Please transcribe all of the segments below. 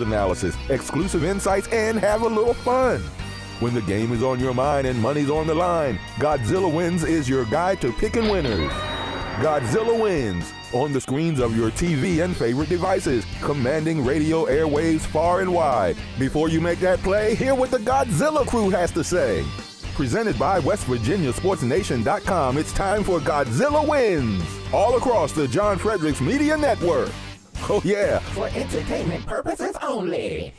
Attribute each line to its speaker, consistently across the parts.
Speaker 1: analysis, exclusive insights, and have a little fun. When the game is on your mind and money's on the line, Godzilla Wins is your guide to picking winners. Godzilla Wins, on the screens of your TV and favorite devices, commanding radio airwaves far and wide. Before you make that play, hear what the Godzilla crew has to say. Presented by WestVirginiaSportsNation.com, it's time for Godzilla Wins, all across the John Fredericks Media Network. Oh yeah,
Speaker 2: for entertainment purposes only.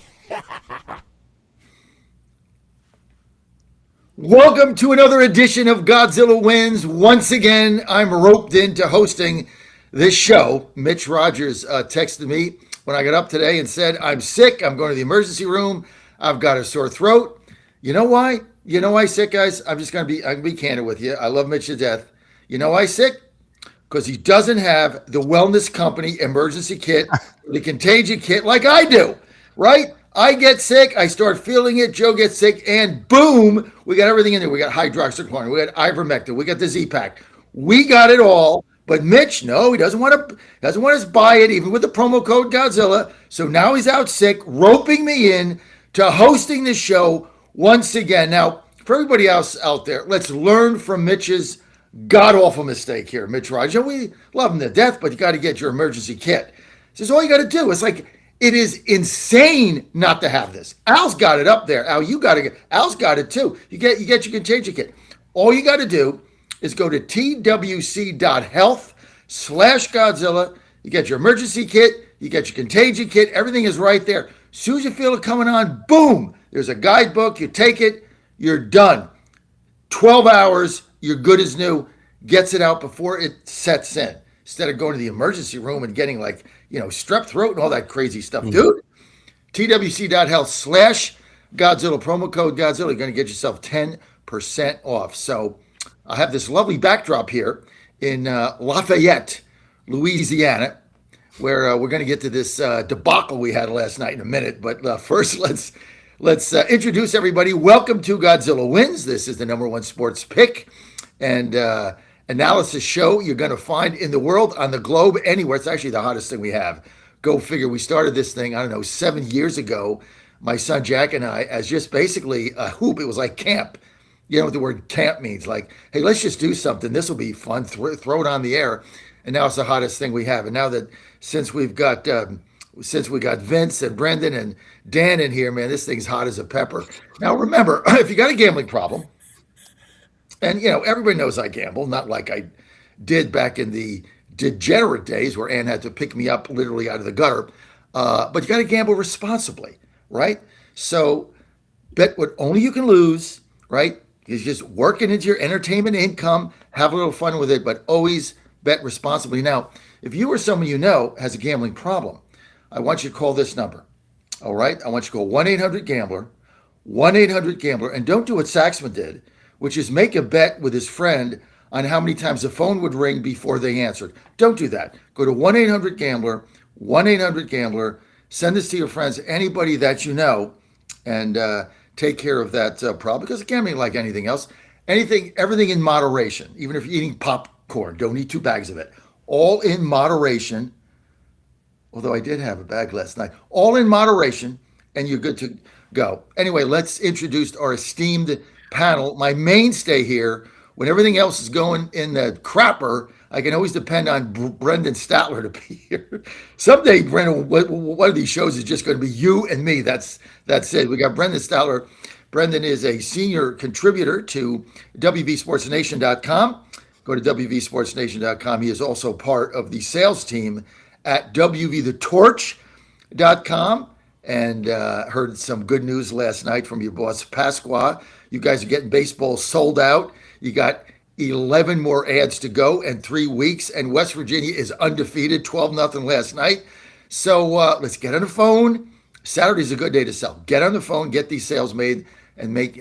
Speaker 3: Welcome to another edition of Godzilla Wins. Once again, I'm roped into hosting this show. Mitch Rogers texted me when I got up today and said, I'm sick. I'm going to the emergency room. I've got a sore throat. You know why? You know why sick, guys? I'm going to be candid with you. I love Mitch to death. You know why sick? Because he doesn't have the wellness company emergency kit, the contagion kit like I do, right? I get sick, I start feeling it, Joe gets sick, and boom, we got everything in there. We got hydroxychloroquine, we got ivermectin, we got the Z-Pack. We got it all, but Mitch, no, he doesn't want us to buy it, even with the promo code Godzilla. So now he's out sick, roping me in to hosting the show once again. Now, for everybody else out there, let's learn from Mitch's god-awful mistake here, Mitch Rogers. We love him to death, but you got to get your emergency kit. This is all you got to do. It's like, it is insane not to have this. Al's got it up there. Al's got it too. You get your contagion kit. All you got to do is go to twc.health/Godzilla. You get your emergency kit. You get your contagion kit. Everything is right there. As soon as you feel it coming on, boom, there's a guidebook. You take it. You're done. 12 hours. You're good as new. Gets it out before it sets in. Instead of going to the emergency room and getting strep throat and all that crazy stuff. Dude, twc.health/Godzilla, promo code Godzilla. You're going to get yourself 10% off. So I have this lovely backdrop here in Lafayette, Louisiana, where we're going to get to this debacle we had last night in a minute. But first, let's introduce everybody. Welcome to Godzilla Wins. This is the number one sports pick and analysis show you're going to find in the world, on the globe, anywhere. It's actually the hottest thing we have. Go figure. We started this thing, 7 years ago, my son Jack and I, as just basically a hoop. It was like camp. You know what the word camp means? Like, hey, let's just do something. This will be fun. Throw it on the air. And now it's the hottest thing we have. And now that since we got Vince and Brendan and Dan in here, man, this thing's hot as a pepper. Now, remember, if you got a gambling problem, and, everybody knows I gamble, not like I did back in the degenerate days where Ann had to pick me up literally out of the gutter. But you got to gamble responsibly, right? So bet what only you can lose, right? Is just working into your entertainment income, have a little fun with it, but always bet responsibly. Now, if you or someone you know has a gambling problem, I want you to call this number, all right? I want you to call 1-800-GAMBLER, 1-800-GAMBLER, and don't do what Saxman did, which is make a bet with his friend on how many times the phone would ring before they answered. Don't do that. Go to 1-800-GAMBLER, 1-800-GAMBLER. Send this to your friends, anybody that you know, and take care of that problem. Because gambling, like anything else, everything in moderation. Even if you're eating popcorn, don't eat 2 bags of it. All in moderation. Although I did have a bag last night. All in moderation, and you're good to go. Anyway, let's introduce our esteemed panel. My mainstay here, when everything else is going in the crapper, I can always depend on Brendan Statler to be here. Someday, Brendan, one of these shows is just going to be you and me. That's it. We got Brendan Statler. Brendan is a senior contributor to WVSportsNation.com. Go to WVSportsNation.com. He is also part of the sales team at WVTheTorch.com. And heard some good news last night from your boss, Pasqua. You guys are getting baseball sold out. You got 11 more ads to go in 3 weeks. And West Virginia is undefeated, 12-0 last night. So let's get on the phone. Saturday's a good day to sell. Get on the phone, get these sales made, and make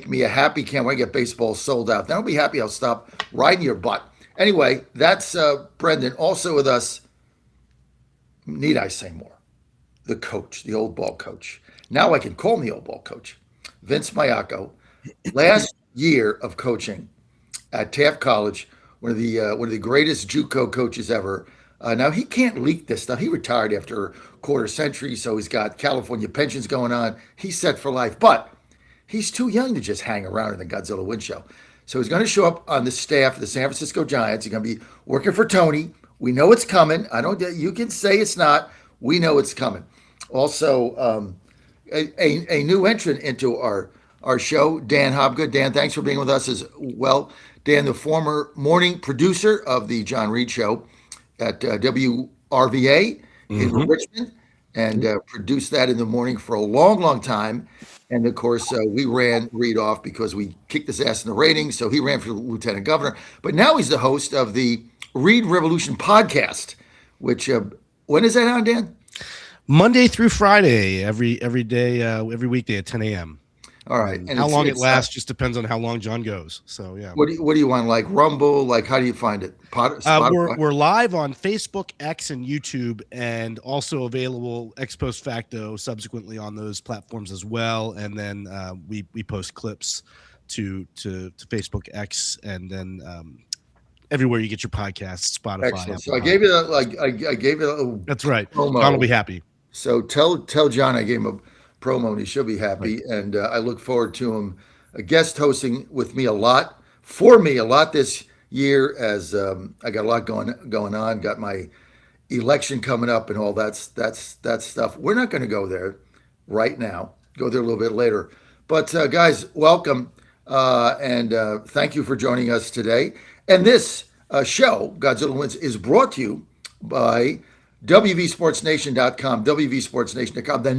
Speaker 3: me a happy camper. When I get baseball sold out, then I'll be happy. I'll stop riding your butt. Anyway, that's Brendan. Also with us, need I say more? The coach, the old ball coach. Now I can call him the old ball coach. Vince Mayako. Last year of coaching at Taft College, one of the greatest JUCO coaches ever. Now, he can't leak this stuff. He retired after a quarter century, so he's got California pensions going on. He's set for life, but he's too young to just hang around in the Godzilla Win Show. So he's going to show up on the staff of the San Francisco Giants. He's going to be working for Tony. We know it's coming. I don't. You can say it's not. We know it's coming. Also, a new entrant into our show, Dan Hobgood. Dan, thanks for being with us as well. Dan, the former morning producer of the John Reed Show at WRVA in Richmond, and produced that in the morning for a long, long time. And of course, we ran Reed off because we kicked his ass in the ratings. So he ran for lieutenant governor. But now he's the host of the Reed Revolution podcast, which when is that on, Dan?
Speaker 4: Monday through Friday, every day, every weekday at 10 a.m.
Speaker 3: All right. And
Speaker 4: how long it lasts just depends on how long John goes. So yeah.
Speaker 3: What do you want? Like Rumble? Like how do you find it?
Speaker 4: We're live on Facebook, X, and YouTube, and also available ex post facto subsequently on those platforms as well. And then we post clips to Facebook, X, and then everywhere you get your podcasts, Spotify.
Speaker 3: Excellent. So I gave you I gave you
Speaker 4: that's right.
Speaker 3: promo.
Speaker 4: John will be happy.
Speaker 3: So tell John I gave him a promo and he should be happy. Right. And I look forward to him guest hosting with me a lot this year as I got a lot going on. Got my election coming up and all that stuff. We're not going to go there right now. Go there a little bit later. But guys, welcome and thank you for joining us today. And this show, Godzilla Wins, is brought to you by WVSportsNation.com, WVSportsNation.com, the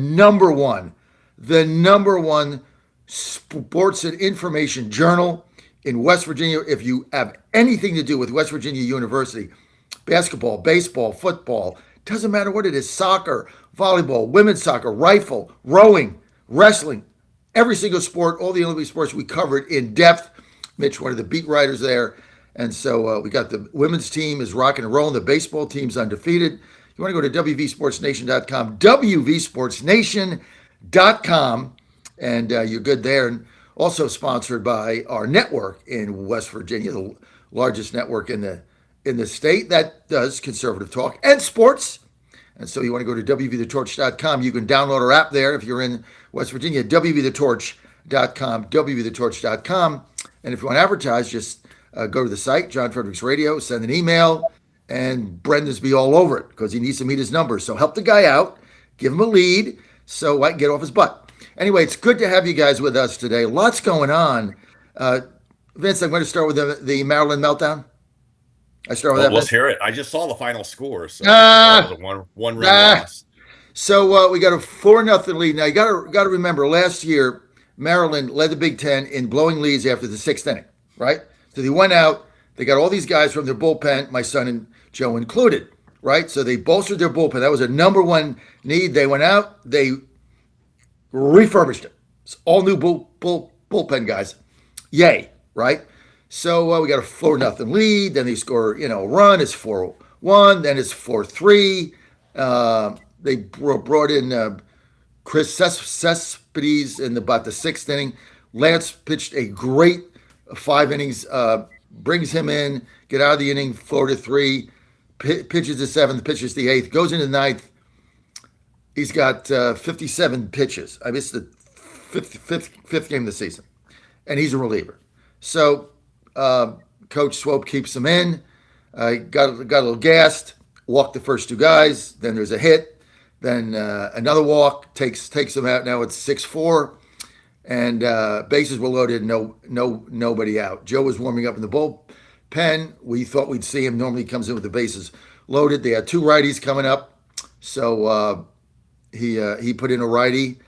Speaker 3: number one sports and information journal in West Virginia. If you have anything to do with West Virginia University, basketball, baseball, football, doesn't matter what it is, soccer, volleyball, women's soccer, rifle, rowing, wrestling, every single sport, all the Olympic sports we covered in depth. Mitch, one of the beat writers there. And so we got the women's team is rocking and rolling. The baseball team's undefeated. You want to go to WVSportsNation.com, WVSportsNation.com, and you're good there. And also sponsored by our network in West Virginia, the largest network in the state that does conservative talk and sports. And so you want to go to WVTheTorch.com. You can download our app there if you're in West Virginia, WVTheTorch.com, WVTheTorch.com. And if you want to advertise, just go to the site, John Fredericks Radio, send an email, and Brendan's be all over it because he needs to meet his numbers. So help the guy out, give him a lead so I can get off his butt. Anyway, it's good to have you guys with us today. Lots going on. Vince, I'm going to start with the Maryland meltdown. I start with that.
Speaker 5: Let's hear it. I just saw the final score. So it was a one run loss.
Speaker 3: So we got a 4-0 lead. Now you got to remember last year Maryland led the Big Ten in blowing leads after the 6th inning, right? So they went out. They got all these guys from their bullpen, my son and Joe included, right? So they bolstered their bullpen. That was a number one need. They went out. They refurbished it. It's all new bullpen guys. Yay, right? So we got a 4-0 lead. Then they score, a run. It's 4-1. Then it's 4-3. They brought in Chris Cespedes in about the 6th inning. Lance pitched a great 5 innings. Brings him in, get out of the inning, 4-3, pitches the 7th, pitches the 8th, goes into the 9th. He's got 57 pitches. I missed the fifth game of the season, and he's a reliever. So Coach Swope keeps him in. Got a little gassed, walked the first 2 guys. Then there's a hit. Then another walk takes him out. Now it's 6-4. And bases were loaded, nobody out. Joe was warming up in the bullpen. We thought we'd see him. Normally he comes in with the bases loaded. They had 2 righties coming up, so he put in a righty,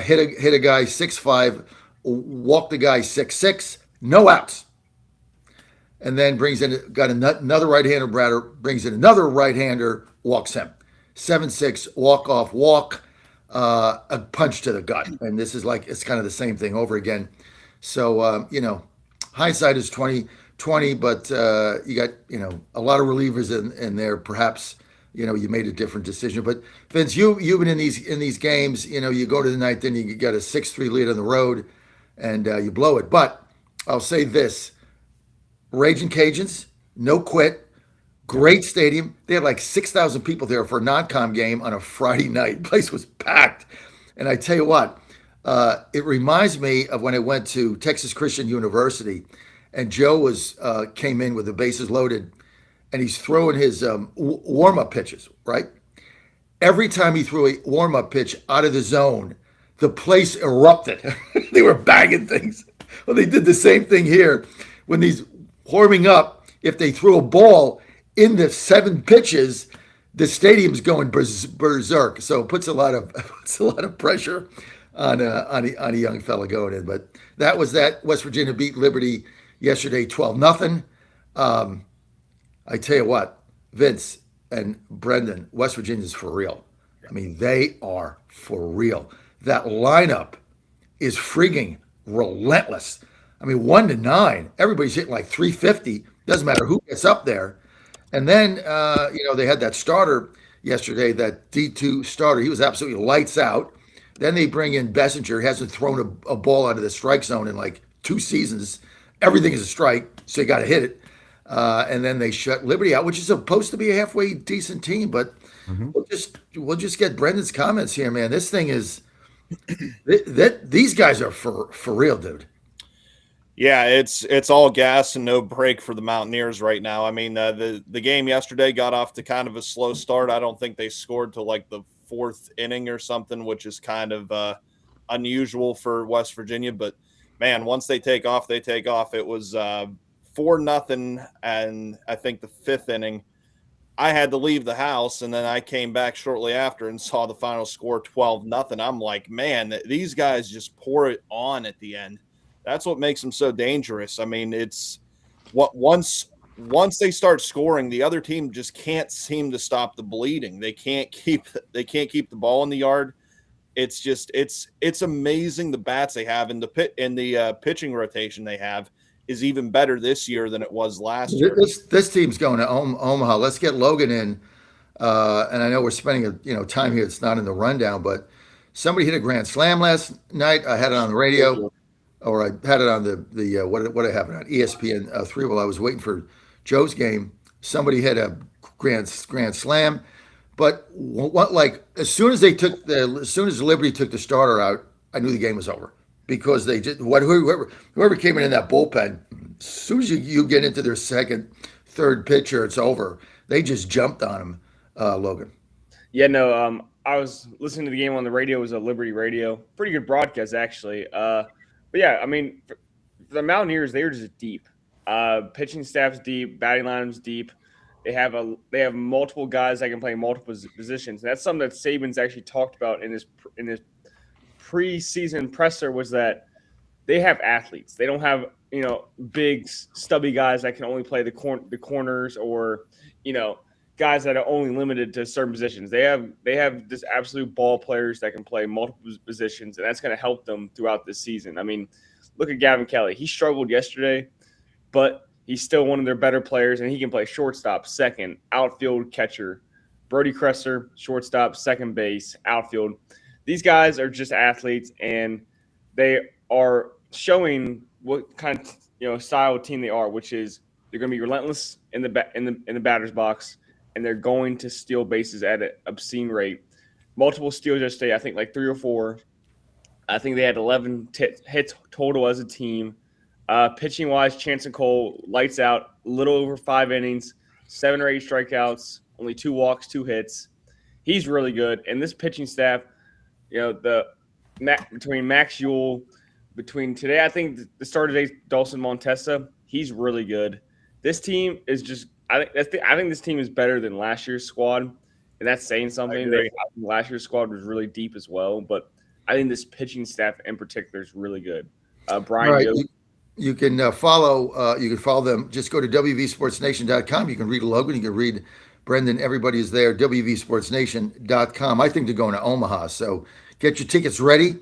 Speaker 3: hit a guy 6-5, walked the guy 6-6, no outs. And then got another right-hander batter, brings in another right-hander, walks him. 7-6, walk. A punch to the gut, and this is it's kind of the same thing over again. So hindsight is 20/20, but you got a lot of relievers in there. Perhaps you made a different decision. But Vince, you've been in these games. You go to the 9th inning, you get a 6-3 lead on the road, and you blow it. But I'll say this: Raging Cajuns, no quit, Great stadium. They had like 6,000 people there for a non-com game on a Friday night. Place was packed. And I tell you what, it reminds me of when I went to Texas Christian University, and Joe came in with the bases loaded, and he's throwing his warm-up pitches, right? Every time he threw a warm-up pitch out of the zone, the place erupted. They were banging things. Well, they did the same thing here. When he's warming up, if they threw a ball in the 7 pitches, the stadium's going berserk. So it puts a lot of pressure on a young fella going in. But that was that. West Virginia beat Liberty yesterday 12-0. I tell you what, Vince and Brendan, West Virginia's for real. I mean, they are for real. That lineup is freaking relentless. I mean, 1-9, everybody's hitting like 350. Doesn't matter who gets up there. And then, they had that starter yesterday, that D2 starter. He was absolutely lights out. Then they bring in Bessinger. He hasn't thrown a ball out of the strike zone in like 2 seasons. Everything is a strike, so you got to hit it. And then they shut Liberty out, which is supposed to be a halfway decent team. But we'll just get Brendan's comments here, man. This thing is these guys are for real, dude.
Speaker 6: Yeah, it's all gas and no break for the Mountaineers right now. I mean, the game yesterday got off to kind of a slow start. I don't think they scored till like the 4th inning or something, which is kind of unusual for West Virginia. But man, once they take off, they take off. It was 4-0, and I think the 5th inning, I had to leave the house, and then I came back shortly after and saw the final score 12-0. I'm like, man, these guys just pour it on at the end. That's what makes them so dangerous. I mean, it's what once they start scoring, the other team just can't seem to stop the bleeding. They can't keep the ball in the yard. It's just it's amazing the bats they have, and the pitching rotation they have is even better this year than it was last year.
Speaker 3: This team's going to Omaha. Let's get Logan in. And I know we're spending time here. It's not in the rundown, but somebody hit a grand slam last night. I had it on the radio. Or I had it on the what I have it on ESPN 3 while I was waiting for Joe's game. Somebody hit a grand slam, but as soon as Liberty took the starter out, I knew the game was over, because they just whoever came in that bullpen, as soon as you get into their second, third pitcher, it's over. They just jumped on him, Logan.
Speaker 7: Yeah, no. I was listening to the game on the radio. It was a Liberty radio, pretty good broadcast actually. But yeah, I mean, for the Mountaineers, they're just deep. Pitching staff's deep, batting lineup's deep. They have multiple guys that can play multiple positions. And that's something that Saban's actually talked about in his preseason presser, was that they have athletes. They don't have big stubby guys that can only play the corners, or guys that are only limited to certain positions. They have just absolute ball players that can play multiple positions, and that's going to help them throughout this season. I mean, look at Gavin Kelly. He struggled yesterday, but he's still one of their better players, and he can play shortstop, second, outfield, catcher. Brody Kresser, shortstop, second base, outfield. These guys are just athletes, and they are showing what kind of style team they are, which is they're going to be relentless in the batter's box, and they're going to steal bases at an obscene rate. Multiple steals yesterday, I think like 3 or 4. I think they had 11 hits total as a team. Pitching-wise, Chance and Cole, lights out, a little over 5 innings, 7 or 8 strikeouts, only 2 walks, 2 hits. He's really good. And this pitching staff, between Max Ewell, between today, I think the starter today, Dawson Montesa, he's really good. This team is just I think this team is better than last year's squad, and that's saying something. Last year's squad was really deep as well, but I think this pitching staff in particular is really good. Brian,
Speaker 3: right. You can follow them. Just go to wvsportsnation.com. You can read Logan. You can read Brendan. Everybody is there. wvsportsnation.com. I think they're going to Omaha, so get your tickets ready.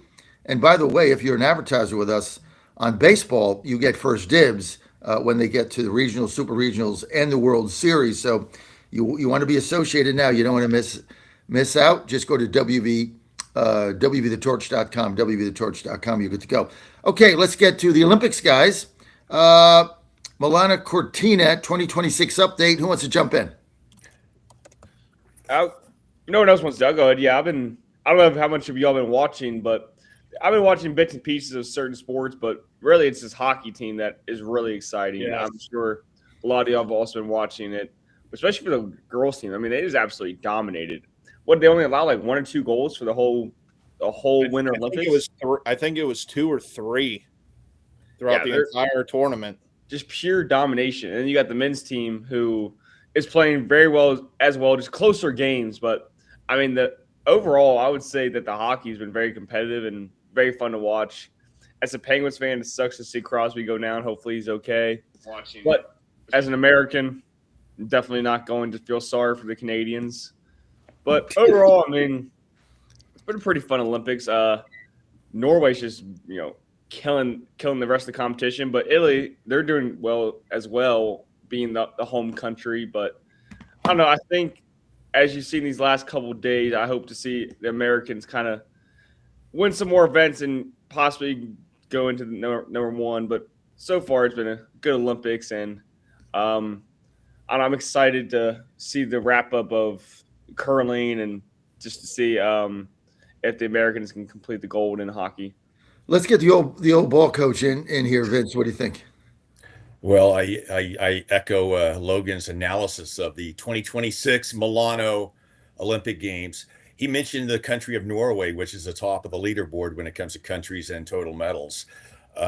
Speaker 3: And by the way, if you're an advertiser with us on baseball, you get first dibs when they get to the regionals, super regionals, and the World Series. So you want to be associated now. You don't want to miss out. Just go to wvthetorch.com, wvthetorch.com. You're good to go. Okay, let's get to the Olympics, guys. Milana Cortina, 2026 update. Who wants to jump in?
Speaker 7: No one else wants to. I'll go ahead. Yeah, I don't know how much of y'all been watching, but I've been watching bits and pieces of certain sports, but really it's this hockey team that is really exciting.
Speaker 6: Yes.
Speaker 7: I'm sure a lot of y'all have also been watching it, especially for the girls team. I mean, they just absolutely dominated. What, they only allow like 1 or 2 goals for the whole Winter Olympics?
Speaker 6: I think it was 2 or 3 throughout the entire tournament.
Speaker 7: Just pure domination. And then you got the men's team who is playing very well as well, just closer games. But I mean, overall, I would say that the hockey has been very competitive and very fun to watch. As a Penguins fan, it sucks to see Crosby go down. Hopefully he's okay. But as an American, I'm definitely not going to feel sorry for the Canadians. But overall, I mean, it's been a pretty fun Olympics. Norway's just, killing the rest of the competition. But Italy, they're doing well as well, being the home country. But I don't know. I think as you've seen these last couple of days, I hope to see the Americans kind of win some more events and possibly go into the number 1. But so far, it's been a good Olympics, and I'm excited to see the wrap up of curling and just to see if the Americans can complete the gold in hockey.
Speaker 3: Let's get the old ball coach in here, Vince. What do you think?
Speaker 5: Well, I echo Logan's analysis of the 2026 Milano Olympic Games. He mentioned the country of Norway, which is the top of the leaderboard when it comes to countries and total medals.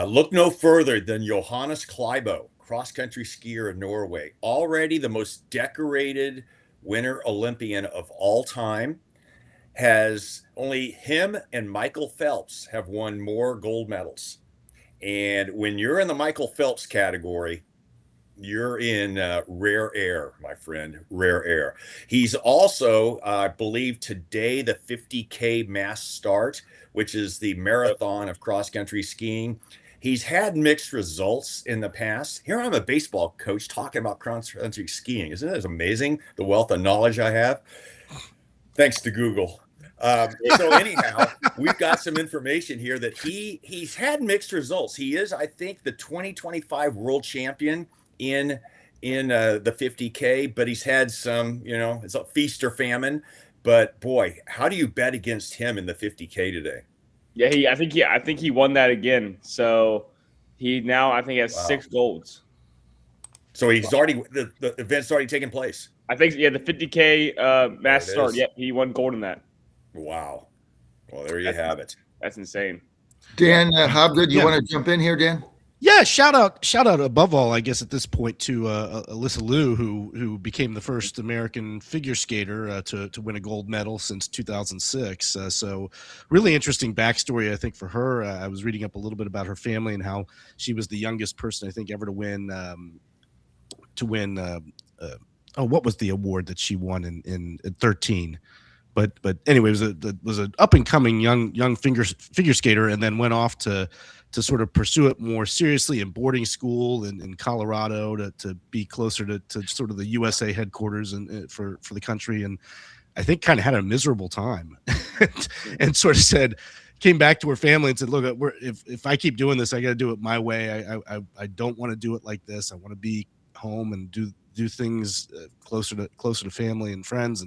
Speaker 5: Look no further than Johannes Kleibo, cross-country skier of Norway, already the most decorated Winter Olympian of all time. Has only him and Michael Phelps have won more gold medals. And when you're in the Michael Phelps category, you're in rare air, my friend, rare air. He's also, I believe today, the 50K mass start, which is the marathon of cross-country skiing. He's had mixed results in the past. Here I'm a baseball coach talking about cross-country skiing. Isn't it amazing, the wealth of knowledge I have? Thanks to Google. So anyhow, we've got some information here that he's had mixed results. He is, I think, the 2025 world champion in the 50K, but he's had some, it's a feast or famine. But boy, how do you bet against him in the 50K today?
Speaker 7: Yeah, I think he won that again. So he now I think has 6 golds.
Speaker 5: So he's already the event's already taken place.
Speaker 7: I think the 50K mass start. Yeah, he won gold in that.
Speaker 5: Wow. Well, there you have it.
Speaker 7: That's insane.
Speaker 3: Dan Hobgood, you want to jump in here, Dan?
Speaker 4: Yeah, shout out above all, I guess at this point to Alyssa Liu, who became the first American figure skater to win a gold medal since 2006. So really interesting backstory, I think, for her. I was reading up a little bit about her family and how she was the youngest person, I think, ever to win. What was the award that she won in 13? But anyway, it was an up and coming young figure skater, and then went off to sort of pursue it more seriously in boarding school in Colorado to be closer to sort of the USA headquarters and for the country. And I think kind of had a miserable time and sort of came back to her family and said, look, if I keep doing this, I got to do it my way. I don't want to do it like this. I want to be home and do things closer to family and friends,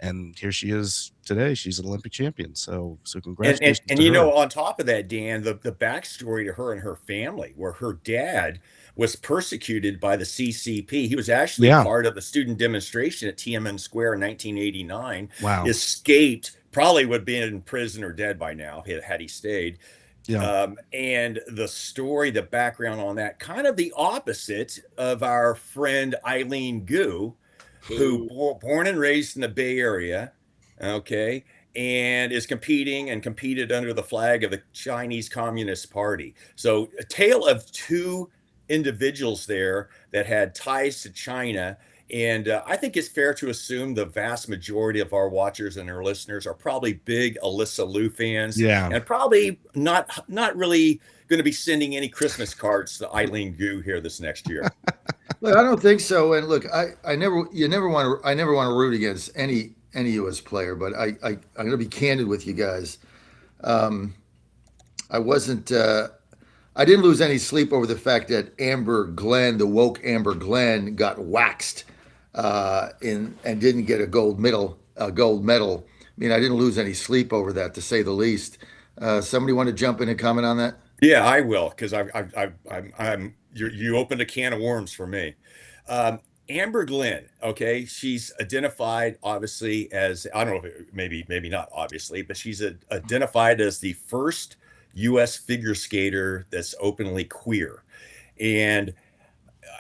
Speaker 4: and here she is today. She's an Olympic champion. So congratulations.
Speaker 5: And you know, on top of that, Dan, the backstory to her and her family, where her dad was persecuted by the CCP. He was actually part of the student demonstration at Tiananmen Square in 1989.
Speaker 4: Wow.
Speaker 5: Escaped, probably would have been in prison or dead by now had he stayed.
Speaker 4: Yeah.
Speaker 5: And the story, the background on that, kind of the opposite of our friend Eileen Gu, who born and raised in the Bay Area, okay, and is competed under the flag of the Chinese Communist Party. So a tale of 2 individuals there that had ties to China. And I think it's fair to assume the vast majority of our watchers and our listeners are probably big Alyssa Liu fans.
Speaker 4: Yeah.
Speaker 5: And probably not really going to be sending any Christmas cards to Eileen Gu here this next year.
Speaker 3: Look, I don't think so. And look, I never want to root against any U.S. player, but I'm going to be candid with you guys. I didn't lose any sleep over the fact that Amber Glenn, the woke Amber Glenn, got waxed and didn't get a gold medal. A gold medal. I mean, I didn't lose any sleep over that, to say the least. Somebody want to jump in and comment on that?
Speaker 5: Yeah, I will, because you opened a can of worms for me. Amber Glenn, okay, she's identified obviously as, I don't know, maybe not obviously, but she's identified as the first U.S. figure skater that's openly queer, and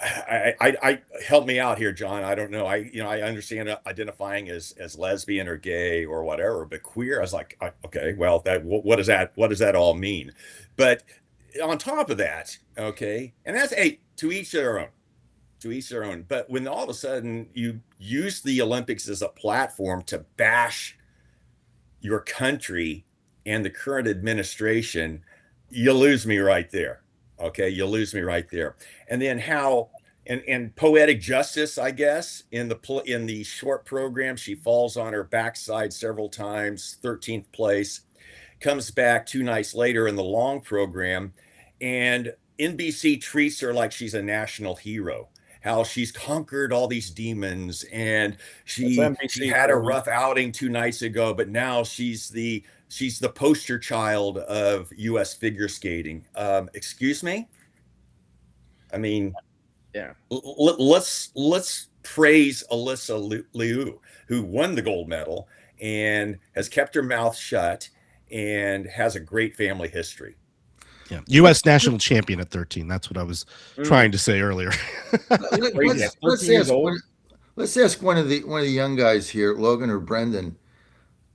Speaker 5: I help me out here, John. I don't know. I understand identifying as lesbian or gay or whatever, but queer, I was like, okay, well, what does that all mean? But on top of that, okay, and that's to each their own, to each their own. But when all of a sudden you use the Olympics as a platform to bash your country and the current administration, you lose me right there. Okay, you lose me right there. And then how and poetic justice, I guess, in the short program, she falls on her backside several times, 13th place, comes back 2 nights later in the long program, and NBC treats her like she's a national hero. How she's conquered all these demons, and she had a rough outing 2 nights ago, but now she's the poster child of U.S. figure skating. Excuse me? I mean,
Speaker 7: Yeah.
Speaker 5: let's praise Alyssa Liu, who won the gold medal and has kept her mouth shut and has a great family history.
Speaker 4: Yeah, U.S. national champion at 13. That's what I was trying to say earlier.
Speaker 3: Let's ask one of the young guys here, Logan or Brendan.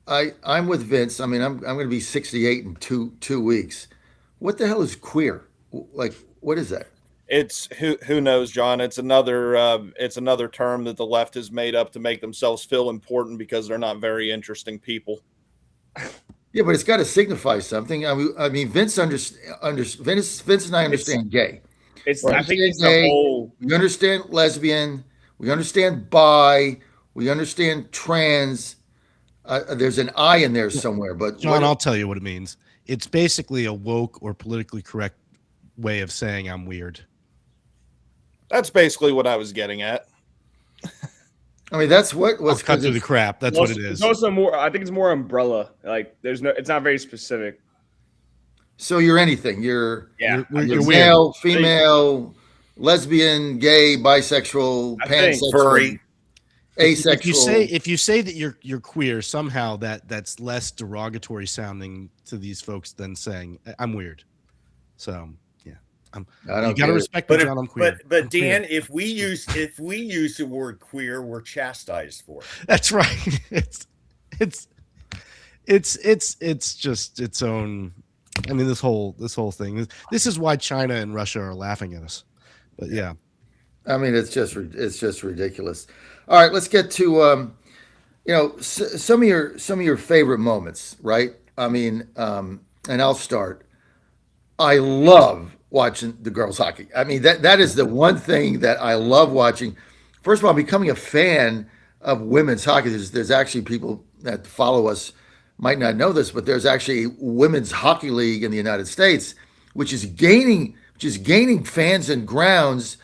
Speaker 3: I'm with Vince. I mean, I'm going to be 68 in two weeks. What the hell is queer? Like, what is that?
Speaker 6: It's who knows, John. It's another term that the left has made up to make themselves feel important because they're not very interesting people.
Speaker 3: Yeah, but it's got to signify something. I mean, Vince and I understand gay.
Speaker 7: I think it's the whole.
Speaker 3: We understand lesbian. We understand bi. We understand trans. There's an I in there somewhere, but
Speaker 4: John, I'll tell you what it means. It's basically a woke or politically correct way of saying I'm weird.
Speaker 6: That's basically what I was getting at.
Speaker 3: I mean, that's what was
Speaker 4: cut through the crap. That's what it is.
Speaker 7: It's also more. I think it's more umbrella. Like it's not very specific.
Speaker 3: So you're anything. You're male, female, lesbian, gay, bisexual, pansexual,
Speaker 5: furry.
Speaker 3: Asexual.
Speaker 4: If you say that you're queer, somehow that's less derogatory sounding to these folks than saying I'm weird. So yeah, you got to respect me, John. I'm queer.
Speaker 5: But Dan, queer. if we use the word queer, we're chastised for it.
Speaker 4: That's right. It's just its own. I mean, this whole thing. This is why China and Russia are laughing at us. But yeah,
Speaker 3: I mean, it's just ridiculous. All right, let's get to some of your favorite moments, right? I mean, and I'll start. I love watching the girls hockey. I mean, that is the one thing that I love watching. First of all, becoming a fan of women's hockey. There's actually people that follow us might not know this, but there's actually a women's hockey league in the United States, which is gaining fans and grounds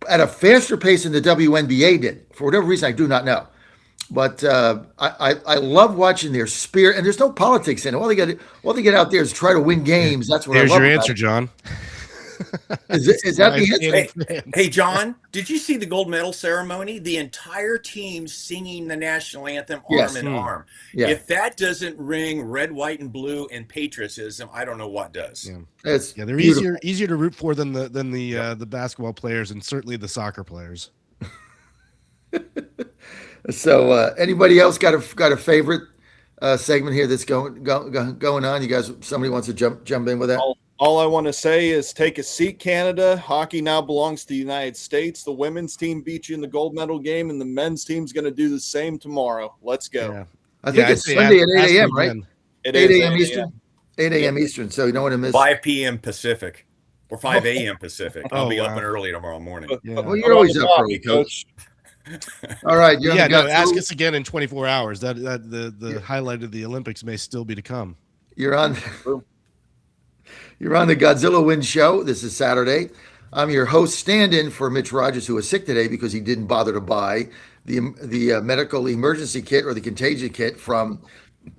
Speaker 3: at a faster pace than the WNBA did. For whatever reason, I do not know. But I love watching their spirit, and there's no politics in it. All they get out there is try to win games. That's what
Speaker 4: there's
Speaker 3: I love
Speaker 4: your answer, John.
Speaker 3: Is that the
Speaker 5: answer? Hey, John, did you see the gold medal ceremony? The entire team singing the national anthem arm in arm. Yeah. If that doesn't ring red, white, and blue and patriotism, I don't know what does.
Speaker 4: Yeah, they're beautiful. easier to root for than the basketball players and certainly the soccer players.
Speaker 3: So, anybody else got a favorite segment here that's going on? You guys, somebody wants to jump in with that?
Speaker 6: All I want to say is take a seat, Canada. Hockey now belongs to the United States. The women's team beat you in the gold medal game, and the men's team's going to do the same tomorrow. Let's go.
Speaker 3: Yeah. I think it's Sunday at 8 a.m., right?
Speaker 6: It
Speaker 3: 8 a.m. Eastern. 8 a.m. Eastern, so you don't want to miss.
Speaker 5: 5 p.m. Pacific or 5 a.m. Pacific. I'll be up and early tomorrow morning.
Speaker 3: Yeah. Well, you're always up early, Coach. All right.
Speaker 4: Ask us again in 24 hours. That the highlight of the Olympics may still be to come.
Speaker 3: You're on the Godzilla Win Show. This is Saturday. I'm your host, stand-in for Mitch Rogers, who is sick today because he didn't bother to buy the medical emergency kit or the contagion kit from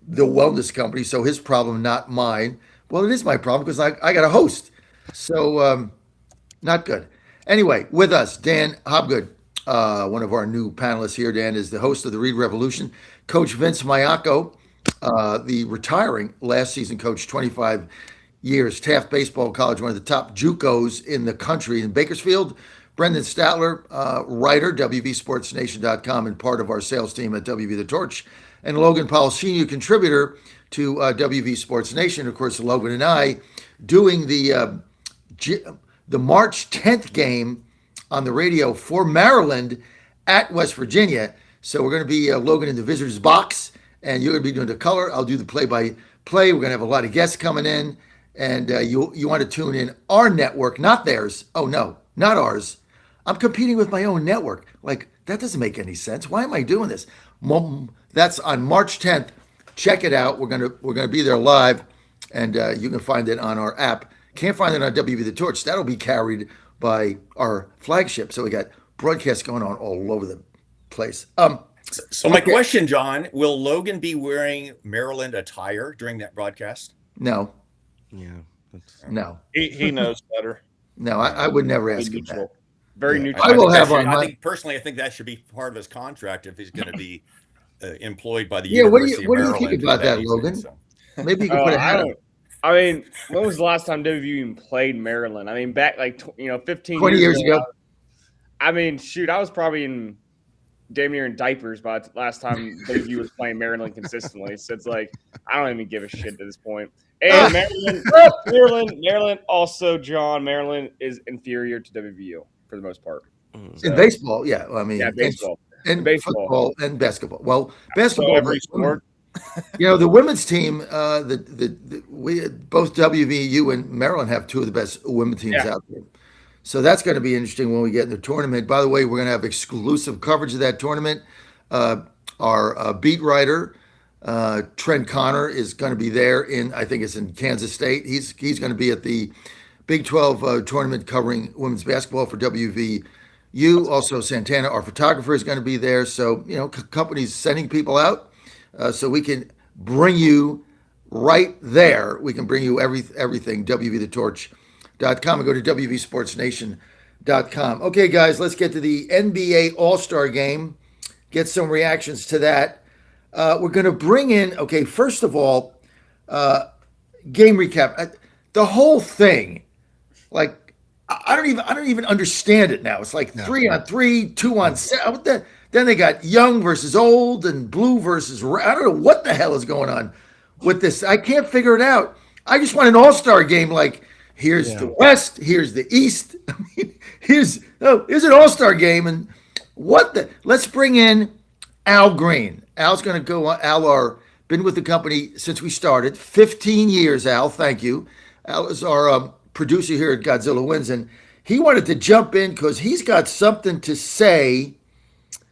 Speaker 3: the wellness company. So his problem, not mine. Well, it is my problem because I got a host. So not good. Anyway, with us, Dan Hobgood, one of our new panelists here. Dan is the host of the Read Revolution. Coach Vince Mayako, the retiring last season coach, 25 years, Taft Baseball College, one of the top JUCOs in the country in Bakersfield. Brendan Statler, writer, WVSportsNation.com, and part of our sales team at WV The Torch. And Logan Powell, senior contributor to WV Sports Nation. Of course, Logan and I doing the March 10th game on the radio for Maryland at West Virginia. So we're going to be Logan in the visitor's box, and you're going to be doing the color. I'll do the play-by-play. We're going to have a lot of guests coming in, and you want to tune in our network, not theirs. Oh, no, not ours. I'm competing with my own network. Like, that doesn't make any sense. Why am I doing this? That's on March 10th. Check it out. We're gonna be there live, and you can find it on our app. Can't find it on WV The Torch. That'll be carried by our flagship. So we got broadcasts going on all over the place.
Speaker 5: So my question, John, will Logan be wearing Maryland attire during that broadcast?
Speaker 3: No.
Speaker 4: Yeah.
Speaker 3: No.
Speaker 6: He knows better.
Speaker 3: No, I would never ask him that.
Speaker 7: Very
Speaker 3: Yeah.
Speaker 7: neutral.
Speaker 3: I will have
Speaker 5: I
Speaker 3: on
Speaker 5: think personally, I think that should be part of his contract if he's going to be employed by the
Speaker 3: Yeah, what do
Speaker 5: University
Speaker 3: you
Speaker 5: of Maryland.
Speaker 3: think about that,
Speaker 5: makes
Speaker 3: Logan?
Speaker 5: sense, so.
Speaker 3: Maybe you can put a hat on.
Speaker 7: I mean, when was the last time WVU even played Maryland? I mean, back 15
Speaker 3: 20 years ago.
Speaker 7: I mean, shoot, I was probably in damn near in diapers by the last time WVU was playing Maryland consistently. So it's like I don't even give a shit at this point. And Maryland also, John, Maryland is inferior to WVU for the most part.
Speaker 3: In baseball, yeah. I mean,
Speaker 7: baseball.
Speaker 3: and
Speaker 7: Baseball.
Speaker 3: football and basketball. Well, basketball.
Speaker 7: So every sport.
Speaker 3: The women's team, we both WVU and Maryland have two of the best women teams out there. So that's going to be interesting when we get in the tournament. By the way, we're going to have exclusive coverage of that tournament. Our beat writer, Trent Connor, is going to be there I think it's in Kansas State. He's going to be at the Big 12 tournament covering women's basketball for WVU. Also, Santana, our photographer, is going to be there. So, companies sending people out so we can bring you right there. We can bring you everything, WVTheTorch.com, and go to WVSportsNation.com. Okay, guys, let's get to the NBA All-Star Game. Get some reactions to that. We're going to bring in, first of all, game recap. The whole thing, like, I don't even understand it now. It's like 3-on-3, 2-on-7. Then they got young versus old and blue versus red. I don't know what the hell is going on with this. I can't figure it out. I just want an all-star game. Like, here's the West, here's the East. I mean, here's an all-star game. And let's bring in Al Green. Al's going to go on. Al, been with the company since we started. 15 years, Al. Thank you. Al is our producer here at Godzilla Wins, and he wanted to jump in because he's got something to say.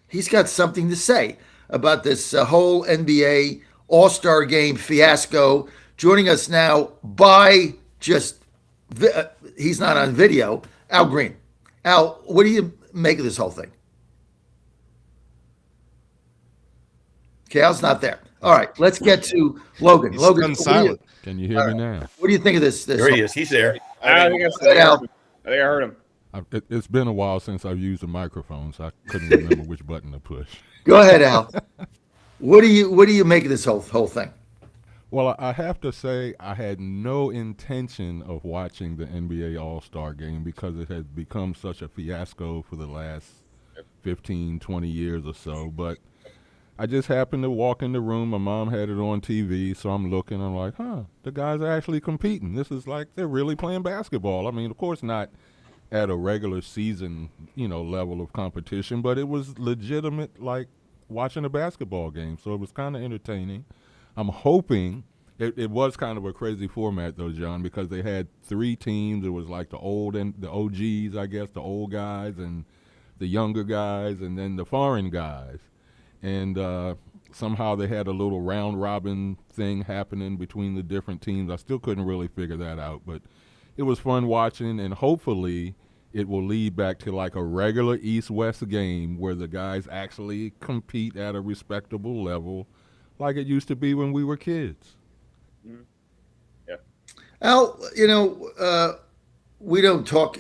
Speaker 3: He's got something to say about this whole NBA All-Star Game fiasco. Joining us now by he's not on video, Al Green. Al, what do you make of this whole thing? Okay, Al's not there. All right, let's get to Logan.
Speaker 4: He's
Speaker 3: Logan,
Speaker 4: silent.
Speaker 8: Can you hear me now?
Speaker 3: what do you think of this?
Speaker 5: There he is. He's there.
Speaker 7: I think I heard him.
Speaker 8: It's been a while since I've used a microphone, so I couldn't remember which button to push.
Speaker 3: Go ahead, Al. What do you make of this whole thing?
Speaker 8: Well, I have to say I had no intention of watching the NBA All-Star Game because it has become such a fiasco for the last 15, 20 years or so. But I just happened to walk in the room. My mom had it on TV, so I'm looking. I'm like, the guys are actually competing. This is like they're really playing basketball. I mean, of course not at a regular season, level of competition, but it was legitimate, like watching a basketball game. So it was kind of entertaining. I'm hoping it was kind of a crazy format though, John, because they had three teams. It was like the old and the OGs, I guess, the old guys and the younger guys, and then the foreign guys. And somehow they had a little round robin thing happening between the different teams. I still couldn't really figure that out, but it was fun watching, and hopefully it will lead back to like a regular East-West game where the guys actually compete at a respectable level, like it used to be when we were kids.
Speaker 7: Mhm. Yeah.
Speaker 3: Al, we don't talk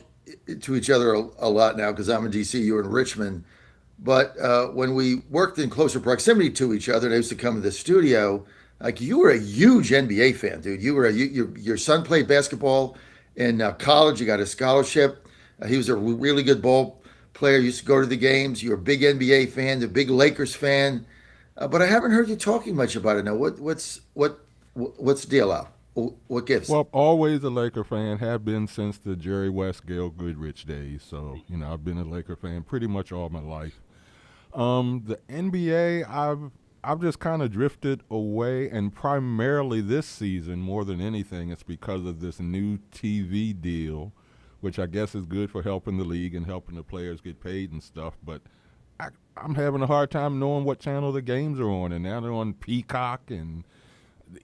Speaker 3: to each other a lot now because I'm in DC, you're in Richmond. But when we worked in closer proximity to each other, and I used to come to the studio, like you were a huge NBA fan, dude. Your son played basketball in college. You got a scholarship. He was a really good ball player. Used to go to the games. You're a big NBA fan, a big Lakers fan. But I haven't heard you talking much about it now. What's the deal out? What gives?
Speaker 8: Well, always a Laker fan, have been since the Jerry West, Gail Goodrich days. So, I've been a Laker fan pretty much all my life. The NBA, I've just kind of drifted away, and primarily this season, more than anything, it's because of this new TV deal, which I guess is good for helping the league and helping the players get paid and stuff. But I'm having a hard time knowing what channel the games are on, and now they're on Peacock and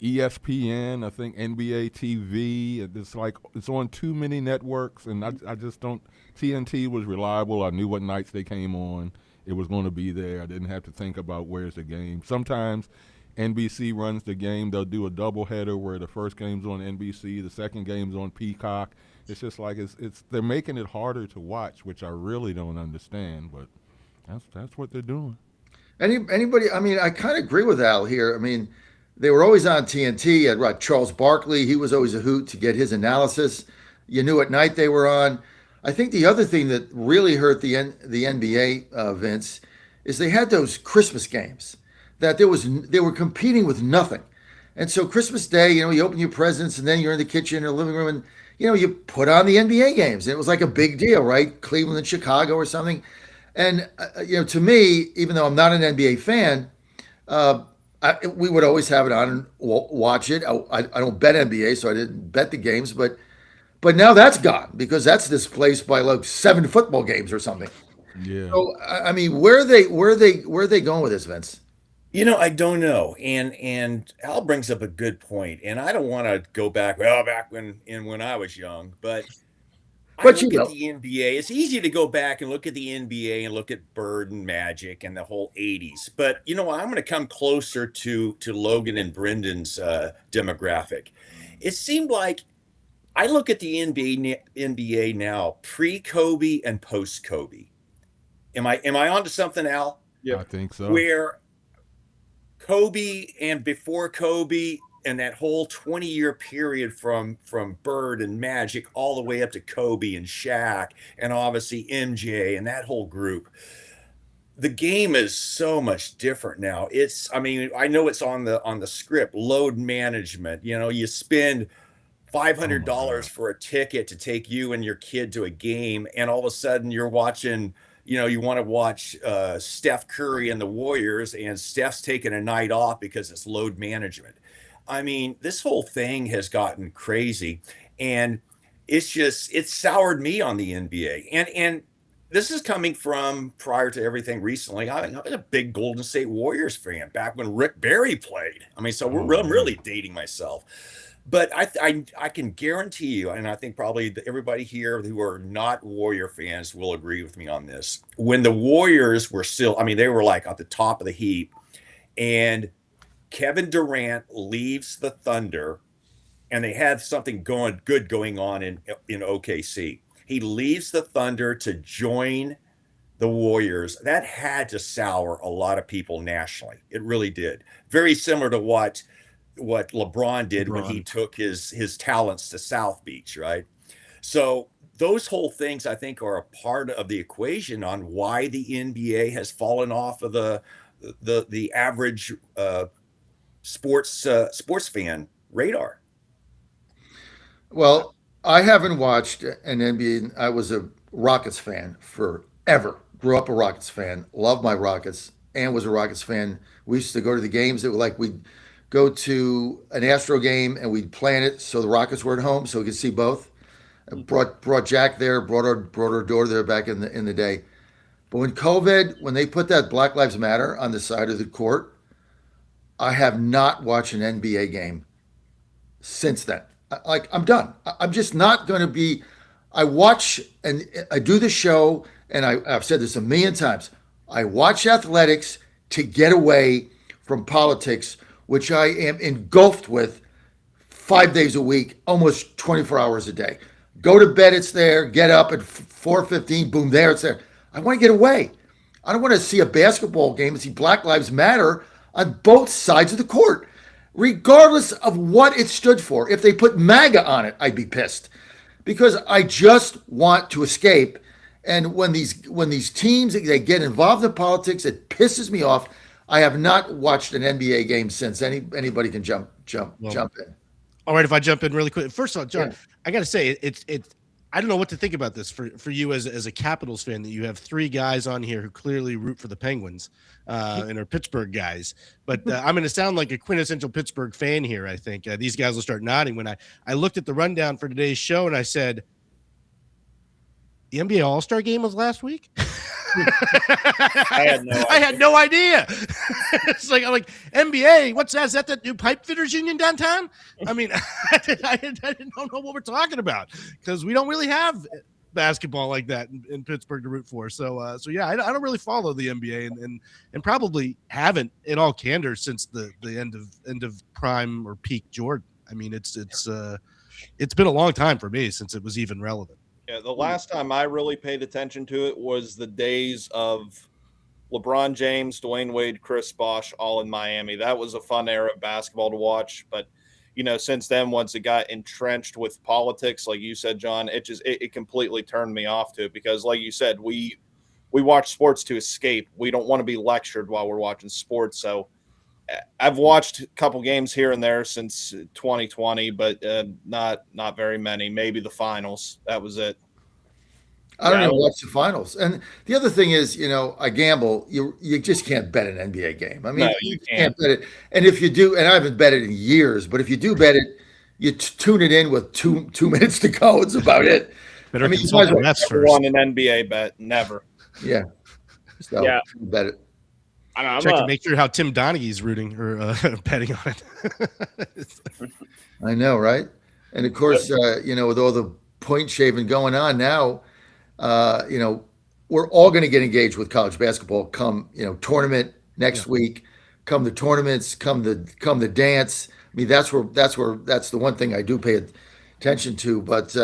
Speaker 8: ESPN, I think NBA TV. It's like it's on too many networks, and I just don't. TNT was reliable. I knew what nights they came on. It was going to be there. I didn't have to think about where's the game. Sometimes NBC runs the game. They'll do a doubleheader where the first game's on NBC, the second game's on Peacock. It's just like it's they're making it harder to watch, which I really don't understand. But that's what they're doing.
Speaker 3: Anybody? I mean, I kind of agree with Al here. I mean, they were always on TNT. At right, Charles Barkley, he was always a hoot to get his analysis. You knew what night they were on. I think the other thing that really hurt the NBA, Vince, is they had those Christmas games that they were competing with nothing, and so Christmas Day, you open your presents and then you're in the kitchen or the living room and you put on the NBA games and it was like a big deal, right? Cleveland and Chicago or something, and to me, even though I'm not an NBA fan, we would always have it on and watch it. I don't bet NBA, so I didn't bet the games, but now that's gone because that's displaced by like 7 football games or something.
Speaker 8: Yeah.
Speaker 3: So I mean, where are they going with this, Vince?
Speaker 5: I don't know. And Al brings up a good point. And I don't want to go back, back when I was young, but I
Speaker 3: But
Speaker 5: look at the NBA. It's easy to go back and look at the NBA and look at Bird and Magic and the whole 80s. But I'm going to come closer to Logan and Brendan's demographic. It seemed like I look at the NBA now, pre-Kobe and post-Kobe. Am I onto something, Al?
Speaker 7: Yeah.
Speaker 8: I think so.
Speaker 5: Where Kobe and before Kobe and that whole 20-year period from Bird and Magic all the way up to Kobe and Shaq and obviously MJ and that whole group. The game is so much different now. I know it's on the script, load management. You spend $500 for a ticket to take you and your kid to a game, and all of a sudden you're watching, you want to watch Steph Curry and the Warriors, and Steph's taking a night off because it's load management. I mean, this whole thing has gotten crazy, and it's soured me on the NBA. And this is coming from prior to everything recently. I've been a big Golden State Warriors fan back when Rick Barry played. I mean, so I'm really dating myself. But I can guarantee you, and I think probably everybody here who are not Warrior fans will agree with me on this. When the Warriors were still, they were like at the top of the heap, and Kevin Durant leaves the Thunder, and they had something going on in OKC. He leaves the Thunder to join the Warriors. That had to sour a lot of people nationally. It really did. Very similar to what LeBron did when he took his talents to South Beach, right? So those whole things, I think, are a part of the equation on why the NBA has fallen off of the average sports fan radar.
Speaker 3: Well, I haven't watched an NBA. I was a Rockets fan forever. Grew up a Rockets fan. Loved my Rockets and was a Rockets fan. We used to go to the games. It was like we'd go to an Astro game and we'd plan it so the Rockets were at home so we could see both. Brought Jack there, brought our daughter there back in the day. But when they put that Black Lives Matter on the side of the court, I have not watched an NBA game since then. I'm done. I'm just not going to be. I watch and I do the show, and I've said this a million times. I watch athletics to get away from politics, which I am engulfed with 5 days a week, almost 24 hours a day. Go to bed, it's there. Get up at 4:15, boom, there it's there. I want to get away. I don't want to see a basketball game and see Black Lives Matter on both sides of the court, regardless of what it stood for. If they put MAGA on it, I'd be pissed because I just want to escape. And when these teams they get involved in politics, it pisses me off. I have not watched an NBA game since. Anybody can jump in.
Speaker 4: All right, if I jump in really quick. First of all, John,
Speaker 3: Yeah.
Speaker 4: I got to say it's I don't know what to think about this for you as a Capitals fan, that you have three guys on here who clearly root for the Penguins and are Pittsburgh guys. But I'm going to sound like a quintessential Pittsburgh fan here, I think. These guys will start nodding when I looked at the rundown for today's show and I said, the NBA All-Star game was last week? I had no idea. It's like, I'm like, NBA, what's that? Is that the new pipe fitters union downtown? I mean, I don't know what we're talking about because we don't really have basketball like that in Pittsburgh to root for. So yeah, I don't really follow the NBA and probably haven't in all candor since the end of prime or peak Jordan. I mean, it's been a long time for me since it was even relevant.
Speaker 6: Yeah, the last time I really paid attention to it was the days of LeBron James, Dwayne Wade, Chris Bosh, all in Miami. That was a fun era of basketball to watch. But, since then, once it got entrenched with politics, like you said, John, it completely turned me off to it because, like you said, we watch sports to escape. We don't want to be lectured while we're watching sports. So I've watched a couple games here and there since 2020, but not very many. Maybe the finals. That was it.
Speaker 3: I don't even watch the finals. And the other thing is, I gamble. You just can't bet an NBA game. I mean,
Speaker 6: No, you
Speaker 3: can't bet it. And if you do, and I haven't bet it in years, but if you do bet it, you tune it in with two minutes to go. It's about it.
Speaker 4: Better
Speaker 3: you
Speaker 4: consult the refs
Speaker 6: Never
Speaker 4: first.
Speaker 6: won an NBA bet. Never.
Speaker 3: Yeah. So
Speaker 7: Yeah.
Speaker 3: bet it.
Speaker 7: I don't know,
Speaker 4: Check to make sure how Tim Donaghy's rooting or betting on it.
Speaker 3: I know, right? And of course, with all the point shaving going on now, we're all going to get engaged with college basketball come, tournament next week, come the tournaments, come the dance. I mean, that's the one thing I do pay attention to. But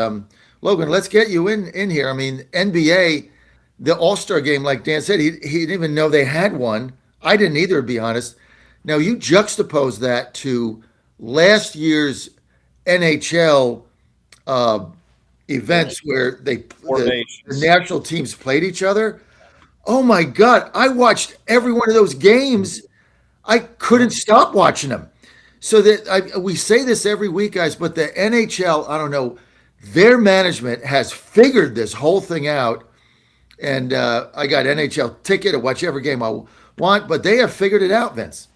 Speaker 3: Logan, let's get you in here. I mean, NBA, the All-Star game, like Dan said, he didn't even know they had one. I didn't either, to be honest. Now you juxtapose that to last year's NHL events where the national teams played each other. Oh my God. I watched every one of those games. I couldn't stop watching them. So that we say this every week, guys, but the NHL, I don't know, their management has figured this whole thing out. And I got NHL ticket to watch every game I want, but they have figured it out, Vince.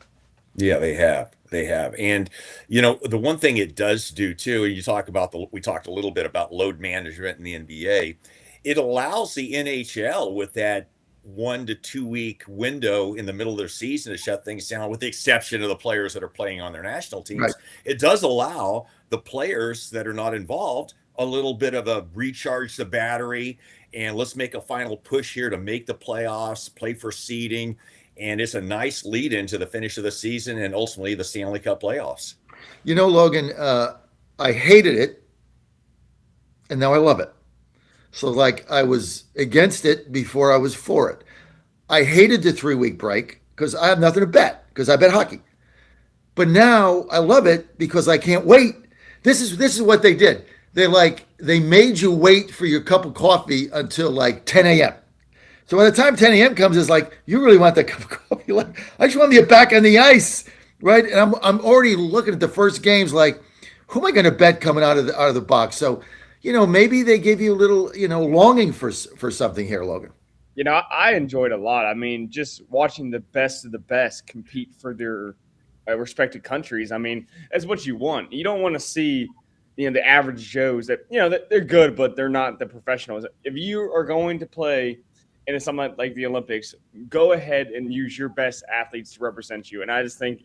Speaker 5: Yeah, they have. They have. And, the one thing it does do too, and we talked a little bit about load management in the NBA. It allows the NHL with that 1 to 2 week window in the middle of their season to shut things down, with the exception of the players that are playing on their national teams. Right. It does allow the players that are not involved a little bit of a recharge the battery, and let's make a final push here to make the playoffs, play for seeding. And it's a nice lead into the finish of the season and ultimately the Stanley Cup playoffs.
Speaker 3: Logan, I hated it, and now I love it. So, I was against it before I was for it. I hated the 3-week break because I have nothing to bet because I bet hockey. But now I love it because I can't wait. This is what they did. They made you wait for your cup of coffee until 10 a.m. So by the time 10 a.m. comes, it's you really want that cup of coffee. I just want to get back on the ice, right? And I'm already looking at the first games who am I going to bet coming out of the box? So, maybe they give you a little, longing for something here, Logan.
Speaker 7: I enjoyed a lot. I mean, just watching the best of the best compete for their respective countries. I mean, that's what you want. You don't want to see, the average Joes that, that they're good, but they're not the professionals. If you are going to play in something like the Olympics, go ahead and use your best athletes to represent you. And I just think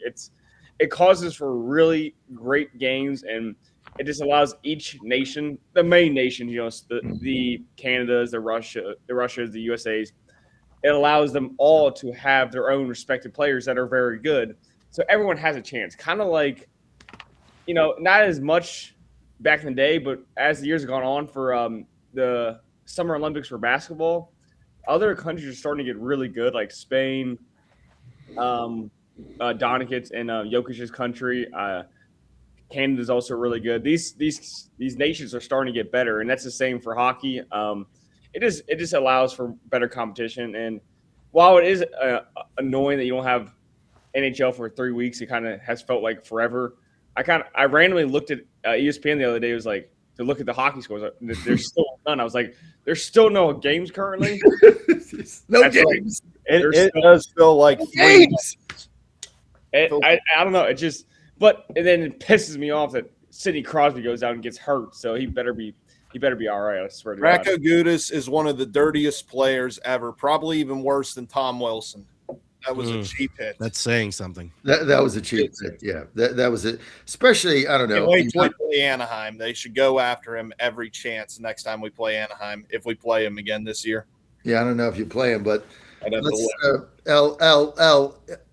Speaker 7: it causes for really great games. And it just allows each nation, the main nation, the Canadas, the Russias, the USA's, it allows them all to have their own respective players that are very good. So everyone has a chance. Kind of like, not as much back in the day, but as the years have gone on for the Summer Olympics for basketball, other countries are starting to get really good, like Spain, Donic's and Jokic's country. Canada's also really good. These nations are starting to get better, and that's the same for hockey. It just allows for better competition. And while it is annoying that you don't have NHL for 3 weeks, it kind of has felt like forever. I randomly looked at ESPN the other day. It was like to look at the hockey scores. There's still none. I was like, there's still no games currently.
Speaker 3: No games.
Speaker 6: It does feel like
Speaker 3: Games.
Speaker 7: I don't know. And then it pisses me off that Sidney Crosby goes out and gets hurt. So he better be all right. I swear to God.
Speaker 6: Racco Gudis is one of the dirtiest players ever, probably even worse than Tom Wilson. That was a cheap hit.
Speaker 4: That's saying something.
Speaker 3: That was a cheap hit. Yeah, that was it. Especially, I don't know.
Speaker 6: Wait till we play Anaheim. They should go after him every chance next time we play Anaheim, if we play him again this year.
Speaker 3: Yeah, I don't know if you play him, but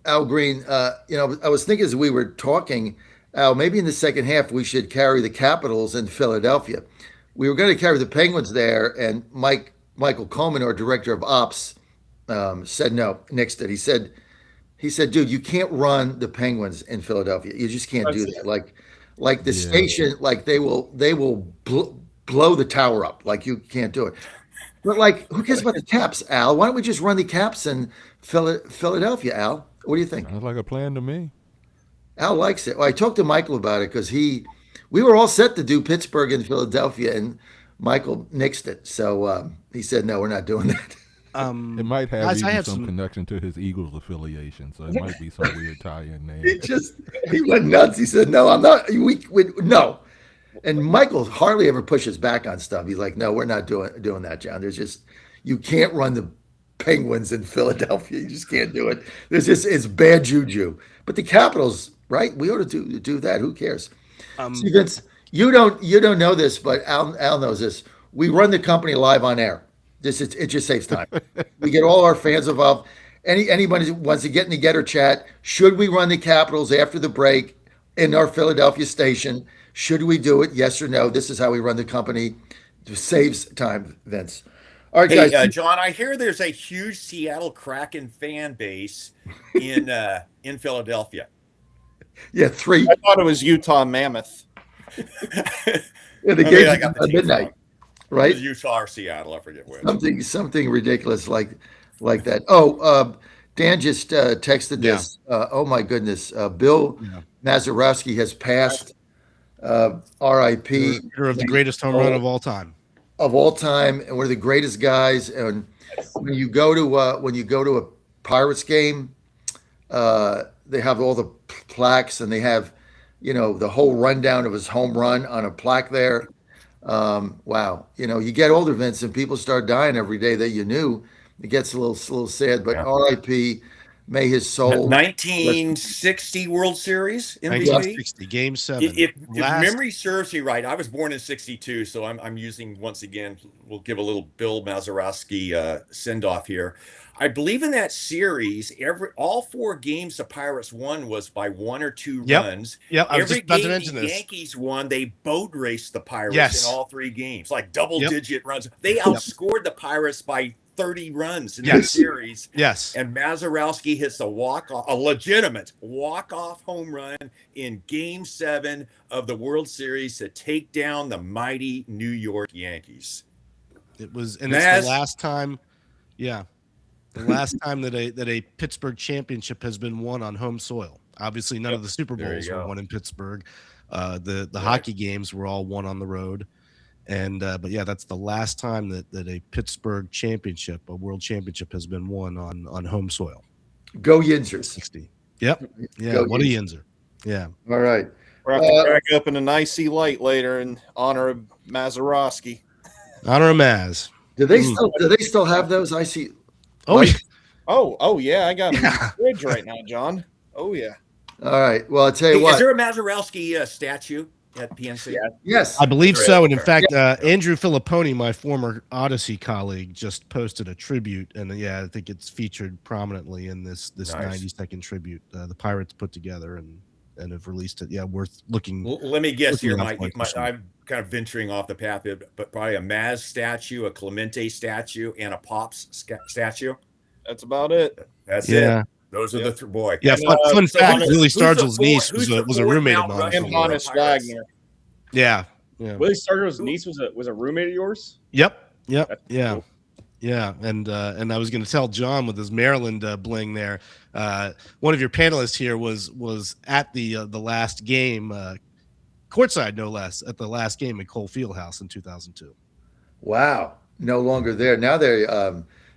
Speaker 3: Al Green. I was thinking as we were talking, Al, maybe in the second half we should carry the Capitals in Philadelphia. We were going to carry the Penguins there, and Michael Coleman, our director of ops, said no. Nixed it. He said, dude, you can't run the Penguins in Philadelphia. You just can't do that. Like the station, like they will blow the tower up. Like you can't do it. But like, who cares about the Caps, Al? Why don't we just run the Caps in Philadelphia, Al? What do you think?
Speaker 8: Sounds like a plan to me.
Speaker 3: Al likes it. Well, I talked to Michael about it because we were all set to do Pittsburgh and Philadelphia, and Michael nixed it. So he said, no, we're not doing that.
Speaker 8: It might have
Speaker 4: guys,
Speaker 8: even some connection to his Eagles affiliation, so it might be some weird tie-in name.
Speaker 3: He went nuts. He said, no, I'm not. No. And Michael hardly ever pushes back on stuff. He's like, no, we're not doing that, John. You can't run the Penguins in Philadelphia. You just can't do it. It's bad juju. But the Capitals, right? We ought to do that. Who cares? See, Vince, you don't know this, but Al knows this. We run the company live on air. It just saves time. We get all our fans involved. Anybody who wants to get in the Getter chat, should we run the Capitals after the break in our Philadelphia station? Should we do it? Yes or no? This is how we run the company. It saves time, Vince. All right, guys.
Speaker 5: John, I hear there's a huge Seattle Kraken fan base in Philadelphia.
Speaker 3: Yeah, 3.
Speaker 6: I thought it was Utah Mammoth.
Speaker 3: Yeah, the game at midnight, right?
Speaker 5: Utah or Seattle, I forget which.
Speaker 3: Something ridiculous like that. Oh, Dan just texted this. Oh my goodness, Bill Mazeroski has passed. R.I.P.
Speaker 4: Of the greatest home run of all time.
Speaker 3: Of all time, and one of the greatest guys. And when you go to a Pirates game, they have all the plaques, and they have, the whole rundown of his home run on a plaque there. Wow, you get older, Vince, and people start dying every day that you knew. It gets a little sad, but R.I.P. May his soul.
Speaker 5: 1960 World Series MVP.
Speaker 4: 1960 Game 7.
Speaker 5: If memory serves me right, I was born in '62, so I'm using, once again, we'll give a little Bill Mazeroski send off here. I believe in that series, all 4 games the Pirates won was by 1 or 2 runs.
Speaker 4: Yep, I was
Speaker 5: Every
Speaker 4: just about to
Speaker 5: game
Speaker 4: mention
Speaker 5: the
Speaker 4: this.
Speaker 5: Yankees won, they boat raced the Pirates
Speaker 4: Yes.
Speaker 5: in all 3 games, like double-digit runs. They outscored the Pirates by 30 runs in that
Speaker 4: Yes.
Speaker 5: series.
Speaker 4: Yes.
Speaker 5: And Mazeroski hits a legitimate walk-off home run in Game 7 of the World Series to take down the mighty New York Yankees.
Speaker 4: It was, and it's the last time. Yeah. The last time that a Pittsburgh championship has been won on home soil. Obviously, none of the Super Bowls were won in Pittsburgh. The hockey games were all won on the road. And but yeah, that's the last time that a Pittsburgh championship, a world championship, has been won on home soil.
Speaker 3: Go Yinzers.
Speaker 4: 60. Yep. Yeah.
Speaker 3: Go
Speaker 4: What a Yinzer. Yeah.
Speaker 3: All right.
Speaker 6: We're going to have to crack open an icy light later in honor of Mazeroski.
Speaker 4: Honor of Maz.
Speaker 3: Do they still have those icy?
Speaker 4: Oh,
Speaker 3: lights?
Speaker 6: Oh yeah, I got them in the fridge right now, John. Oh yeah.
Speaker 3: All right. Well, I'll tell you what.
Speaker 5: Is there a Mazeroski statue? at PNC?
Speaker 7: Yeah.
Speaker 3: Yes.
Speaker 4: I believe
Speaker 5: There
Speaker 4: so.
Speaker 5: is.
Speaker 4: And in fact, Andrew Filipponi, my former Odyssey colleague, just posted a tribute, and I think it's featured prominently in this
Speaker 5: Nice.
Speaker 4: 90-second tribute the Pirates put together and have released it. Yeah, worth looking.
Speaker 5: Let me guess here.
Speaker 4: looking up for sure.
Speaker 5: I'm kind of venturing off the path, but probably a Maz statue, a Clemente statue, and a Pops statue.
Speaker 6: That's about it.
Speaker 5: That's
Speaker 4: Yeah.
Speaker 5: it. Those are the boy.
Speaker 4: Yeah, fun
Speaker 5: so
Speaker 4: fact:
Speaker 5: who's-
Speaker 4: Willie
Speaker 5: who's the
Speaker 4: Stargell's
Speaker 5: four-
Speaker 4: niece
Speaker 5: who's
Speaker 4: was
Speaker 5: the
Speaker 4: a
Speaker 5: fourth
Speaker 4: roommate of
Speaker 5: Mount
Speaker 4: mine.
Speaker 6: Him,
Speaker 5: Rushmore of
Speaker 6: Honest
Speaker 5: Pirates?
Speaker 6: Wagner.
Speaker 4: Yeah.
Speaker 7: Willie Stargell's niece was a roommate of yours.
Speaker 4: Yep.
Speaker 7: That's
Speaker 4: Yeah.
Speaker 7: cool.
Speaker 4: Yeah, and I was going to tell John with his Maryland bling there. One of your panelists here was at the last game, courtside no less, at the last game at Cole Fieldhouse in 2002.
Speaker 3: Wow. No longer there. Now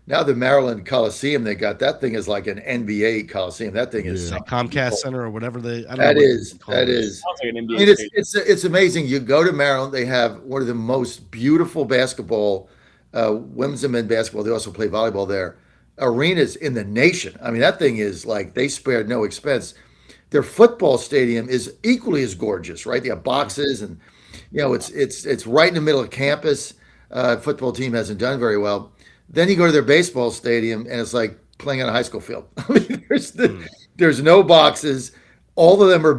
Speaker 3: now the Maryland Coliseum they got, that thing is like an NBA Coliseum. That thing is
Speaker 8: Yeah.
Speaker 4: Like Comcast Center or whatever I don't know.
Speaker 3: that
Speaker 4: what
Speaker 3: is
Speaker 4: they call
Speaker 3: that
Speaker 4: it.
Speaker 3: is.
Speaker 7: Sounds like an
Speaker 3: I
Speaker 7: NBA
Speaker 3: mean,
Speaker 7: stadium.
Speaker 3: it's amazing. You go to Maryland, they have one of the most beautiful basketball, women's and men basketball. They also play volleyball there. Arenas in the nation. I mean, that thing is like they spared no expense. Their football stadium is equally as gorgeous, right? They have boxes, and it's right in the middle of campus. Football team hasn't done very well. Then you go to their baseball stadium, and it's like playing on a high school field. I mean, there's no boxes. All of them are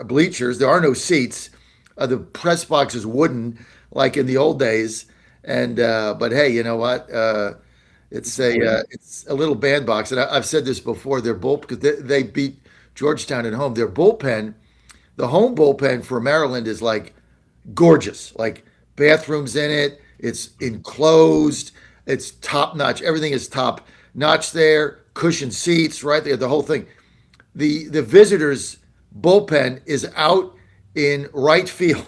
Speaker 3: bleachers. There are no seats. The press box is wooden, like in the old days. And but hey, you know what? It's a little bandbox, and I've said this before. Their bull because they beat Georgetown at home. Their bullpen, the home bullpen for Maryland is like gorgeous, like bathrooms in it. It's enclosed. It's top notch. Everything is top notch there. Cushioned seats, right there. The whole thing. The visitors' bullpen is out in right field,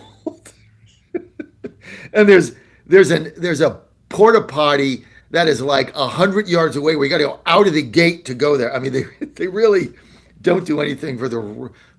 Speaker 3: and there's a porta potty that is like 100 yards away. Where you got to go out of the gate to go there. I mean, they really don't do anything for the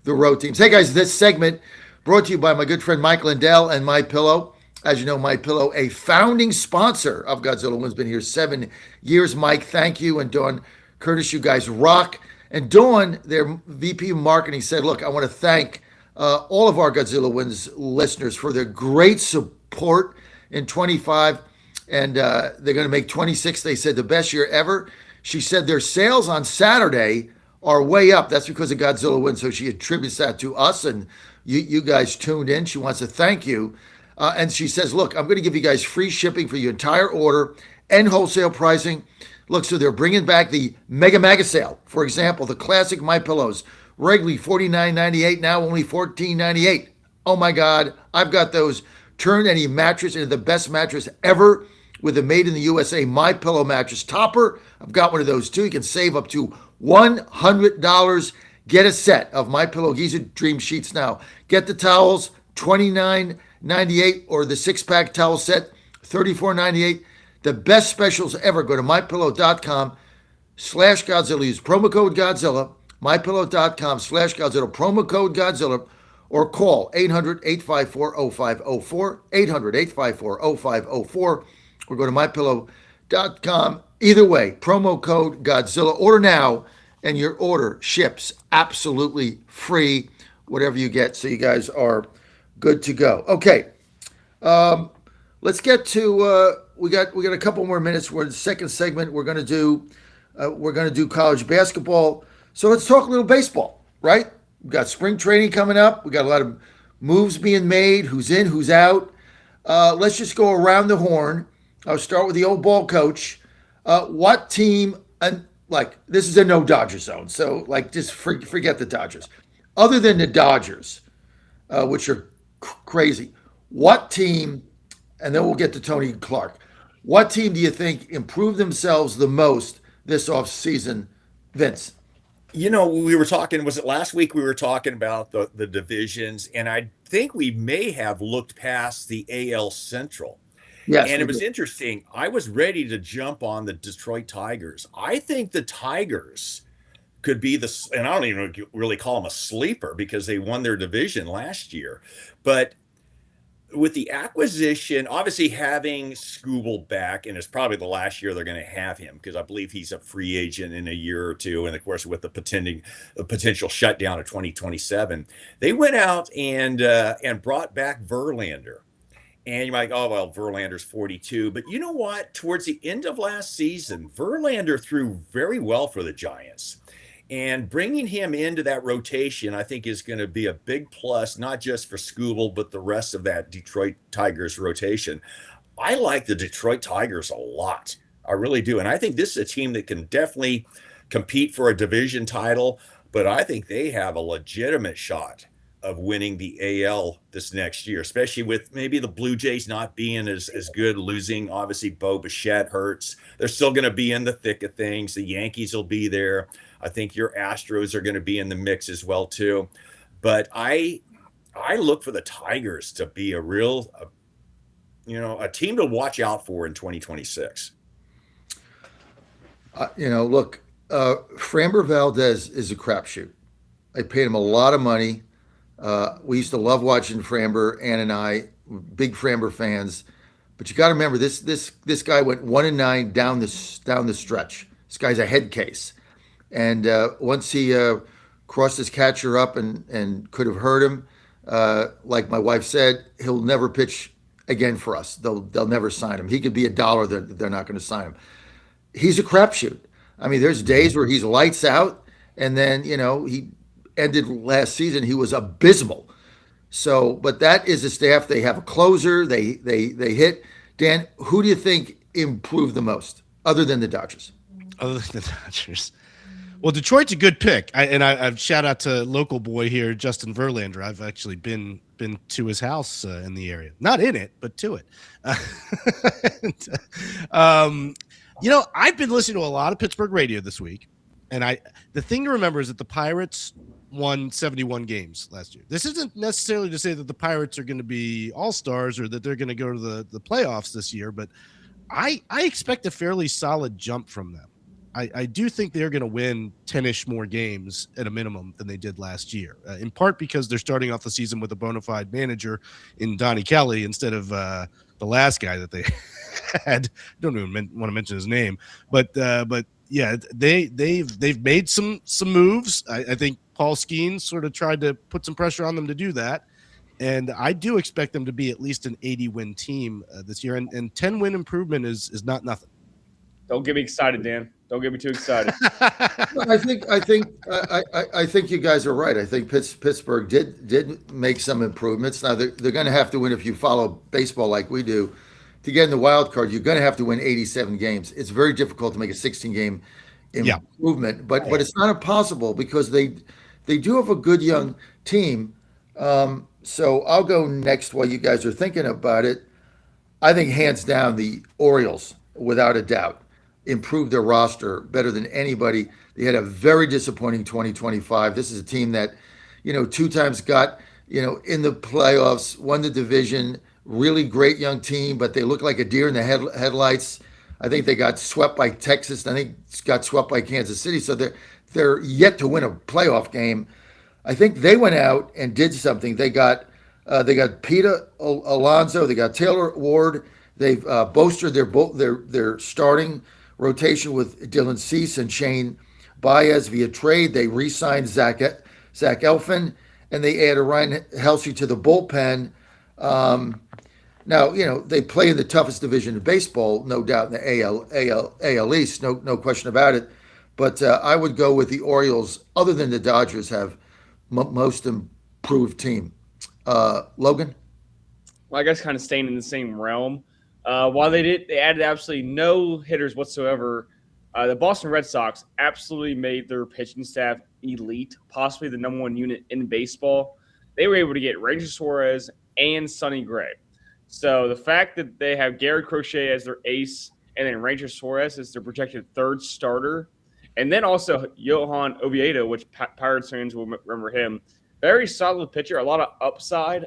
Speaker 3: road teams. Hey guys, this segment brought to you by my good friend Mike Lindell and My Pillow. As you know, My Pillow, a founding sponsor of Godzilla Wins, been here 7 years. Mike, thank you, and Dawn Curtis, you guys rock. And Dawn, their VP of Marketing, said, "Look, I want to thank all of our Godzilla Wins listeners for their great support in 25, and they're going to make 26. They said the best year ever." She said their sales on Saturday are way up. That's because of Godzilla Wins. So she attributes that to us, and you guys tuned in. She wants to thank you. And she says, "Look, I'm going to give you guys free shipping for your entire order and wholesale pricing." Look, so they're bringing back the Mega sale. For example, the classic My Pillows, regularly $49.98, now only $14.98. Oh my God, I've got those. Turn any mattress into the best mattress ever with a made in the USA My Pillow mattress topper. I've got one of those too. You can save up to $100. Get a set of My Pillow Giza Dream Sheets now. Get the towels, $29.98, or the 6-pack towel set, $34.98. The best specials ever. Go to mypillow.com/Godzilla. Use promo code Godzilla. mypillow.com/Godzilla. Promo code Godzilla. Or call 800-854-0504. 800-854-0504. Or go to mypillow.com. Either way, promo code Godzilla. Order now, and your order ships absolutely free, whatever you get. So you guys are good to go. Okay. Let's get to we got a couple more minutes. We're in the second segment. We're gonna do college basketball. So let's talk a little baseball, right? We've got spring training coming up. We got a lot of moves being made. Who's in? Who's out? Let's just go around the horn. I'll start with the old ball coach. What team? And like this is a no Dodger zone, so like just forget the Dodgers. Other than the Dodgers, which are crazy. What team? And then we'll get to Tony Clark. What team do you think improved themselves the most this offseason, Vince?
Speaker 5: You know, we were talking, was it last week we were talking about the divisions, and I think we may have looked past the AL Central.
Speaker 3: Yes.
Speaker 5: And it was interesting. I was ready to jump on the Detroit Tigers. I think the Tigers could be and I don't even really call them a sleeper because they won their division last year. But with the acquisition, obviously having Scooble back, and it's probably the last year they're going to have him because I believe he's a free agent in a year or two, and of course with the potential shutdown of 2027, they went out and brought back Verlander. And you're like, oh, well, Verlander's 42. But you know what? Towards the end of last season, Verlander threw very well for the Giants. And bringing him into that rotation, I think, is going to be a big plus, not just for Scooble, but the rest of that Detroit Tigers rotation. I like the Detroit Tigers a lot. I really do. And I think this is a team that can definitely compete for a division title, but I think they have a legitimate shot of winning the AL this next year, especially with maybe the Blue Jays not being as good, losing obviously Bo Bichette hurts. They're still going to be in the thick of things. The Yankees will be there. I think your Astros are going to be in the mix as well too. But I look for the Tigers to be a real, a team to watch out for in 2026.
Speaker 3: Look, Framber Valdez is a crapshoot. I paid him a lot of money. We used to love watching Framber, Ann and I, big Framber fans. But you got to remember, this guy went 1-9 down the stretch. This guy's a head case, and once he crossed his catcher up and could have hurt him, like my wife said, he'll never pitch again for us. They'll never sign him. He could be $1. They're not going to sign him. He's a crapshoot. I mean, there's days where he's lights out, and then he ended last season. He was abysmal. So, but that is a staff. They have a closer. They hit. Dan, who do you think improved the most, other than the Dodgers?
Speaker 4: Other than the Dodgers. Well, Detroit's a good pick. I've shout out to local boy here, Justin Verlander. I've actually been to his house in the area, not in it, but to it. I've been listening to a lot of Pittsburgh radio this week, and the thing to remember is that the Pirates won 71 games last year. This isn't necessarily to say that the Pirates are going to be all-stars or that they're going to go to the playoffs this year, but I expect a fairly solid jump from them. I do think they're going to win 10-ish more games at a minimum than they did last year, in part because they're starting off the season with a bona fide manager in Donnie Kelly instead of the last guy that they had. Don't even want to mention his name, but yeah, they've made some moves. I think Paul Skeens sort of tried to put some pressure on them to do that, and I do expect them to be at least an 80-win team this year. And 10-win improvement is not nothing.
Speaker 7: Don't get me excited, Dan. Don't get me too excited.
Speaker 3: I think you guys are right. I think Pittsburgh did make some improvements. Now they're going to have to win, if you follow baseball like we do, to get in the wild card. You're going to have to win 87 games. It's very difficult to make a 16-game improvement, but it's not impossible because they do have a good young team. So I'll go next while you guys are thinking about it. I think hands down the Orioles, without a doubt, improved their roster better than anybody. They had a very disappointing 2025. This is a team that, 2 times got, in the playoffs, won the division, really great young team, but they look like a deer in the headlights. I think they got swept by Texas. I think got swept by Kansas City. So they're yet to win a playoff game. I think they went out and did something. They got Peter Alonso. They got Taylor Ward. They've bolstered their starting rotation with Dylan Cease and Shane Baez via trade. They re-signed Zach Eflin, and they added Ryan Helsley to the bullpen. Now, they play in the toughest division in baseball, no doubt, in the AL East, no question about it. But I would go with the Orioles, other than the Dodgers, have most improved team. Logan?
Speaker 7: Well, I guess kind of staying in the same realm. While they added absolutely no hitters whatsoever, the Boston Red Sox absolutely made their pitching staff elite, possibly the number 1 unit in baseball. They were able to get Ranger Suarez and Sonny Gray. So the fact that they have Garrett Crochet as their ace and then Ranger Suarez as their projected 3rd starter, and then also Johan Oviedo, which Pirates fans will remember him, very solid pitcher, a lot of upside.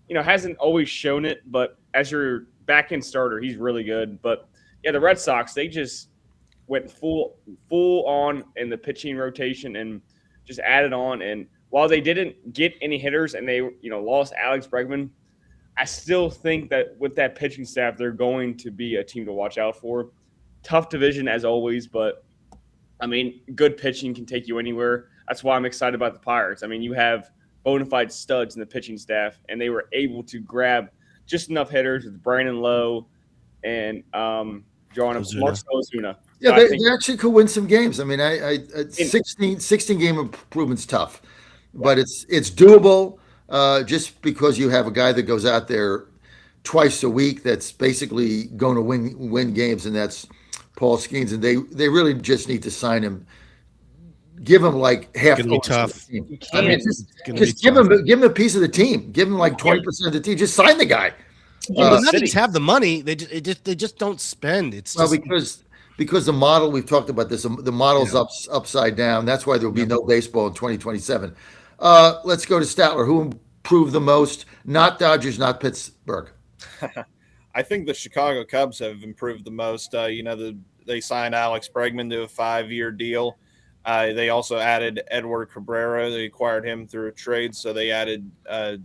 Speaker 7: Hasn't always shown it, but as your back-end starter, he's really good. But yeah, the Red Sox, they just went full on in the pitching rotation and just added on. And while they didn't get any hitters and they lost Alex Bregman, I still think that with that pitching staff, they're going to be a team to watch out for. Tough division as always, but I mean, good pitching can take you anywhere. That's why I'm excited about the Pirates. I mean, you have bona fide studs in the pitching staff, and they were able to grab just enough hitters with Brandon Lowe and drawing up Marcell Ozuna.
Speaker 3: Yeah,
Speaker 7: So
Speaker 3: they actually could win some games. I mean, 16 game improvement's tough, but it's doable. Just because you have a guy that goes out there twice a week, that's basically going to win games, and that's Paul Skeens, and they really just need to sign him. Give him like half.
Speaker 4: It's gonna be tough.
Speaker 3: I mean, just give him a piece of the team. Give him like 20% of the team. Just sign the guy.
Speaker 4: Not just have the money. They just don't spend. It's
Speaker 3: well,
Speaker 4: just,
Speaker 3: because the model, we've talked about this. The model's upside down. That's why there will be no baseball in 2027. Let's go to Statler. Who improved the most? Not Dodgers, not Pittsburgh.
Speaker 6: I think the Chicago Cubs have improved the most. They signed Alex Bregman to a 5-year deal. They also added Edward Cabrera. They acquired him through a trade, so they added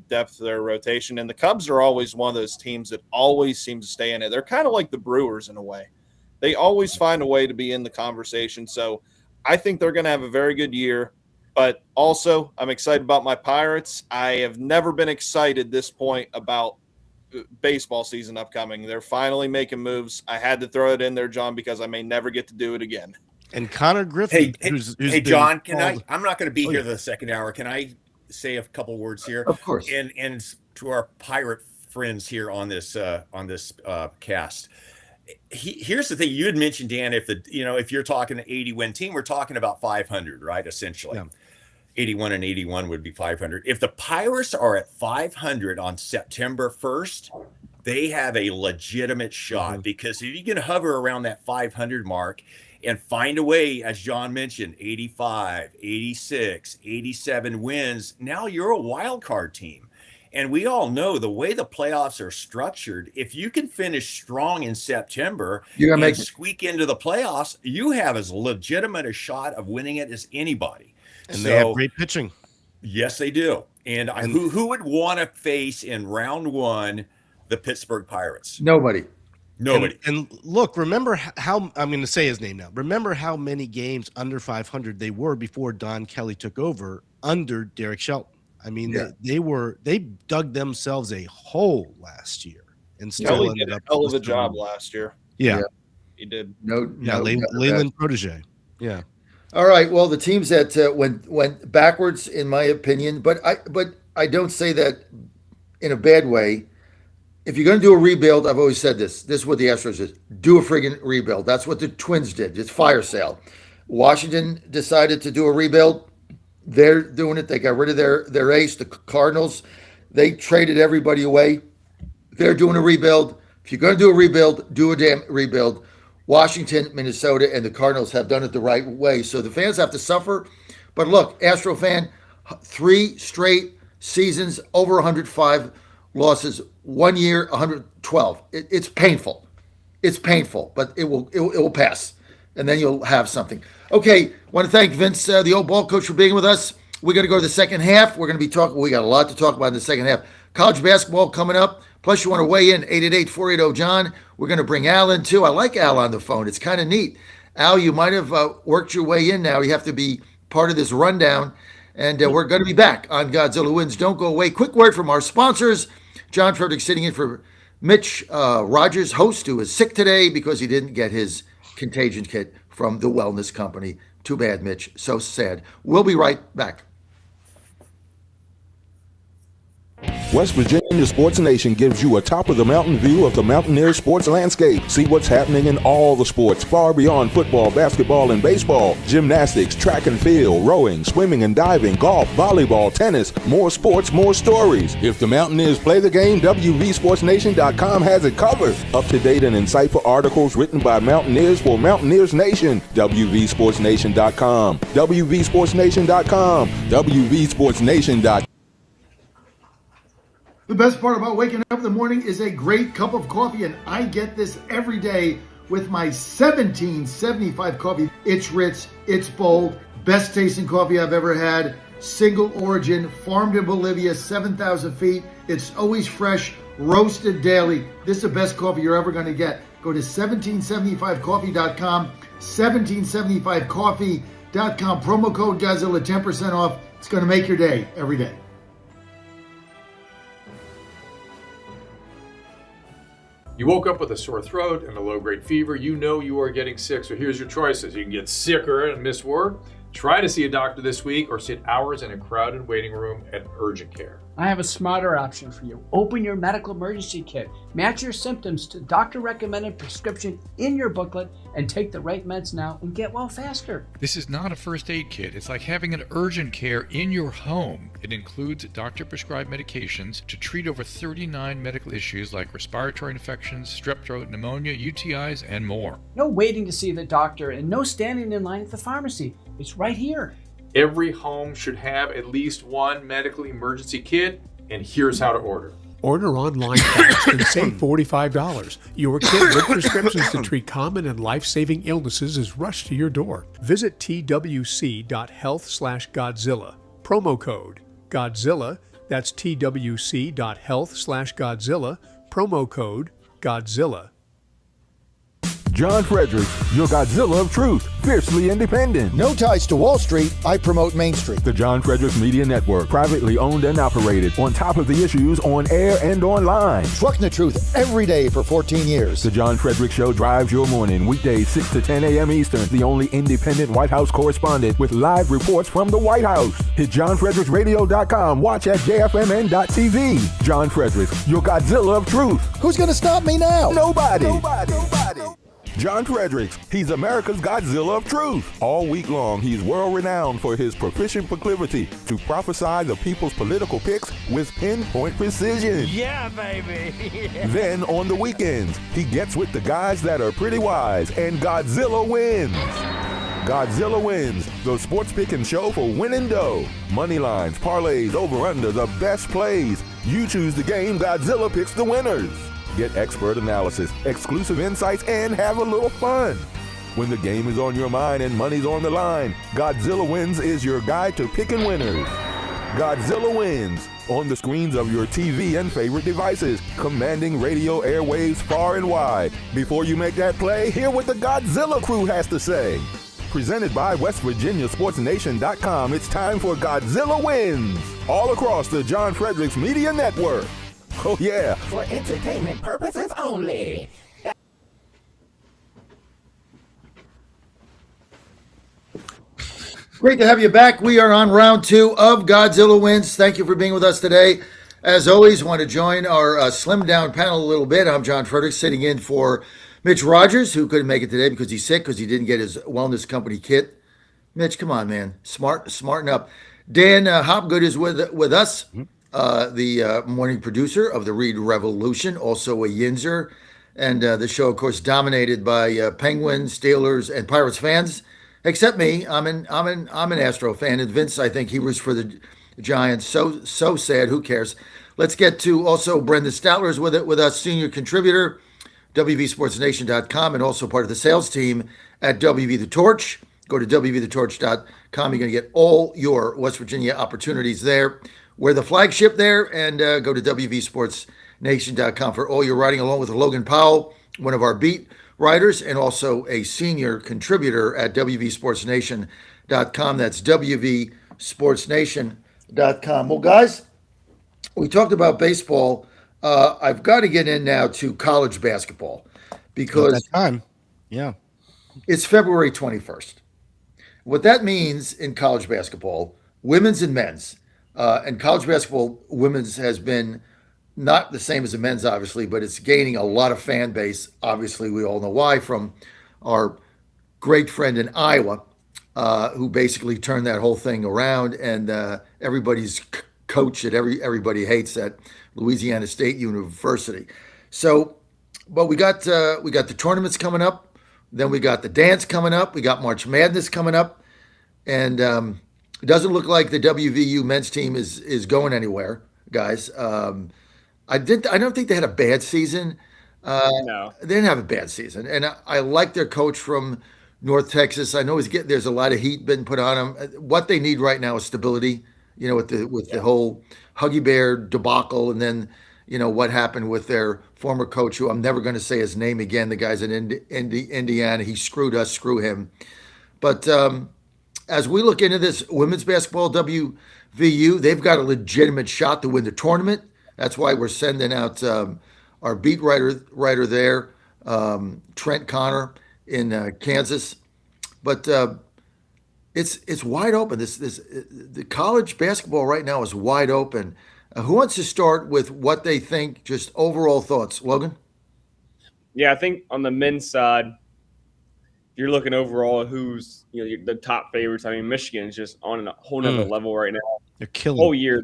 Speaker 6: depth to their rotation. And the Cubs are always one of those teams that always seem to stay in it. They're kind of like the Brewers in a way. They always find a way to be in the conversation. So I think they're going to have a very good year. But also, I'm excited about my Pirates. I have never been excited this point about baseball season upcoming. They're finally making moves. I had to throw it in there, John, because I may never get to do it again.
Speaker 4: And Connor Griffin.
Speaker 5: Hey, John, I'm not going to be here the second hour. Can I say a couple words here?
Speaker 3: Of course.
Speaker 5: And to our Pirate friends here on this cast. Here's the thing. You had mentioned, Dan, if you're talking an 80-win team, we're talking about 500, right? Essentially. Yeah. 81 and 81 would be 500. If the Pirates are at 500 on September 1st, they have a legitimate shot, because if you can hover around that 500 mark and find a way, as John mentioned, 85, 86, 87 wins, now you're a wild card team. And we all know the way the playoffs are structured, if you can finish strong in September and squeak into the playoffs, you have as legitimate a shot of winning it as anybody.
Speaker 4: And they have great pitching.
Speaker 5: Yes, they do. And who would want to face in round one the Pittsburgh Pirates?
Speaker 3: Nobody.
Speaker 4: And look, remember how I'm going to say his name now. Remember how many games under 500 they were before Don Kelly took over under Derek Shelton. I mean, they dug themselves a hole last year and still ended up.
Speaker 6: Hell of a job last year.
Speaker 4: Yeah,
Speaker 6: he did.
Speaker 4: Leyland protege. Yeah.
Speaker 3: All right. Well, the teams that went backwards, in my opinion, but I don't say that in a bad way. If you're going to do a rebuild, I've always said this. This is what the Astros is. Do a friggin' rebuild. That's what the Twins did. It's fire sale. Washington decided to do a rebuild. They're doing it. They got rid of their ace. The Cardinals, they traded everybody away. They're doing a rebuild. If you're going to do a rebuild, do a damn rebuild. Washington, Minnesota, and the Cardinals have done it the right way. So the fans have to suffer. But look, Astro fan, 3 straight seasons, over 105 losses, 1 year, 112. It's painful. It's painful, but it will pass. And then you'll have something. Okay, want to thank Vince, the old ball coach, for being with us. We're going to go to the second half. We're going to be talking. We got a lot to talk about in the second half. College basketball coming up. Plus, you want to weigh in, 888-480-JOHN. We're going to bring Al in, too. I like Al on the phone. It's kind of neat. Al, you might have worked your way in now. You have to be part of this rundown. And we're going to be back on Godzilla Wins. Don't go away. Quick word from our sponsors. John Frederick sitting in for Mitch Rogers, host, who is sick today because he didn't get his contagion kit from the wellness company. Too bad, Mitch. So sad. We'll be right back.
Speaker 1: West Virginia Sports Nation gives you a top-of-the-mountain view of the Mountaineer sports landscape. See what's happening in all the sports, far beyond football, basketball, and baseball. Gymnastics, track and field, rowing, swimming and diving, golf, volleyball, tennis. More sports, more stories. If the Mountaineers play the game, WVSportsNation.com has it covered. Up-to-date and insightful articles written by Mountaineers for Mountaineers Nation. WVSportsNation.com. WVSportsNation.com. WVSportsNation.com.
Speaker 3: The best part about waking up in the morning is a great cup of coffee, and I get this every day with my 1775 coffee. It's rich, it's bold, best tasting coffee I've ever had. single origin, farmed in Bolivia, 7,000 feet. It's always fresh, roasted daily. This is the best coffee you're ever going to get. Go to 1775coffee.com, 1775coffee.com. Promo code Godzilla, 10% off. It's going to make your day every day.
Speaker 9: You woke up with a sore throat and a low-grade fever. You know you are getting sick, so here's your choices. You can get sicker and miss work, try to see a doctor this week, or sit hours in a crowded waiting room at urgent care.
Speaker 10: I have a smarter option for you. Open your medical emergency kit. Match your symptoms to doctor-recommended prescription in your booklet and take the right meds now and get well faster.
Speaker 11: This is not a first aid kit. It's like having an urgent care in your home. It includes doctor-prescribed medications to treat over 39 medical issues like respiratory infections, strep throat, pneumonia, UTIs, and more.
Speaker 10: No waiting to see the doctor and no standing in line at the pharmacy. It's right here.
Speaker 9: Every home should have at least one medical emergency kit, and here's how to order.
Speaker 12: Order online fast and save $45. Your kit with prescriptions to treat common and life-saving illnesses is rushed to your door. Visit twc.health/Godzilla. Promo code Godzilla. That's twc.health/Godzilla. Promo code Godzilla.
Speaker 1: John Fredericks, your Godzilla of truth, fiercely independent.
Speaker 13: No ties to Wall Street, I promote Main Street.
Speaker 1: The John Fredericks Media Network, privately owned and operated, on top of the issues on air and online.
Speaker 13: Trucking the truth every day for 14 years.
Speaker 1: The John Fredericks Show drives your morning, weekdays 6 to 10 a.m. Eastern. The only independent White House correspondent with live reports from the White House. Hit JohnFredericksRadio.com. Watch at JFMN.tv. John Fredericks, your Godzilla of truth.
Speaker 13: Who's going to stop me now?
Speaker 1: Nobody. John Fredericks, he's America's Godzilla of truth. All week long, he's world-renowned for his proficient proclivity to prophesy the people's political picks with pinpoint precision.
Speaker 2: Yeah, baby.
Speaker 1: Then, on the weekends, he gets with the guys that are pretty wise, and Godzilla wins. Godzilla wins, the sports picking show for winning dough. Money lines, parlays, over-under, the best plays. You choose the game, Godzilla picks the winners. Get expert analysis, exclusive insights, and have a little fun. When the game is on your mind and money's on the line, Godzilla Wins is your guide to picking winners. Godzilla Wins, on the screens of your TV and favorite devices, commanding radio airwaves far and wide. Before you make that play, hear what the Godzilla crew has to say. Presented by West Virginia SportsNation.com, it's time for Godzilla Wins, all across the John Fredericks Media Network. Oh, yeah.
Speaker 2: For entertainment purposes only.
Speaker 3: Great to have you back. We are on round 2 of Godzilla Wins. Thank you for being with us today. As always, want to join our slim down panel a little bit. I'm John Fredericks, sitting in for Mitch Rogers, who couldn't make it today because he's sick, because he didn't get his wellness company kit. Mitch, come on, man. Smarten up. Dan Hopgood is with us. The morning producer of the Read Revolution, also a Yinzer, and the show, of course, dominated by Penguins, Steelers, and Pirates fans. Except me, I'm an Astro fan, and Vince, I think he was for the Giants. So sad. Who cares? Let's get to also Brendan Statler's with us, senior contributor, WVSportsNation.com, and also part of the sales team at WV The Torch. Go to WVTheTorch.com. You're going to get all your West Virginia opportunities there. We're the flagship there, and go to WVSportsNation.com for all your writing, along with Logan Powell, one of our beat writers, and also a senior contributor at WVSportsNation.com. That's WVSportsNation.com. Well, guys, we talked about baseball. I've got to get in now to college basketball because
Speaker 4: that time, yeah,
Speaker 3: it's February 21st. What that means in college basketball, women's and men's, and college basketball women's has been not the same as the men's, obviously, but it's gaining a lot of fan base. Obviously, we all know why, from our great friend in Iowa, who basically turned that whole thing around, and everybody's coach that everybody hates at Louisiana State University. So, but we got the tournaments coming up, then we got the dance coming up, we got March Madness coming up, and it doesn't look like the WVU men's team is going anywhere, guys. I don't think they had a bad season.
Speaker 7: No,
Speaker 3: they didn't have a bad season, and I like their coach from North Texas. I know there's a lot of heat been put on him. What they need right now is stability. With the whole Huggy Bear debacle, and then what happened with their former coach, who I'm never going to say his name again. The guy's in Indiana. He screwed us. Screw him. But as we look into this women's basketball, WVU, they've got a legitimate shot to win the tournament. That's why we're sending out our beat writer there, Trent Connor in Kansas. But it's wide open. The college basketball right now is wide open. Who wants to start with what they think? Just overall thoughts, Logan.
Speaker 7: Yeah, I think on the men's side, you're looking overall at who's the top favorites. I mean, Michigan is just on a whole nother level right now.
Speaker 4: They're killing.
Speaker 7: Whole year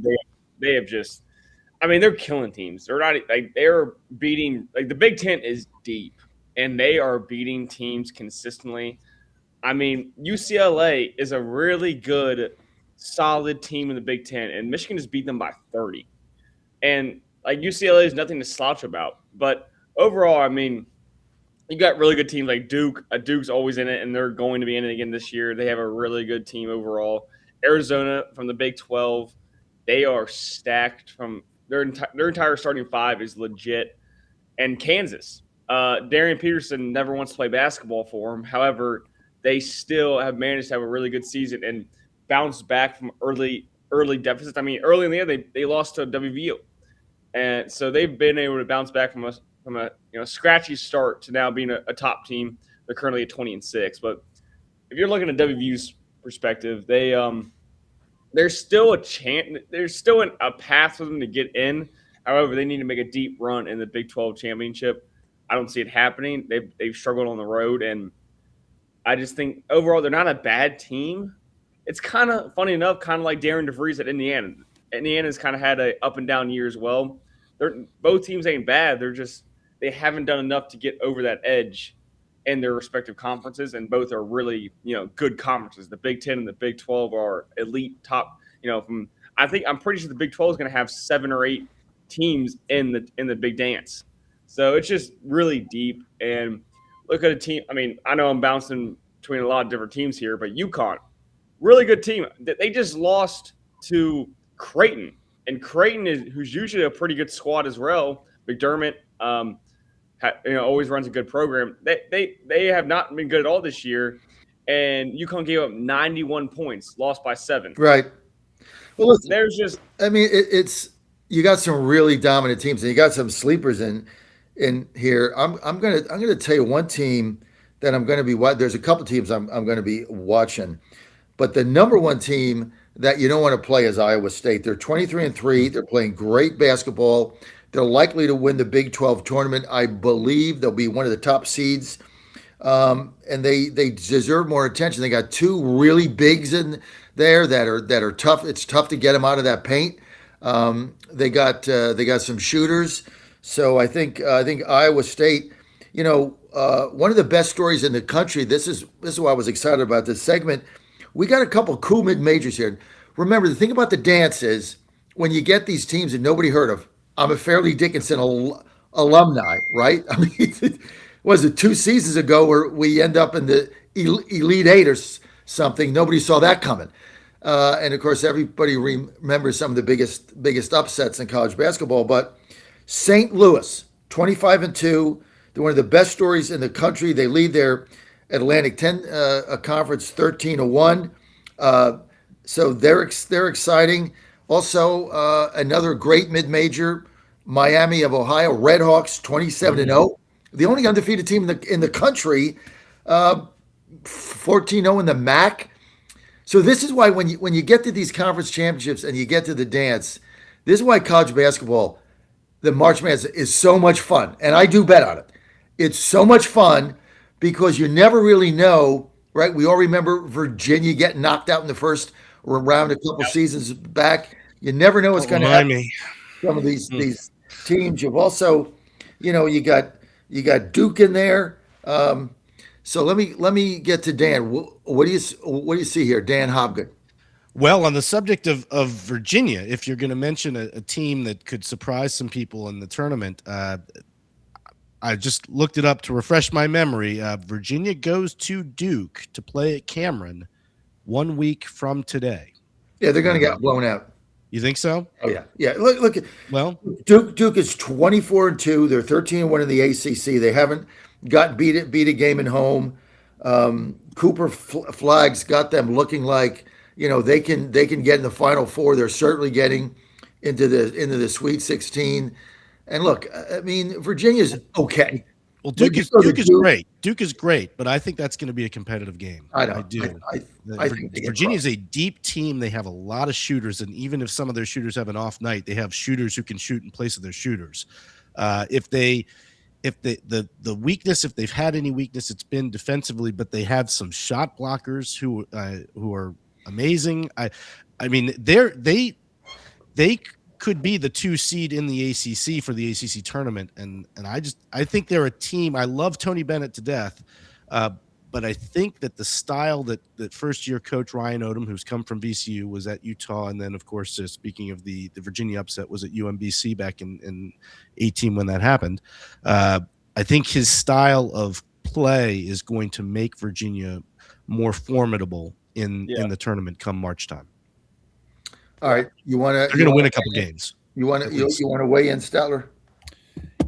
Speaker 7: they have just. I mean, they're killing teams. They're not like they're beating the Big Ten is deep, and they are beating teams consistently. I mean, UCLA is a really good, solid team in the Big Ten, and Michigan just beat them by 30. And UCLA is nothing to slouch about. But overall, I mean, you got really good teams like Duke. Duke's always in it, and they're going to be in it again this year. They have a really good team overall. Arizona from the Big 12, they are stacked from their entire starting five is legit. And Kansas, Darian Peterson never wants to play basketball for him. However, they still have managed to have a really good season and bounce back from early deficits. I mean, early in the year they lost to WVU, and so they've been able to bounce back from a scratchy start to now being a top team. They're currently at 20-6. But if you're looking at WVU's perspective, there's still a chance. There's still a path for them to get in. However, they need to make a deep run in the Big 12 championship. I don't see it happening. They've struggled on the road, and I just think overall they're not a bad team. It's kind of funny enough, kind of like Darren DeVries at Indiana. Indiana's kind of had a up and down year as well. Both teams ain't bad. They haven't done enough to get over that edge in their respective conferences, and both are really good conferences. The Big 10 and the Big 12 are elite top. I'm pretty sure the Big 12 is going to have 7 or 8 teams in the Big Dance. So it's just really deep. And look at a team. I mean, I know I'm bouncing between a lot of different teams here, but UConn, really good team. They just lost to Creighton, and Creighton who's usually a pretty good squad as well. McDermott, always runs a good program. They have not been good at all this year, and UConn gave up 91 points, lost by 7.
Speaker 3: Right. Well, listen,
Speaker 7: it's
Speaker 3: you got some really dominant teams, and you got some sleepers in here. I'm gonna tell you one team that I'm gonna be. There's a couple teams I'm gonna be watching, but the number one team that you don't want to play is Iowa State. They're 23-3. They're playing great basketball. They're likely to win the Big 12 tournament. I believe they'll be one of the top seeds, and they deserve more attention. They got 2 really bigs in there that are tough. It's tough to get them out of that paint. They got some shooters. So I think Iowa State, one of the best stories in the country. This is why I was excited about this segment. We got a couple cool mid-majors here. Remember, the thing about the dance is when you get these teams that nobody heard of. I'm a Fairleigh Dickinson alumni, right? I mean, was it 2 seasons ago where we end up in the Elite Eight or something? Nobody saw that coming. And of course, everybody remembers some of the biggest upsets in college basketball. But St. Louis, 25-2, they're one of the best stories in the country. They lead their Atlantic 10 conference 13-1. So they're exciting. Also, another great mid-major, Miami of Ohio, Redhawks, 27-0. The only undefeated team in the country, 14-0 in the MAC. So this is why when you get to these conference championships and you get to the dance, this is why college basketball, the March Madness, is so much fun. And I do bet on it. It's so much fun because you never really know, right? We all remember Virginia getting knocked out in the first round a couple seasons back. You never know what's going to happen. Some of these teams. You've also, you got Duke in there. So let me get to Dan. What do you see here, Dan Hobgood?
Speaker 4: Well, on the subject of Virginia, if you're going to mention a team that could surprise some people in the tournament, I just looked it up to refresh my memory. Virginia goes to Duke to play at Cameron 1 week from today.
Speaker 3: Yeah, they're going to get blown out.
Speaker 4: You think so?
Speaker 3: Oh yeah, yeah. Look.
Speaker 4: Well,
Speaker 3: Duke is 24-2. They're 13-1 in the ACC. They haven't got beat a game at home. Cooper Flagg's got them looking like they can get in the Final Four. They're certainly getting into the Sweet 16. And look, I mean, Virginia's okay.
Speaker 4: Well, Duke is great. Duke is great, but I think that's going to be a competitive game.
Speaker 3: I
Speaker 4: do.
Speaker 3: I think
Speaker 4: Virginia's a deep team. They have a lot of shooters, and even if some of their shooters have an off night, they have shooters who can shoot in place of their shooters. If the weakness, if they've had any weakness, it's been defensively, but they have some shot blockers who are amazing. I mean, they could be the 2 seed in the ACC for the ACC tournament, and I think they're a team. I love Tony Bennett to death, but I think that the style that first year coach Ryan Odom, who's come from VCU, was at Utah, and then of course speaking of the Virginia upset, was at UMBC back in 18 when that happened. I think his style of play is going to make Virginia more formidable in the tournament come March time.
Speaker 3: All right,
Speaker 4: they're going to win a couple games.
Speaker 3: You want to weigh in, Statler?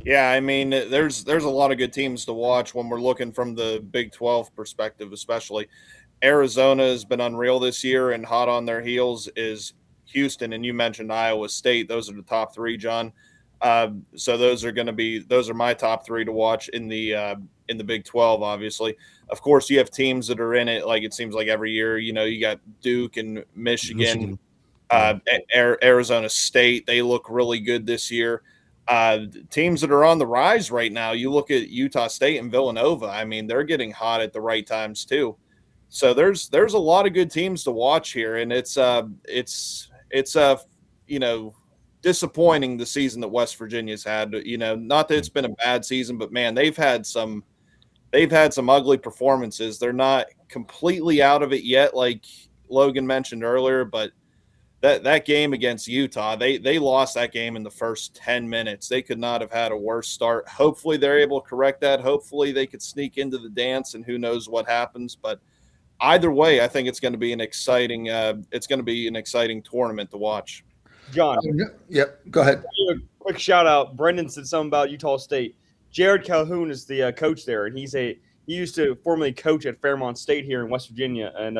Speaker 6: Yeah, I mean, there's a lot of good teams to watch when we're looking from the Big 12 perspective, especially. Arizona has been unreal this year, and hot on their heels is Houston, and you mentioned Iowa State. Those are the top 3, John. So those are my top 3 to watch in the Big 12. Obviously, of course, you have teams that are in it. Like it seems like every year, you got Duke and Michigan. Arizona State, they look really good this year. Teams that are on the rise right now, you look at Utah State and Villanova. I mean, they're getting hot at the right times too. So there's a lot of good teams to watch here, and it's disappointing the season that West Virginia's had. Not that it's been a bad season, but man, they've had some ugly performances. They're not completely out of it yet, like Logan mentioned earlier, but that game against Utah, they lost that game in the first 10 minutes. They could not have had a worse start. Hopefully they're able to correct that. Hopefully they could sneak into the dance, and who knows what happens. But either way, I think it's going to be an exciting tournament to watch.
Speaker 7: John.
Speaker 3: Yep, go ahead.
Speaker 7: A quick shout out. Brendan said something about Utah State. Jared Calhoun is the coach there, and he used to formerly coach at Fairmont State here in West Virginia. And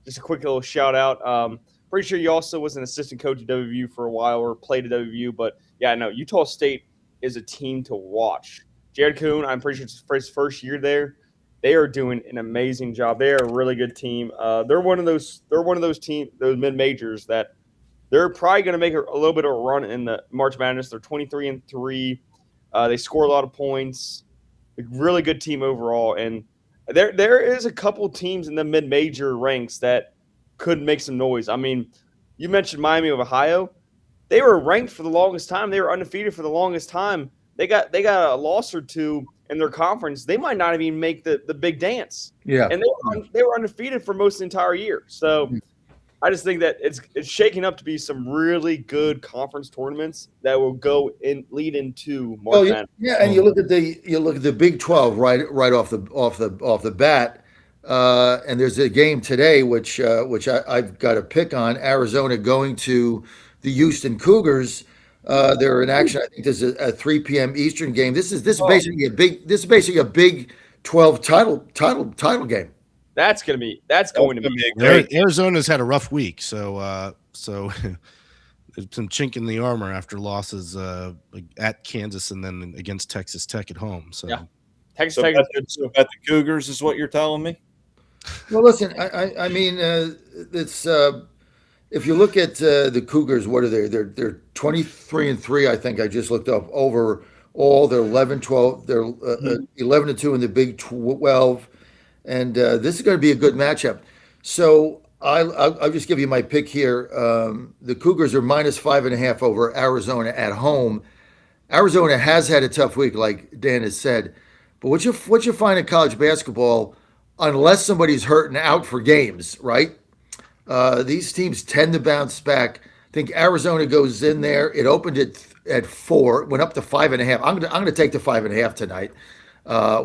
Speaker 7: just a quick little shout out. Pretty sure he also was an assistant coach at WVU for a while, or played at WVU. But yeah, no, Utah State is a team to watch. Jared Kuhn, I'm pretty sure it's his first year there. They are doing an amazing job. They are a really good team. They're one of those teams, those mid majors that they're probably going to make a little bit of a run in the March Madness. They're 23-3. They score a lot of points. A really good team overall. And there is a couple teams in the mid major ranks that could make some noise. I mean, you mentioned Miami of Ohio. They were ranked for the longest time. They were undefeated for the longest time. They got a loss or two in their conference. They might not even make the big dance.
Speaker 3: Yeah.
Speaker 7: And they were undefeated for most of the entire year. So I just think that it's shaking up to be some really good conference tournaments that will lead into March Madness.
Speaker 3: Yeah, and you look at the Big 12 right off the bat. And there's a game today, which I've got a pick on. Arizona going to the Houston Cougars. They're in action. I think this is a 3 p.m. Eastern game. This is basically a Big 12 title game.
Speaker 7: That's going to be great.
Speaker 4: Arizona's had a rough week, so there's some chink in the armor after losses at Kansas and then against Texas Tech at home. So
Speaker 7: yeah, Texas Tech.
Speaker 6: So bet the Cougars is what you're telling me.
Speaker 3: Well, listen, I mean, it's if you look at the Cougars, what are they? They're 23-3. I think I just looked up overall. They're 11-12. They're 11-2 in the Big 12, and this is going to be a good matchup. So I'll just give you my pick here. The Cougars are -5.5 over Arizona at home. Arizona has had a tough week, like Dan has said, but what you find in college basketball, unless somebody's hurt and out for games, right? These teams tend to bounce back. I think Arizona goes in there. It opened at at 4, went up to 5.5. I'm gonna take the 5.5 tonight.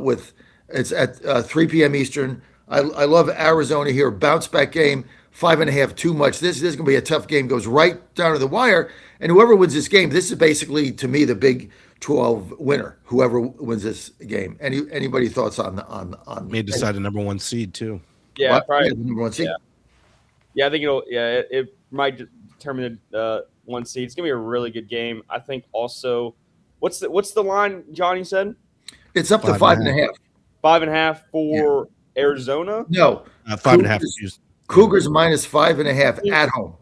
Speaker 3: With it's at 3 p.m. Eastern. I love Arizona here. Bounce back game. 5.5 too much. This is going to be a tough game. Goes right down to the wire, and whoever wins this game, this is basically to me the Big 12 winner. Whoever wins this game. Anybody thoughts on?
Speaker 4: May decide a number 1 seed too.
Speaker 7: Yeah,
Speaker 3: What?
Speaker 7: probably.
Speaker 3: Yeah, the number 1 seed.
Speaker 7: Yeah, I think it'll. Yeah, it might determine the 1 seed. It's gonna be a really good game. I think also, what's the line, John? You said
Speaker 3: It's up to 5.5.
Speaker 7: 5.5 for Arizona.
Speaker 3: No,
Speaker 4: 5.5.
Speaker 3: Cougars minus 5.5 at home.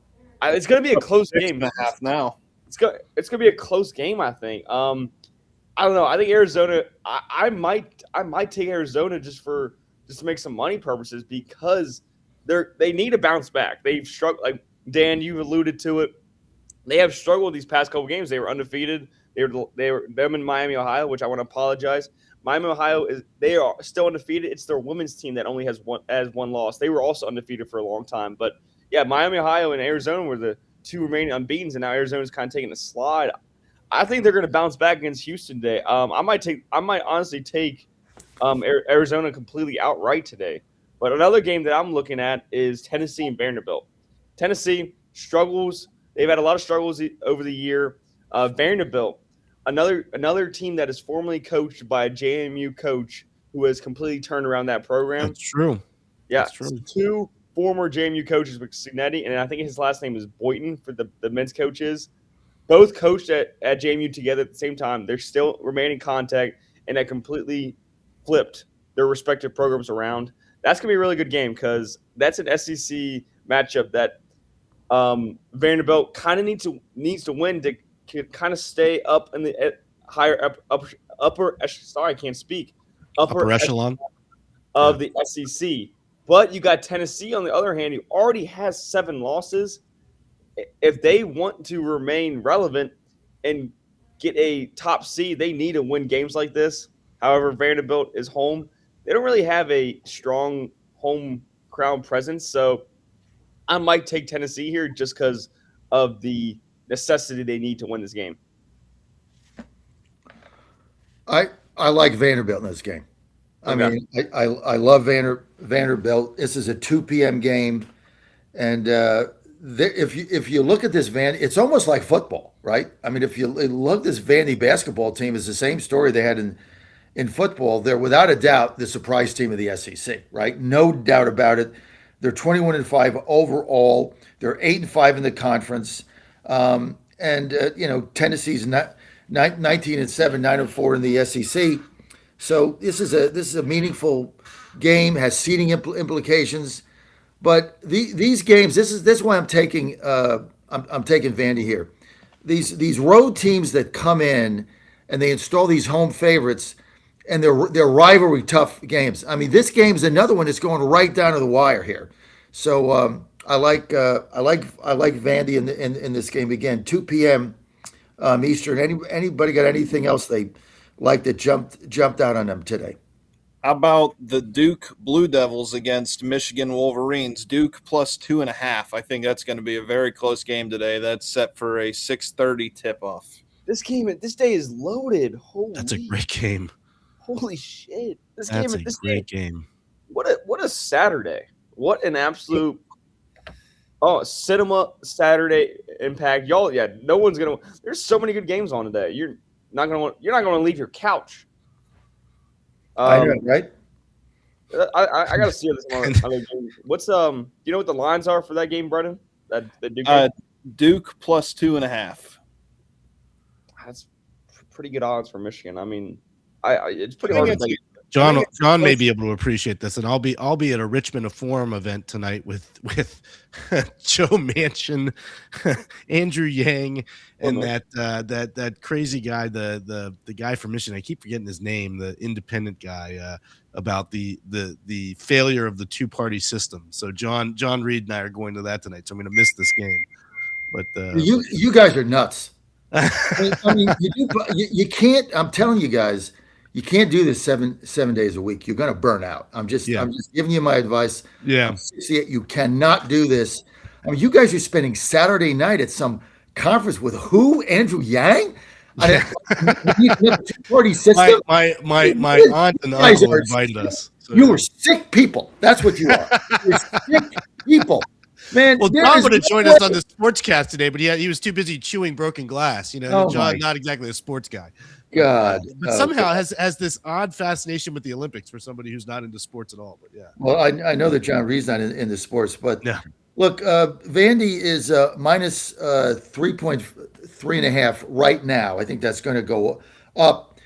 Speaker 7: It's gonna be a close game.
Speaker 6: 6.5 now.
Speaker 7: It's gonna be a close game. I think. I don't know. I think Arizona. I might take Arizona just to make some money purposes because they need to bounce back. They've struggled. Like Dan, you've alluded to it. They have struggled these past couple games. They were undefeated. They were them in Miami, Ohio, which I want to apologize. Miami, Ohio they are still undefeated. It's their women's team that only has one loss. They were also undefeated for a long time. But yeah, Miami, Ohio, and Arizona were the 2 remaining unbeaten, and now Arizona's kind of taking a slide. I think they're going to bounce back against Houston today. I might honestly take Arizona completely outright today. But another game that I'm looking at is Tennessee and Vanderbilt. Tennessee struggles. They've had a lot of struggles over the year. Vanderbilt, another team that is formerly coached by a JMU coach who has completely turned around that program.
Speaker 4: That's true.
Speaker 7: Yeah,
Speaker 4: That's true.
Speaker 7: 2 former JMU coaches with Signetti, and I think his last name is Boynton for the men's coaches. Both coached at JMU together at the same time. They're still remain in contact, and that completely flipped their respective programs around. That's going to be a really good game because that's an SEC matchup that Vanderbilt kind of needs to win to kind of stay up in the higher upper. Sorry, I can't speak.
Speaker 4: Upper echelon
Speaker 7: of the SEC. But you got Tennessee on the other hand, who already has 7 losses. If they want to remain relevant and get a top seed, they need to win games like this. However, Vanderbilt is home. They don't really have a strong home crowd presence, so I might take Tennessee here just because of the necessity they need to win this game.
Speaker 3: I like Vanderbilt in this game. I mean, I love Vanderbilt. This is a 2 p.m. game, and if you look at this it's almost like football, right? I mean, if you look, this Vandy basketball team is the same story they had in football. They're without a doubt the surprise team of the SEC, right? No doubt about it. They're 21-5 overall. They're 8-5 in the conference, Tennessee's 19-7, 9-4 in the SEC. So this is a meaningful game. Has seeding implications. But these games, this is why I'm taking Vandy here. These road teams that come in and they install these home favorites, and they're rivalry tough games. I mean, this game's another one that's going right down to the wire here. So I like Vandy in this game again. 2 p.m. Eastern. Anybody got anything else they like that jumped out on them today?
Speaker 6: How about the Duke Blue Devils against Michigan Wolverines? Duke plus 2.5. I think that's going to be a very close game today. That's set for a 6:30 tip-off.
Speaker 7: This day is loaded.
Speaker 4: That's a great game.
Speaker 7: Holy shit! This
Speaker 4: great game.
Speaker 7: What a Saturday! What an absolute cinema Saturday impact, y'all. Yeah, no one's gonna. There's so many good games on today. You're not gonna leave your couch.
Speaker 3: I know, right?
Speaker 7: I gotta see this other game. What's you know what the lines are for that game, Brennan?
Speaker 6: Duke plus 2.5.
Speaker 7: That's pretty good odds for Michigan. I mean, it's pretty hard to think.
Speaker 4: John may be able to appreciate this, and I'll be at a Richmond Forum event tonight with Joe Manchin, Andrew Yang, and that crazy guy, the guy from Michigan. I keep forgetting his name, the independent guy, about the failure of the 2-party system. So John Reed and I are going to that tonight. So I'm going to miss this game. But
Speaker 3: you guys are nuts. I mean, you can't. I'm telling you guys. You can't do this seven days a week. You're going to burn out. I'm just giving you my advice.
Speaker 4: Yeah.
Speaker 3: You cannot do this. I mean, you guys are spending Saturday night at some conference with who? Andrew Yang? Two-party system.
Speaker 4: My aunt and
Speaker 3: guys
Speaker 4: uncle
Speaker 3: are-
Speaker 4: invited us. So,
Speaker 3: You were sick people. That's what you are. You're sick people. Man,
Speaker 4: well,
Speaker 3: there
Speaker 4: John
Speaker 3: is
Speaker 4: would have
Speaker 3: no
Speaker 4: joined
Speaker 3: way-
Speaker 4: us on the sportscast today, but he was too busy chewing broken glass. You know,
Speaker 3: Oh,
Speaker 4: John,
Speaker 3: my
Speaker 4: not exactly a sports guy.
Speaker 3: God.
Speaker 4: But
Speaker 3: Oh,
Speaker 4: somehow
Speaker 3: God.
Speaker 4: has this odd fascination with the Olympics for somebody who's not into sports at all. But yeah.
Speaker 3: Well, I know that John Reed's not in the sports, but
Speaker 4: Yeah.
Speaker 3: look, Vandy is minus 3.5 right now. I think that's going to go up.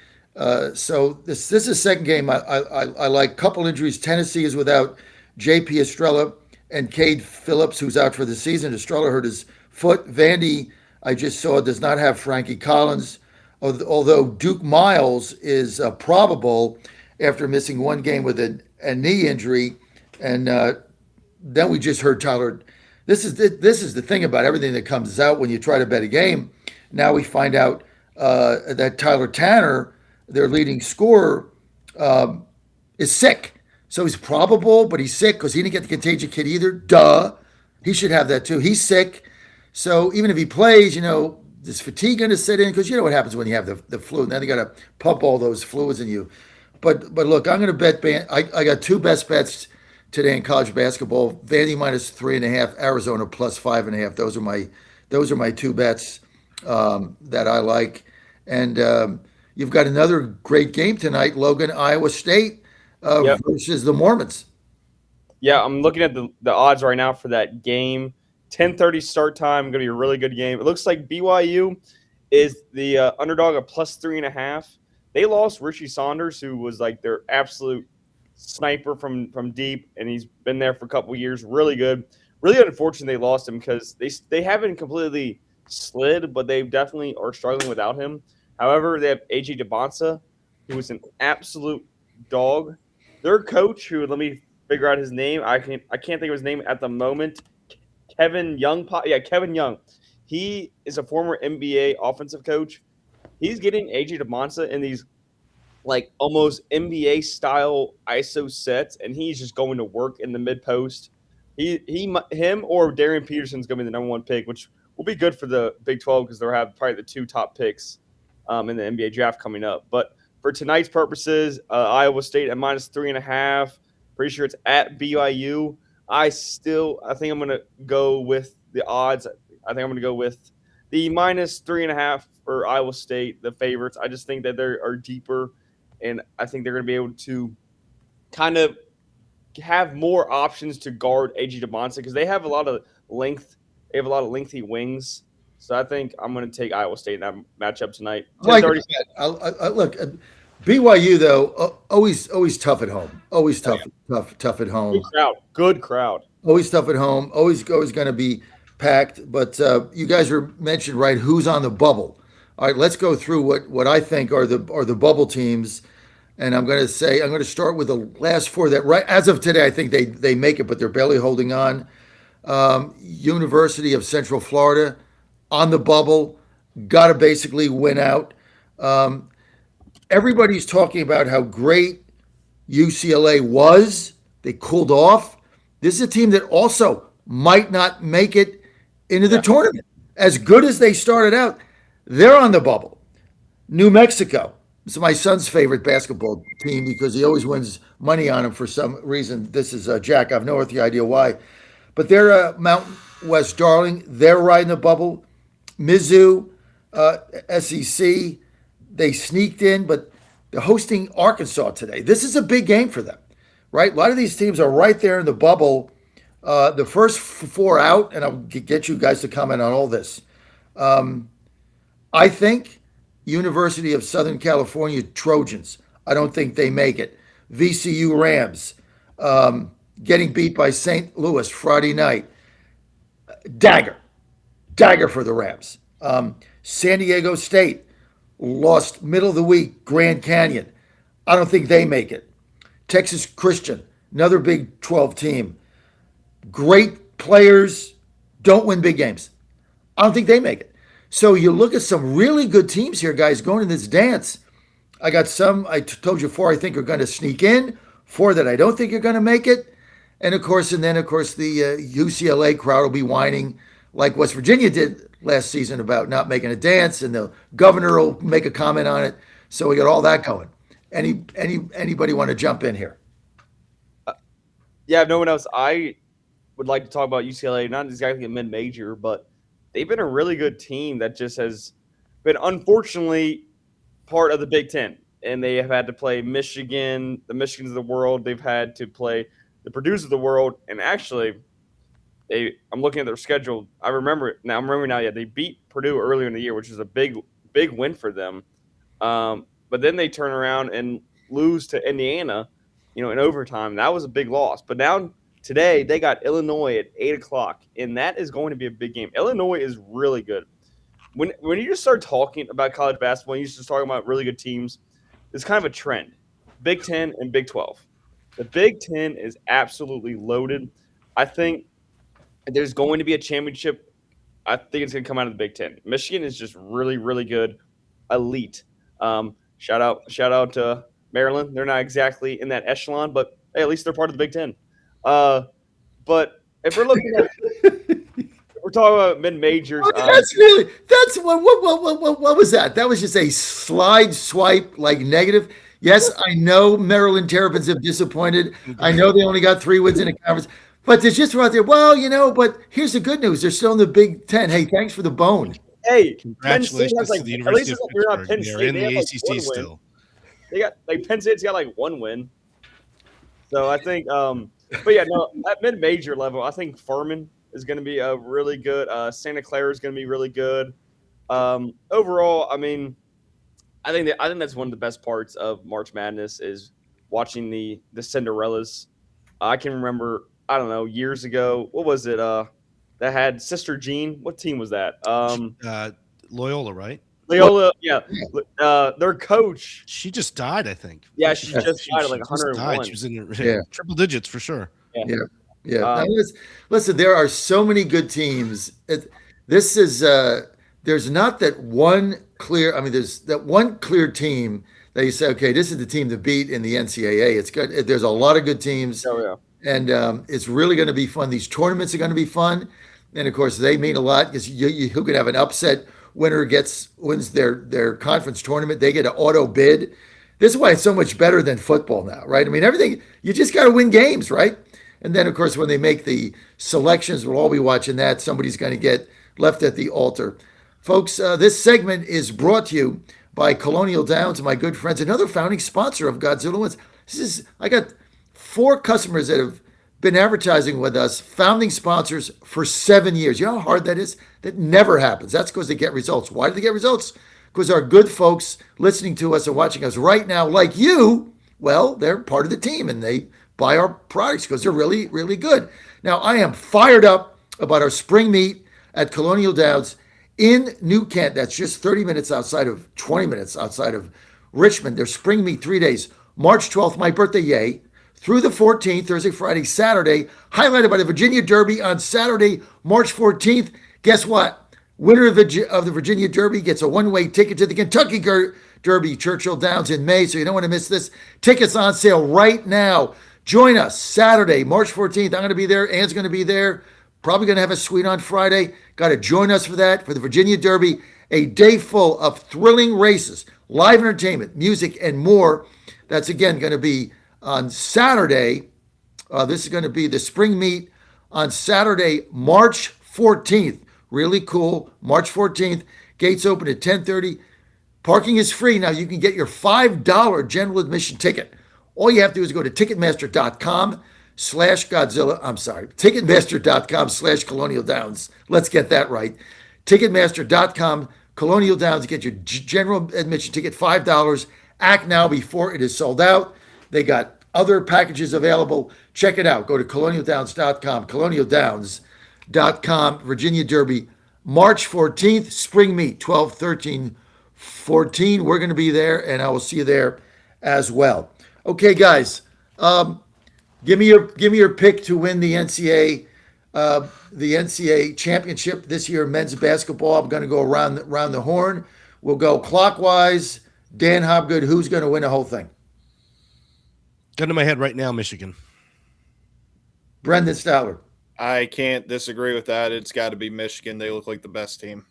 Speaker 3: So this is the second game I like. Couple injuries. Tennessee is without J.P. Estrella and Cade Phillips, who's out for the season. Estrella hurt his foot. Vandy, I just saw, does not have Frankie Collins, although Duke Miles is probable after missing one game with a knee injury. And then we just heard Tyler. This is the thing about everything that comes out when you try to bet a game. Now we find out that Tyler Tanner, their leading scorer, is sick. So he's probable, but he's sick because he didn't get the contagion kit either. Duh. He should have that too. He's sick. So even if he plays, is fatigue going to set in? Because you know what happens when you have the flu. Now they got to pump all those fluids in you. But look, I'm going to bet. I got two best bets today in college basketball: Vandy minus 3.5, Arizona plus 5.5. Those are my two bets that I like. And you've got another great game tonight, Logan. Iowa State versus the Mormons.
Speaker 7: Yeah, I'm looking at the odds right now for that game. 10:30 start time. Going to be a really good game. It looks like BYU is the underdog of plus 3.5. They lost Richie Saunders, who was like their absolute sniper from deep, and he's been there for a couple of years. Really good. Really unfortunate they lost him because they haven't completely slid, but they definitely are struggling without him. However, they have AJ DeBonsa, who is an absolute dog. Their coach, who let me figure out his name. I can't think of his name at the moment. Kevin Young. Kevin Young. He is a former NBA offensive coach. He's getting AJ DeBonsa in these like almost NBA style ISO sets, and he's just going to work in the mid post. Him or Darian Peterson's going to be the number one pick, which will be good for the Big 12 because they'll have probably the two top picks in the NBA draft coming up. But for tonight's purposes, Iowa State at minus 3.5. Pretty sure it's at BYU. I think I'm going to go with the odds. I think I'm going to go with the minus 3.5 for Iowa State, the favorites. I just think that they are deeper, and I think they're going to be able to kind of have more options to guard AJ DeBonsa because they have a lot of length. They have a lot of lengthy wings. So I think I'm going to take Iowa State in that matchup tonight.
Speaker 3: Look, BYU though always tough at home. Always tough at home.
Speaker 7: Good crowd.
Speaker 3: Always tough at home. Always going to be packed. But you guys were mentioned right. Who's on the bubble? All right, let's go through what I think are the bubble teams. And I'm going to start with the last four that right as of today I think they make it, but they're barely holding on. University of Central Florida on the bubble, got to basically win out. Everybody's talking about how great UCLA was. They cooled off. This is a team that also might not make it into the tournament. As good as they started out, they're on the bubble. New Mexico. It's my son's favorite basketball team because he always wins money on them for some reason. This is Jack. I have no idea why. But they're a Mountain West darling. They're riding the bubble. Mizzou, SEC, they sneaked in, but they're hosting Arkansas today. This is a big game for them, right? A lot of these teams are right there in the bubble. The first four out, and I'll get you guys to comment on all this. I think University of Southern California Trojans. I don't think they make it. VCU Rams getting beat by St. Louis Friday night. Dagger for the Rams. San Diego State lost middle of the week, Grand Canyon. I don't think they make it. Texas Christian, another Big 12 team. Great players, don't win big games. I don't think they make it. So you look at some really good teams here, guys, going in this dance. I got some, told you 4 I think are going to sneak in, 4 that I don't think are going to make it. And of course, the UCLA crowd will be whining like West Virginia did last season about not making a dance, and the governor will make a comment on it. So we got all that going. Anybody want to jump in here?
Speaker 7: Yeah, if no one else, I would like to talk about UCLA, not exactly a mid-major, but they've been a really good team that just has been unfortunately part of the Big Ten. And they have had to play Michigan, the Michigans of the world. They've had to play the Purdue's of the world. And actually, I'm looking at their schedule. I'm remembering now. Yeah, they beat Purdue earlier in the year, which is a big win for them. But then they turn around and lose to Indiana, in overtime. That was a big loss. But now today they got Illinois at 8:00, and that is going to be a big game. Illinois is really good. When you just start talking about college basketball, you start talking about really good teams. It's kind of a trend. Big Ten and Big 12. The Big Ten is absolutely loaded. I think there's going to be a championship. I think it's going to come out of the Big Ten. Michigan is just really, really good, elite. Shout out to Maryland. They're not exactly in that echelon, but hey, at least they're part of the Big Ten. But if we're looking at, we're talking about mid majors.
Speaker 3: That's what was that? That was just a slide swipe like negative. Yes, I know Maryland Terrapins have disappointed. I know they only got 3 wins in a conference, but they're just right there. Well, but here's the good news: they're still in the Big Ten. Hey, thanks for the bone.
Speaker 7: Hey,
Speaker 4: congratulations to the University of Pittsburgh. They're in the ACC still.
Speaker 7: They got Penn State's got 1 win. So I think, but yeah, no, at mid-major level, I think Furman is going to be a really good. Santa Clara is going to be really good. Overall, I mean, I think that's one of the best parts of March Madness is watching the Cinderellas. I can remember, I don't know, years ago. What was it? That had Sister Jean. What team was that?
Speaker 4: Loyola, right?
Speaker 7: Loyola, yeah. Their coach.
Speaker 4: She just died, I think.
Speaker 7: Yeah, she just died at 101.
Speaker 4: She was in triple digits for sure.
Speaker 3: Yeah. Now, listen, there are so many good teams. This is there's not that one clear. I mean, there's that one clear team that you say, okay, this is the team to beat in the NCAA. It's good. There's a lot of good teams.
Speaker 7: Oh yeah.
Speaker 3: And it's really going to be fun. These tournaments are going to be fun, and of course they mean a lot because you could have an upset winner wins their conference tournament. They get an auto bid. This is why it's so much better than football now, right? I mean, everything you just got to win games, right? And then of course when they make the selections, we'll all be watching that. Somebody's going to get left at the altar, folks. This segment is brought to you by Colonial Downs, my good friends, another founding sponsor of Godzilla Wins. I got 4 customers that have been advertising with us, founding sponsors for 7 years. You know how hard that is? That never happens. That's because they get results. Why do they get results? Because our good folks listening to us and watching us right now, like you, well, they're part of the team and they buy our products because they're really, really good. Now, I am fired up about our spring meet at Colonial Downs in New Kent. That's just 20 minutes outside of Richmond. Their spring meet 3 days. March 12th, my birthday, yay, through the 14th, Thursday, Friday, Saturday, highlighted by the Virginia Derby on Saturday, March 14th. Guess what? Winner of the Virginia Derby gets a one-way ticket to the Kentucky Derby, Churchill Downs in May, so you don't want to miss this. Tickets on sale right now. Join us Saturday, March 14th. I'm going to be there. Ann's going to be there. Probably going to have a suite on Friday. Got to join us for that, for the Virginia Derby, a day full of thrilling races, live entertainment, music, and more. That's, again, going to be on Saturday. This is going to be the spring meet on Saturday, March 14th. Really cool. March 14th. Gates open at 10:30. Parking is free. Now you can get your $5 general admission ticket. All you have to do is go to Ticketmaster.com/Godzilla. I'm sorry. Ticketmaster.com/Colonial Downs. Let's get that right. Ticketmaster.com, Colonial Downs. Get your general admission ticket, $5. Act now before it is sold out. They got other packages available. Check it out. Go to colonialdowns.com, colonialdowns.com. Virginia Derby, March 14th, spring meet, 12, 13, 14. We're going to be there, and I will see you there as well. Okay, guys, give me your pick to win the NCAA championship this year, men's basketball. I'm going to go around the horn. We'll go clockwise. Dan Hobgood, who's going to win the whole thing?
Speaker 4: Gun to my head right now, Michigan.
Speaker 3: Brendan Stowler.
Speaker 6: I can't disagree with that. It's got to be Michigan. They look like the best team.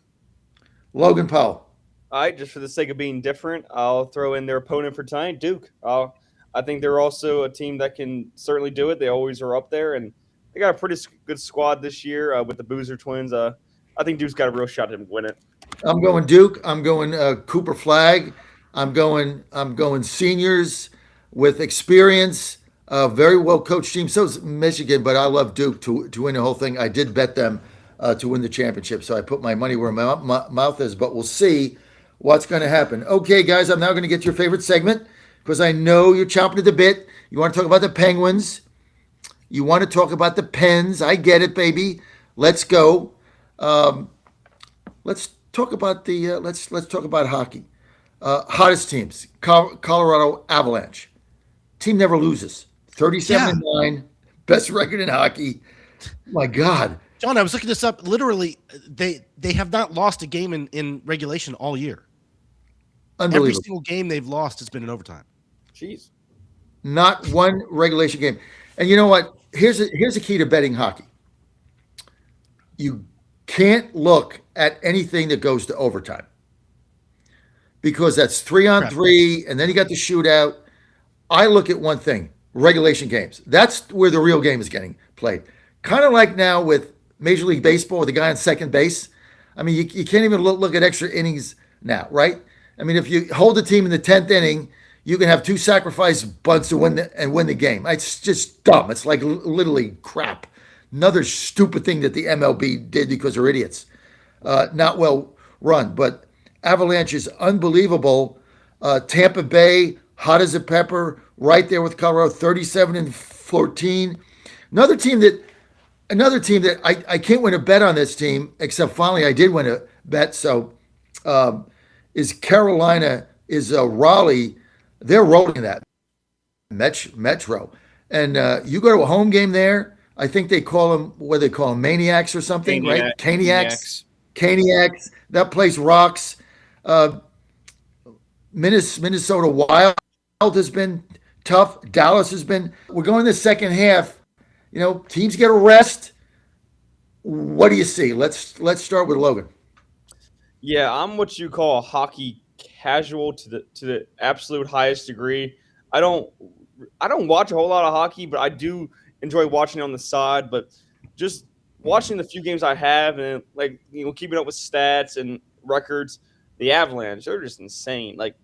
Speaker 3: Logan Paul.
Speaker 7: All right, just for the sake of being different, I'll throw in their opponent for tonight, Duke. I think they're also a team that can certainly do it. They always are up there, and they got a pretty good squad this year with the Boozer twins. I think Duke's got a real shot to win it.
Speaker 3: I'm going Duke. I'm going Cooper Flag. I'm going seniors with experience. Very well coached team. So is Michigan, but I love Duke to win the whole thing. I did bet them to win the championship, so I put my money where my mouth is. But we'll see what's going to happen. Okay, guys, I'm now going to get to your favorite segment because I know you're chomping at the bit. You want to talk about the Penguins. You want to talk about the Pens. I get it, baby. Let's go. Let's talk about the let's talk about hockey. Hottest teams: Colorado Avalanche. Team never loses. 37-9, best record in hockey. My God,
Speaker 4: John, I was looking this up. Literally, they have not lost a game in regulation all year.
Speaker 3: unbelievable.
Speaker 4: Every single game they've lost has been in overtime.
Speaker 7: Jeez.
Speaker 3: Not one regulation game. And you know what? Here's a key to betting hockey. You can't look at anything that goes to overtime because that's 3-on-3, and then you got the shootout. I look at one thing: regulation games. That's where the real game is getting played. Kind of like now with Major League Baseball with the guy on second base. I mean, you can't even look at extra innings now, right? I mean, if you hold the team in the 10th inning, you can have 2 sacrifice bunts to win the game. It's just dumb. It's like literally crap. Another stupid thing that the MLB did because they're idiots. Not well run. But Avalanche is unbelievable. Tampa Bay, hot as a pepper, right there with Colorado, 37-14. Another team that I can't win a bet on this team, except finally I did win a bet. So is Carolina, is Raleigh. They're rolling that Metro. And you go to a home game there, I think they call them, what do they call them, Maniacs or something, right? Caniacs. That place rocks. Minnesota Wild has been tough. Dallas has been. We're going the second half. You know, teams get a rest. What do you see? Let's start with Logan.
Speaker 7: Yeah, I'm what you call a hockey casual to the absolute highest degree. I don't watch a whole lot of hockey, but I do enjoy watching it on the side. But just watching the few games I have and keeping up with stats and records, the Avalanche, they're just insane. Like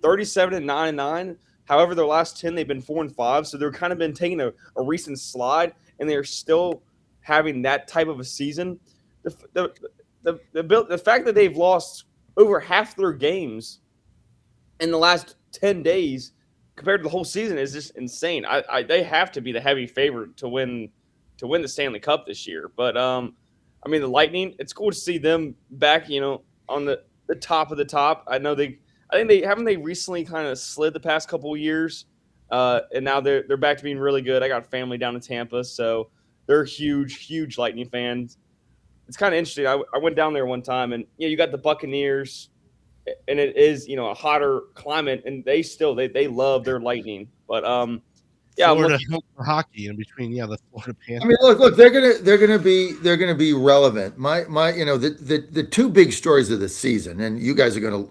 Speaker 7: 37-9. However, their last 10 they've been 4-5, so they're kind of been taking a recent slide, and they're still having that type of a season. The fact that they've lost over half their games in the last 10 days compared to the whole season is just insane. They have to be the heavy favorite to win the Stanley Cup this year. But I mean, the Lightning, it's cool to see them back, on the top of the top. I think they recently kind of slid the past couple of years, and now they're back to being really good. I got family down in Tampa, so they're huge Lightning fans. It's kind of interesting. I went down there one time, and you got the Buccaneers, and it is a hotter climate, and they love their Lightning. But yeah,
Speaker 4: Florida for hockey in between. Yeah, the Florida Panthers.
Speaker 3: I mean, look, they're gonna be relevant. The two big stories of the season, and you guys are gonna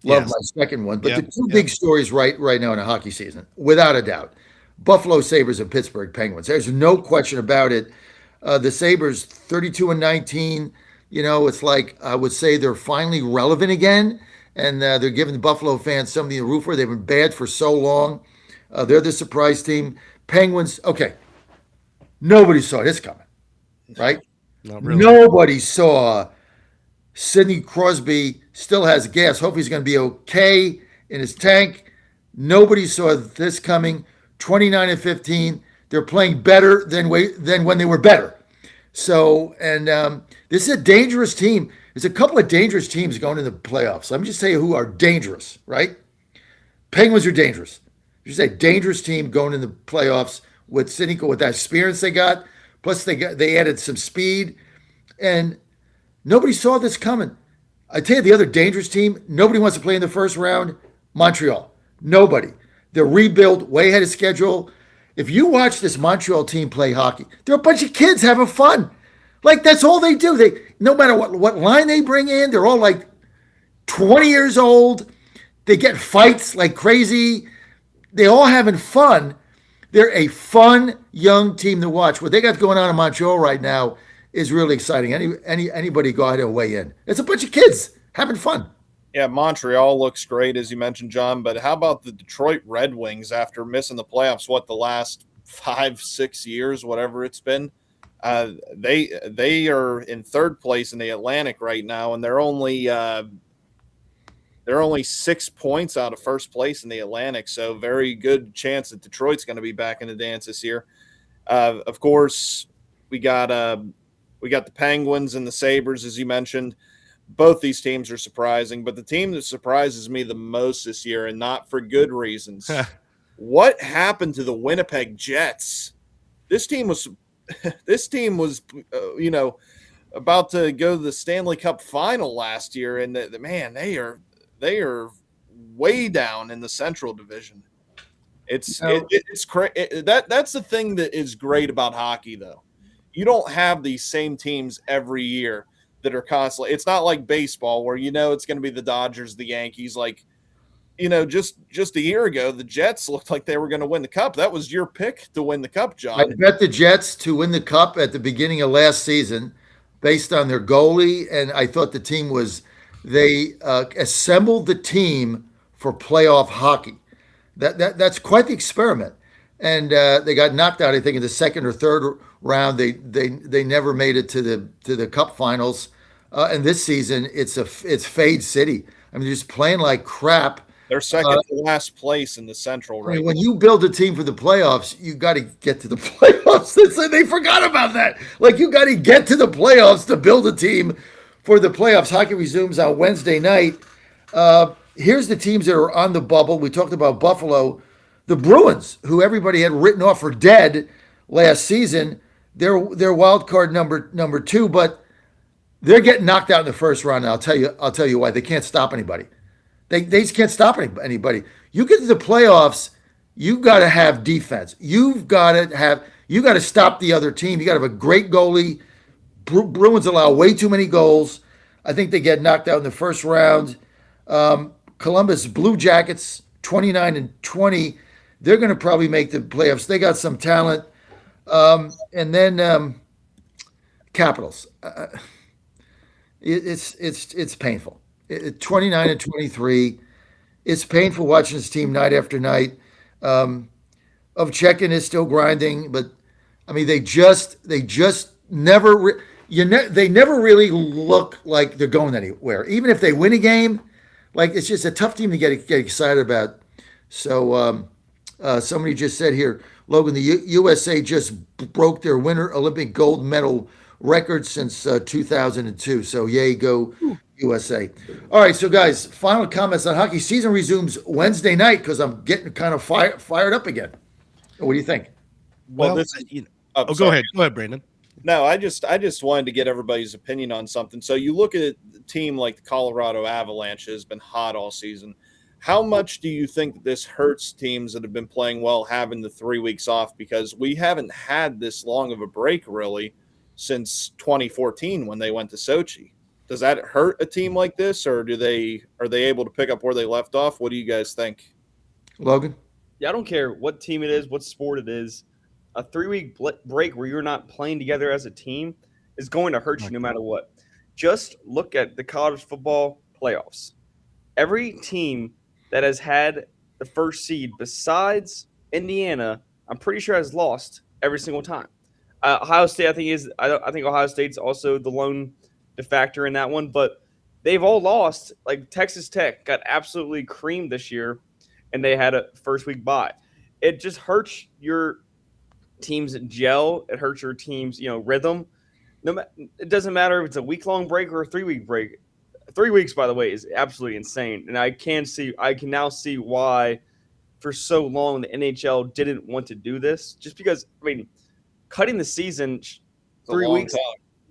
Speaker 3: love my second one, but the two big stories right now in a hockey season, without a doubt, Buffalo Sabres and Pittsburgh Penguins. There's no question about it. The Sabres 32-19. It's like I would say they're finally relevant again, and they're giving the Buffalo fans something to root for. They've been bad for so long. They're the surprise team. Penguins, okay. Nobody saw this coming, right?
Speaker 4: Not really.
Speaker 3: Nobody saw Sidney Crosby still has gas. Hope he's going to be okay in his tank. Nobody saw this coming. 29-15. They're playing better than when they were better. So, and this is a dangerous team. There's a couple of dangerous teams going into the playoffs. Let me just tell you who are dangerous, right? Penguins are dangerous. You say dangerous team going in the playoffs with Sidney, with that experience they got. Plus they added some speed, and nobody saw this coming. I tell you, the other dangerous team, nobody wants to play in the first round. Montreal, nobody. They're rebuilt way ahead of schedule. If you watch this Montreal team play hockey, they're a bunch of kids having fun. Like that's all they do. They no matter what line they bring in, they're all like 20 years old. They get fights like crazy. They all having fun. They're a fun young team to watch. What they got going on in Montreal right now is really exciting. Anybody go ahead and weigh in. It's a bunch of kids having fun.
Speaker 6: Yeah, Montreal looks great, as you mentioned, John. But how about the Detroit Red Wings after missing the playoffs, the last 5-6 years, whatever it's been? They are in third place in the Atlantic right now, and they're only 6 points out of first place in the Atlantic. So very good chance that Detroit's going to be back in the dance this year. Of course, we got the Penguins and the Sabres, as you mentioned. Both these teams are surprising, but the team that surprises me the most this year, and not for good reasons, what happened to the Winnipeg Jets? This team was about to go to the Stanley Cup final last year, and they are way down in the Central Division. That's the thing that is great about hockey, though. You don't have these same teams every year that are constantly. It's not like baseball where it's going to be the Dodgers, the Yankees. Just a year ago, the Jets looked like they were going to win the Cup. That was your pick to win the Cup, John.
Speaker 3: I bet the Jets to win the Cup at the beginning of last season based on their goalie, and I thought the team they assembled the team for playoff hockey. That's quite the experiment. And they got knocked out, I think, in the second or third round. They never made it to the Cup finals. And this season, it's Fade City. I mean, just playing like crap.
Speaker 6: They're second to last place in the Central right
Speaker 3: when you build a team for the playoffs, you got to get to the playoffs. They forgot about that. Like, you got to get to the playoffs to build a team for the playoffs. Hockey resumes on Wednesday night. Here's the teams that are on the bubble. We talked about Buffalo. The Bruins, who everybody had written off for dead last season, they're wild card number 2, but they're getting knocked out in the first round. And I'll tell you why. They can't stop anybody. They just can't stop anybody. You get to the playoffs, you've got to have defense. You've got to stop the other team. You got to have a great goalie. Bruins allow way too many goals. I think they get knocked out in the first round. Columbus Blue Jackets, 29-20. They're going to probably make the playoffs. They got some talent. And then Capitals. It's painful. 29-23. It's painful watching this team night after night. Ovechkin is still grinding, but I mean they just never they never really look like they're going anywhere. Even if they win a game, like it's just a tough team to get excited about. So somebody just said here, Logan, the USA just broke their winter Olympic gold medal record since 2002. So yay, go USA. All right, so guys, final comments on hockey. Season resumes Wednesday night because I'm getting kind of fired up again. What do you think?
Speaker 7: Well,
Speaker 4: go ahead. Go ahead, Brandon.
Speaker 6: No, I just wanted to get everybody's opinion on something. So you look at a team like the Colorado Avalanche has been hot all season. How much do you think this hurts teams that have been playing well having the 3 weeks off? Because we haven't had this long of a break really since 2014 when they went to Sochi. Does that hurt a team like this, or are they able to pick up where they left off? What do you guys think?
Speaker 3: Logan?
Speaker 7: Yeah, I don't care what team it is, what sport it is. A 3-week break where you're not playing together as a team is going to hurt you no matter what. Just look at the college football playoffs. Every team that has had the first seed besides Indiana, I'm pretty sure has lost every single time. Ohio State, I think Ohio State's also the lone factor in that one, but they've all lost. Like Texas Tech got absolutely creamed this year, and they had a first week bye. It just hurts your team's gel. It hurts your team's rhythm. It doesn't matter if it's a week-long break or a 3-week break. 3 weeks, by the way, is absolutely insane, and I can now see why for so long the NHL didn't want to do this. Just because, cutting the season 3 weeks
Speaker 6: time.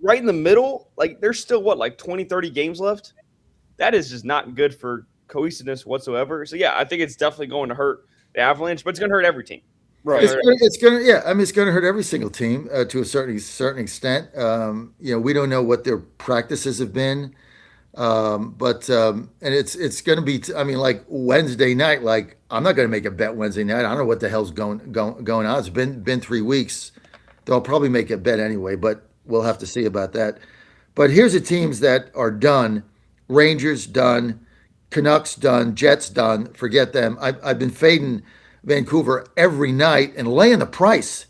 Speaker 7: Right in the middle, like there's still 20, 30 games left. That is just not good for cohesiveness whatsoever. So yeah, I think it's definitely going to hurt the Avalanche, but it's going to hurt every team.
Speaker 6: Right.
Speaker 3: Yeah. I mean, it's gonna hurt every single team to a certain extent. We don't know what their practices have been, and it's gonna be. I mean, like Wednesday night. Like I'm not gonna make a bet Wednesday night. I don't know what the hell's going on. It's been 3 weeks. They'll probably make a bet anyway, but we'll have to see about that. But here's the teams that are done: Rangers done, Canucks done, Jets done. Forget them. I've been fading Vancouver every night and laying the price.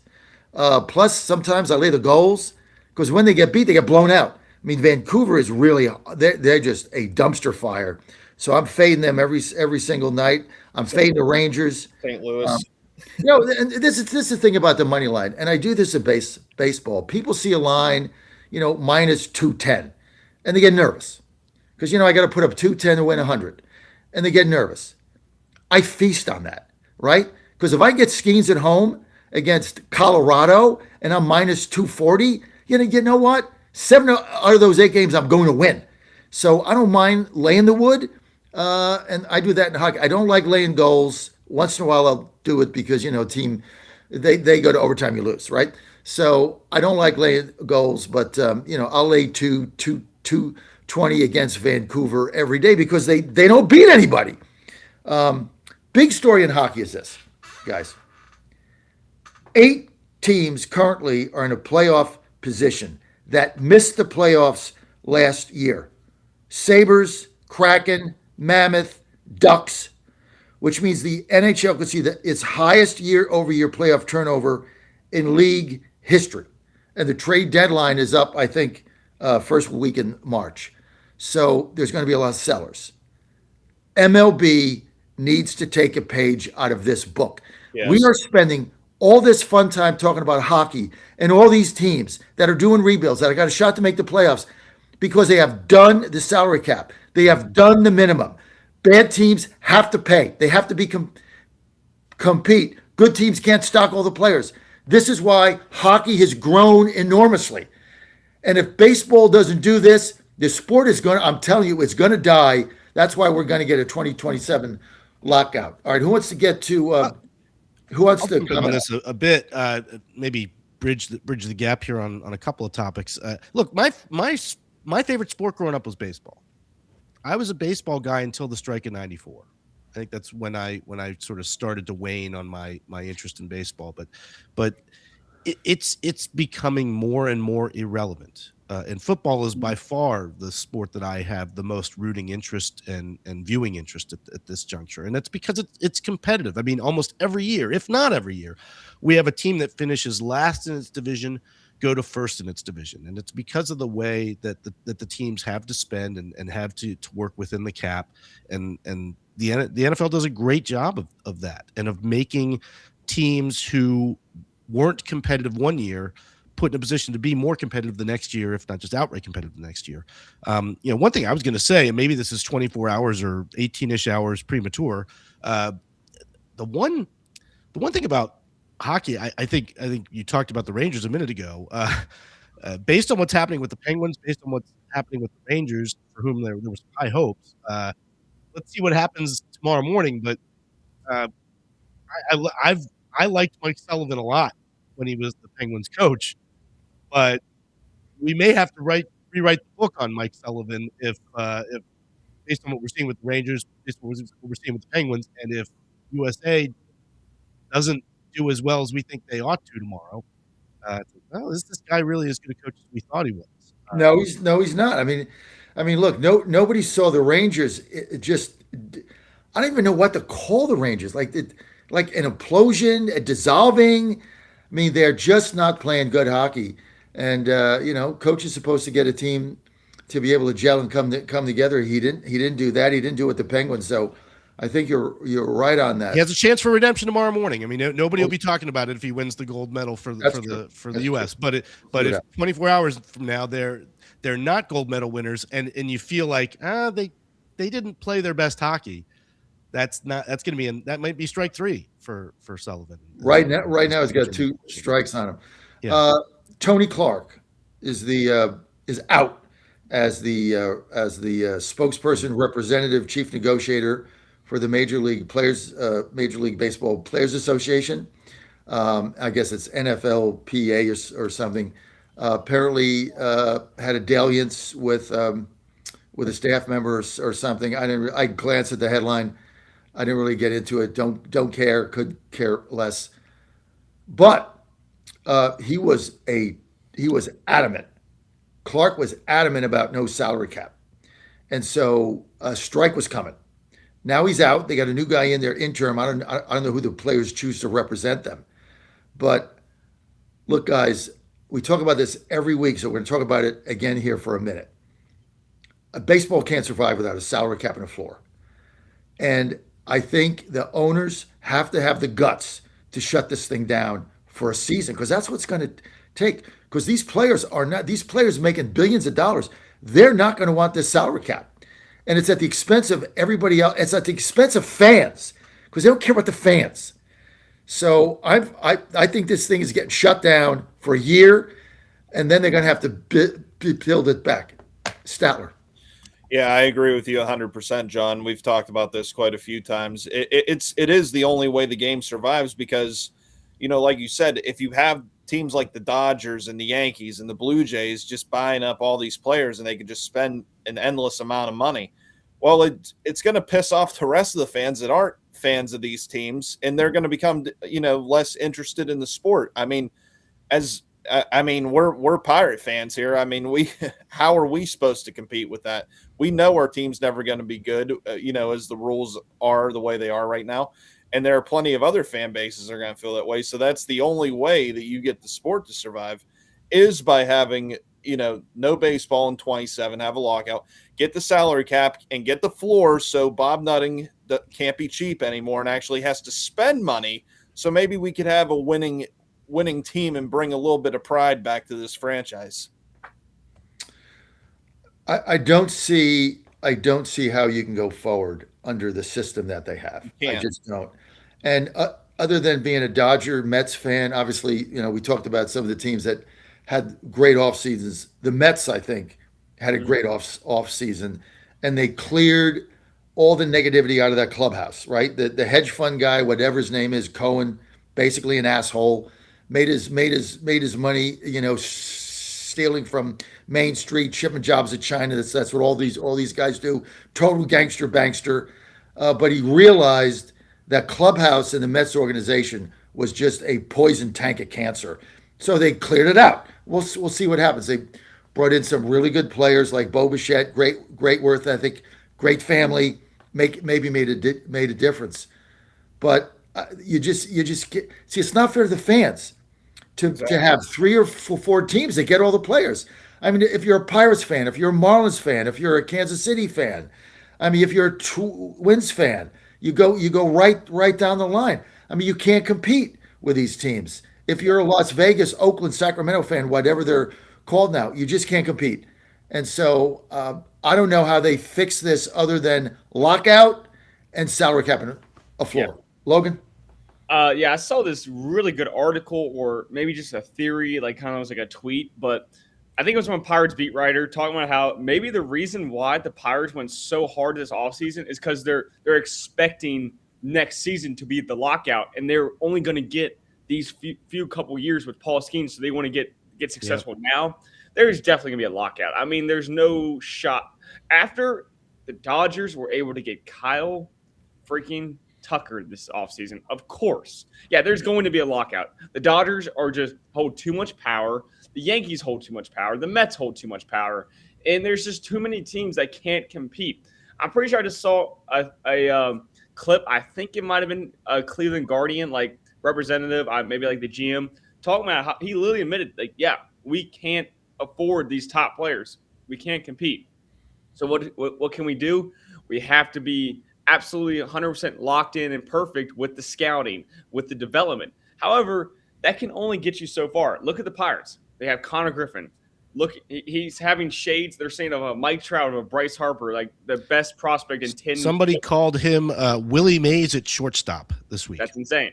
Speaker 3: Plus, sometimes I lay the goals because when they get beat, they get blown out. I mean, Vancouver is really they're just a dumpster fire. So I'm fading them every single night. I'm fading the Rangers.
Speaker 6: St. Louis.
Speaker 3: And this is the thing about the money line, and I do this in baseball. People see a line, minus 210, and they get nervous because I got to put up 210 to win 100, and they get nervous. I feast on that, right? Because if I get Skeens at home against Colorado and I'm minus 240, you know what? 7 out of those 8 games I'm going to win. So I don't mind laying the wood, and I do that in hockey. I don't like laying goals. Once in a while I'll do it because team they go to overtime, you lose, right? So I don't like laying goals, but I'll lay 220 against Vancouver every day because they don't beat anybody. Big story in hockey is this, guys. 8 teams currently are in a playoff position that missed the playoffs last year. Sabres, Kraken, Mammoth, Ducks, which means the NHL could see its highest year-over-year playoff turnover in league history. And the trade deadline is up, I think, first week in March. So there's going to be a lot of sellers. MLB needs to take a page out of this book.
Speaker 6: Yes.
Speaker 3: We are spending all this fun time talking about hockey and all these teams that are doing rebuilds, that have got a shot to make the playoffs because they have done the salary cap. They have done the minimum. Bad teams have to pay. They have to be compete. Good teams can't stock all the players. This is why hockey has grown enormously. And if baseball doesn't do this, the sport is going to, I'm telling you, it's going to die. That's why we're going to get a 2027 lockout. All right, who wants to get to, who wants
Speaker 4: I'll
Speaker 3: to
Speaker 4: jump in on this a bit, maybe bridge the gap here on a couple of topics. Look, my favorite sport growing up was baseball. I was a baseball guy until the strike in '94. I think that's when I sort of started to wane on my interest in baseball. But it's becoming more and more irrelevant. And football is by far the sport that I have the most rooting interest and viewing interest at this juncture. And that's because it's competitive. I mean, almost every year, if not every year, we have a team that finishes last in its division go to first in its division. And it's because of the way that the teams have to spend and have to work within the cap. And the NFL does a great job of that and of making teams who weren't competitive one year put in a position to be more competitive the next year, if not just outright competitive the next year. One thing I was going to say, and maybe this is 24 hours or 18-ish hours premature. The one thing about hockey, I think you talked about the Rangers a minute ago. Based on what's happening with the Penguins, based on what's happening with the Rangers, for whom there was high hopes. Let's see what happens tomorrow morning. But I liked Mike Sullivan a lot when he was the Penguins coach, but we may have to rewrite the book on Mike Sullivan if based on what we're seeing with the Rangers, based on what we're seeing with the Penguins, and if USA doesn't do as well as we think they ought to tomorrow. This guy really is good a coach as we thought he was.
Speaker 3: No, he's not. I mean, look, nobody saw the Rangers. I don't even know what to call the Rangers. Like an implosion, a dissolving. I mean, they're just not playing good hockey. And coach is supposed to get a team to be able to gel and come together. He didn't do that. He didn't do it with the Penguins. So I think you're right on that.
Speaker 4: He has a chance for redemption tomorrow morning. I mean, nobody will be talking about it if he wins the gold medal for the U.S. True. But if 24 hours from now they're not gold medal winners, and you feel like they didn't play their best hockey, that might be strike 3 for Sullivan.
Speaker 3: Right now he's got 2 strikes on him. Yeah. Tony Clark is out as the spokesperson, representative, chief negotiator for the Major League Baseball Players Association. I guess it's NFLPA or something. Apparently had a dalliance with a staff member or something. I glanced at the headline. I didn't really get into it. Don't care. Could care less. But he was adamant. Clark was adamant about no salary cap, and so a strike was coming. Now he's out. They got a new guy in there interim. I don't know who the players choose to represent them, but look, guys, we talk about this every week, so we're going to talk about it again here for a minute. A baseball can't survive without a salary cap and a floor, and I think the owners have to have the guts to shut this thing down for a season because that's what's going to take. Because these players making billions of dollars. They're not going to want this salary cap, and it's at the expense of everybody else. It's at the expense of fans because they don't care about the fans. So I think this thing is getting shut down for a year, and then they're going to have to build it back. Statler.
Speaker 6: Yeah, I agree with you 100%, John. We've talked about this quite a few times. It is the only way the game survives because, like you said, if you have teams like the Dodgers and the Yankees and the Blue Jays just buying up all these players and they can just spend an endless amount of money, well, it's going to piss off the rest of the fans that aren't fans of these teams, and they're going to become, less interested in the sport. We're Pirate fans here. How are we supposed to compete with that? We know our team's never going to be good, as the rules are the way they are right now. And there are plenty of other fan bases that are going to feel that way. So that's the only way that you get the sport to survive is by having, no baseball in 27, have a lockout, get the salary cap and get the floor. So Bob Nutting can't be cheap anymore and actually has to spend money. So maybe we could have a winning team and bring a little bit of pride back to this franchise.
Speaker 3: I don't see how you can go forward under the system that they have. I just don't. And other than being a Dodger Mets fan, obviously, we talked about some of the teams that had great off seasons. The Mets, I think, had a great off season, and they cleared all the negativity out of that clubhouse. Right, the hedge fund guy, whatever his name is, Cohen, basically an asshole. Made his money, stealing from Main Street, shipping jobs to China. That's what all these guys do. Total bankster. But he realized that clubhouse in the Mets organization was just a poison tank of cancer. So they cleared it out. We'll see what happens. They brought in some really good players like Bo Bichette, great worth ethic, great family. Maybe made a difference. But you just get, see, it's not fair to the fans to have 3 or 4 teams that get all the players. If you're a Pirates fan, if you're a Marlins fan, if you're a Kansas City fan, if you're a Twins fan, you go right down the line. You can't compete with these teams. If you're a Las Vegas, Oakland, Sacramento fan, whatever they're called now, you just can't compete. And so I don't know how they fix this other than lockout and salary cap and a floor. Yeah. Logan?
Speaker 7: I saw this really good article, or maybe just a theory, like kind of was like a tweet, but I think it was from a Pirates beat writer talking about how maybe the reason why the Pirates went so hard this offseason is because they're expecting next season to be the lockout, and they're only going to get these few couple years with Paul Skeens, so they want to get successful now. There's definitely going to be a lockout. There's no shot. After the Dodgers were able to get Kyle freaking Tucker this offseason, of course. Yeah, there's going to be a lockout. The Dodgers hold too much power. The Yankees hold too much power. The Mets hold too much power. And there's just too many teams that can't compete. I'm pretty sure I just saw a clip. I think it might have been a Cleveland Guardian, like representative, maybe like the GM, talking about how he literally admitted, we can't afford these top players. We can't compete. So what can we do? We have to be absolutely 100% locked in and perfect with the scouting, with the development. However, that can only get you so far. Look at the Pirates. They have Connor Griffin. Look, he's having shades, they're saying, of a Mike Trout, of a Bryce Harper, like the best prospect in 10
Speaker 4: Somebody called him Willie Mays at shortstop this week.
Speaker 7: That's insane.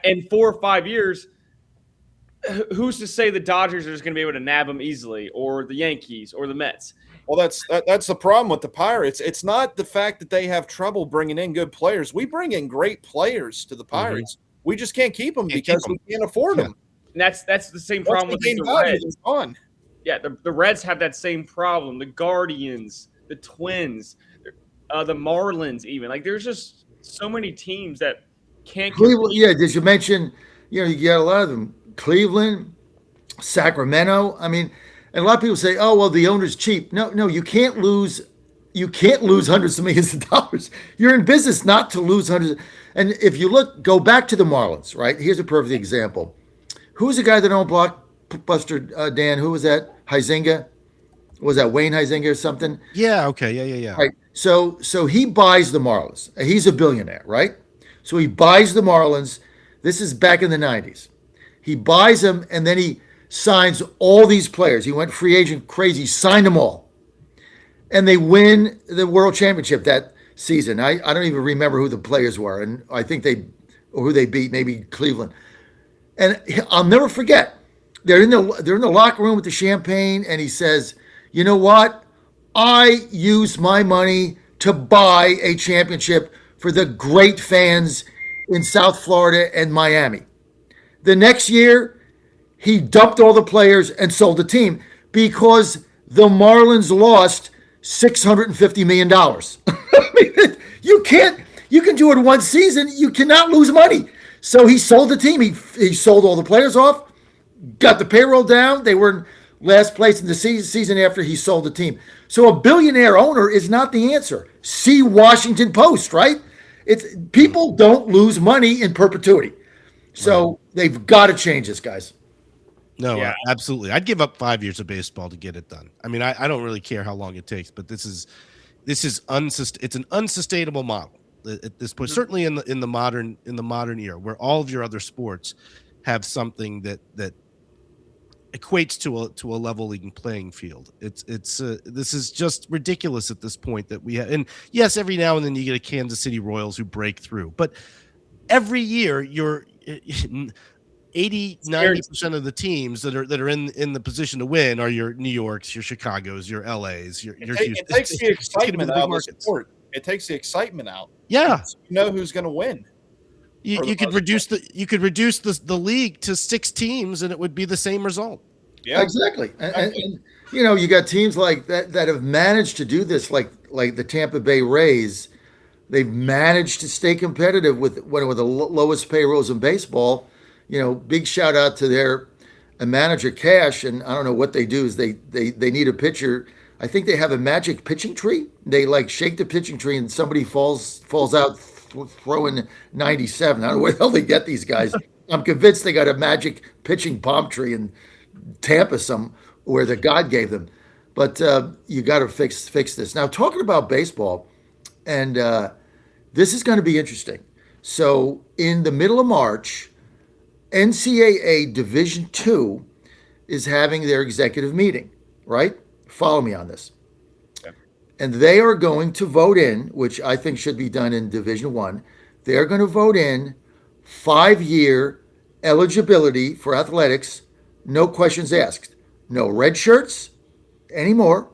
Speaker 7: In 4 or 5 years, who's to say the Dodgers are just going to be able to nab him easily, or the Yankees, or the Mets?
Speaker 6: Well, that's the problem with the Pirates. It's not the fact that they have trouble bringing in good players. We bring in great players to the Pirates. Mm-hmm. We just can't keep them because we can't afford them.
Speaker 7: And that's the same
Speaker 6: Once
Speaker 7: problem
Speaker 6: they
Speaker 7: with
Speaker 6: gain
Speaker 7: the
Speaker 6: value,
Speaker 7: Reds.
Speaker 6: they're gone.
Speaker 7: Yeah, the Reds have that same problem. The Guardians, the Twins, the Marlins, even like there's just so many teams that can't.
Speaker 3: Cleveland, yeah. Did you mention? You got a lot of them. Cleveland, Sacramento. I mean, and a lot of people say, "Oh, well, the owner's cheap." No, you can't lose. You can't lose hundreds of millions of dollars. You're in business not to lose hundreds. And if you go back to the Marlins, right? Here's a perfect example. Who's the guy that owned Blockbuster, Dan? Who was that? Huizinga? Was that Wayne Huizinga or something?
Speaker 4: Yeah. Okay. Yeah.
Speaker 3: Right. So he buys the Marlins. He's a billionaire, right? So he buys the Marlins. This is back in the 90s. He buys them, and then he signs all these players. He went free agent crazy, signed them all. And they win the World Championship that season. I don't even remember who the players were, and I think who they beat, maybe Cleveland. And I'll never forget. They're in the locker room with the champagne, and he says, "You know what? I used my money to buy a championship for the great fans in South Florida and Miami." The next year, he dumped all the players and sold the team because the Marlins lost $650 million. I mean, you can do it one season. You cannot lose money. So he sold the team. He sold all the players off, got the payroll down. They were in last place in the season after he sold the team. So a billionaire owner is not the answer. See Washington Post, right? People don't lose money in perpetuity. So they've got to change this, guys.
Speaker 4: No, absolutely. I'd give up 5 years of baseball to get it done. I mean, I don't really care how long it takes, but it's an unsustainable model at this point. Certainly in the modern era, where all of your other sports have something that equates to a leveling playing field. This is just ridiculous at this point that we have. And yes, every now and then you get a Kansas City Royals who break through, but every year you're 80-90% of the teams that are in the position to win are your New Yorks, your Chicagos, your LAs, your Houston.
Speaker 6: It takes the excitement out of the sport. It takes the excitement out.
Speaker 4: Yeah,
Speaker 6: you know who's going to win.
Speaker 4: You could reduce the league to 6 teams and it would be the same result.
Speaker 3: Yeah, exactly. And you got teams like that have managed to do this, like the Tampa Bay Rays. They've managed to stay competitive with one of the lowest payrolls in baseball. Big shout out to their manager Cash, and I don't know what they do is they need a pitcher. I think they have a magic pitching tree. They shake the pitching tree and somebody falls out throwing 97. I don't know where the hell they get these guys. I'm convinced they got a magic pitching palm tree in Tampa where the God gave them. But you got to fix this. Now, talking about baseball, and this is going to be interesting. So in the middle of March, NCAA Division II is having their executive meeting, right? Follow me on this. Okay. And they are going to vote in, which I think should be done in Division I. They're going to vote in 5-year eligibility for athletics, no questions asked. No red shirts anymore.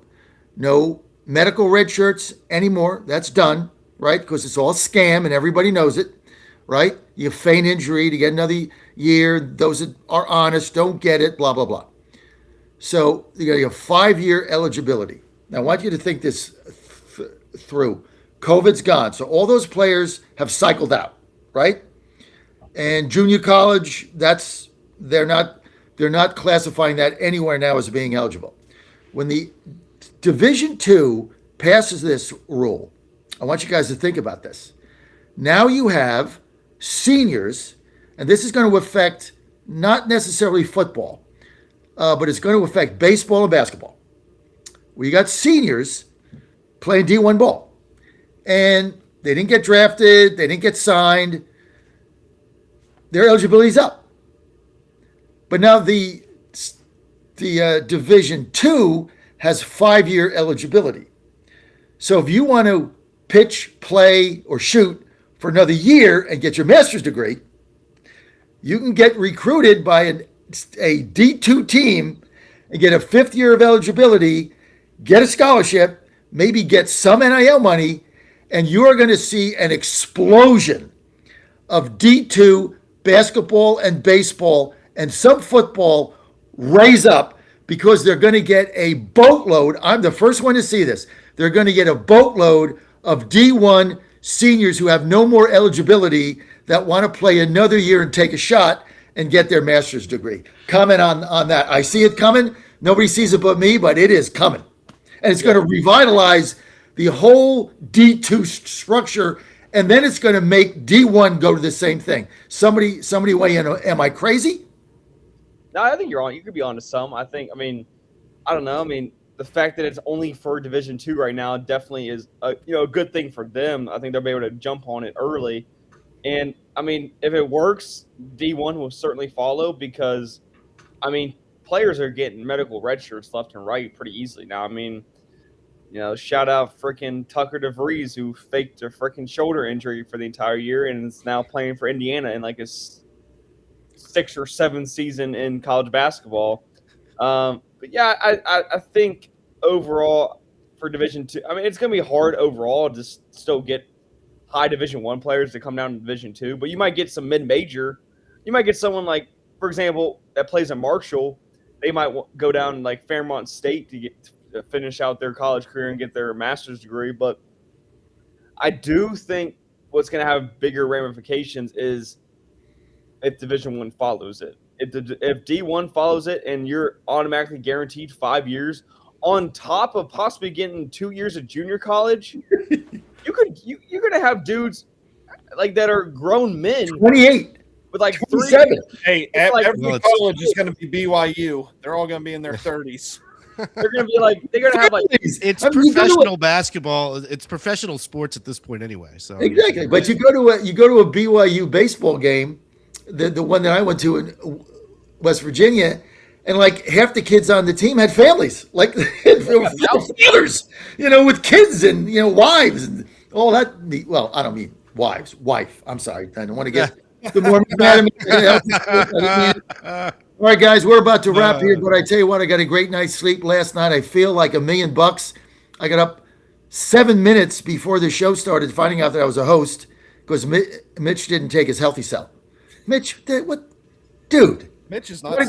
Speaker 3: No medical red shirts anymore. That's done, right? Because it's all a scam and everybody knows it, right? You feign injury to get another year. Those that are honest don't get it, blah, blah, blah. So you got your 5-year eligibility. Now, I want you to think this through. COVID's gone. So all those players have cycled out, right? And junior college, they're not classifying that anywhere now as being eligible. When the Division II passes this rule, I want you guys to think about this. Now you have seniors, and this is going to affect not necessarily football, but it's going to affect baseball and basketball. We got seniors playing D1 ball, and they didn't get drafted, they didn't get signed. Their eligibility's up. But now the Division II has 5-year eligibility. So if you want to pitch, play, or shoot for another year and get your master's degree, you can get recruited by a D2 team and get a 5th year of eligibility, get a scholarship, maybe get some NIL money, and you are going to see an explosion of D2 basketball and baseball and some football raise up because they're going to get a boatload. I'm the first one to see this. They're going to get a boatload of D1 seniors who have no more eligibility that want to play another year and take a shot and get their master's degree. Comment on that. I see it coming. Nobody sees it but me, but it is coming. And it's going to revitalize the whole D2 structure, and then it's going to make D1 go to the same thing. Somebody weigh in. Am I crazy?
Speaker 7: No, I think you're on. You could be on to some. I don't know. I mean, the fact that it's only for Division II right now definitely is a good thing for them. I think they'll be able to jump on it early. And, I mean, if it works, D1 will certainly follow because, I mean, players are getting medical red shirts left and right pretty easily now. I mean, shout out freaking Tucker DeVries, who faked a freaking shoulder injury for the entire year and is now playing for Indiana in like his 6th or 7th season in college basketball. But yeah, I think overall for Division II, I mean, it's going to be hard overall to still get high Division I players to come down to Division II, but you might get some mid-major. You might get someone like, for example, that plays in Marshall. They might go down like Fairmont State to finish out their college career and get their master's degree. But I do think what's going to have bigger ramifications is if Division I follows it. If D1 follows it and you're automatically guaranteed 5 years on top of possibly getting 2 years of junior college, you're going to have dudes like that are grown men.
Speaker 3: 28.
Speaker 7: With like
Speaker 3: 27.
Speaker 6: Hey, every college is going to be BYU. They're all going to be in their 30s.
Speaker 7: They're going to be like, they're going to have like.
Speaker 4: It's professional basketball. It's professional sports at this point anyway. So
Speaker 3: exactly. But you go to a BYU baseball game, the one that I went to in West Virginia, and like half the kids on the team had families, like fathers, with kids and wives and all that. Well, I don't mean wife. I'm sorry. I don't want to get the more mad at me. All right, guys, we're about to wrap here, but I tell you what, I got a great night's sleep last night. I feel like $1 million. I got up 7 minutes before the show started, finding out that I was a host because Mitch didn't take his healthy cell. Mitch, what, dude?
Speaker 6: Mitch is not.
Speaker 3: He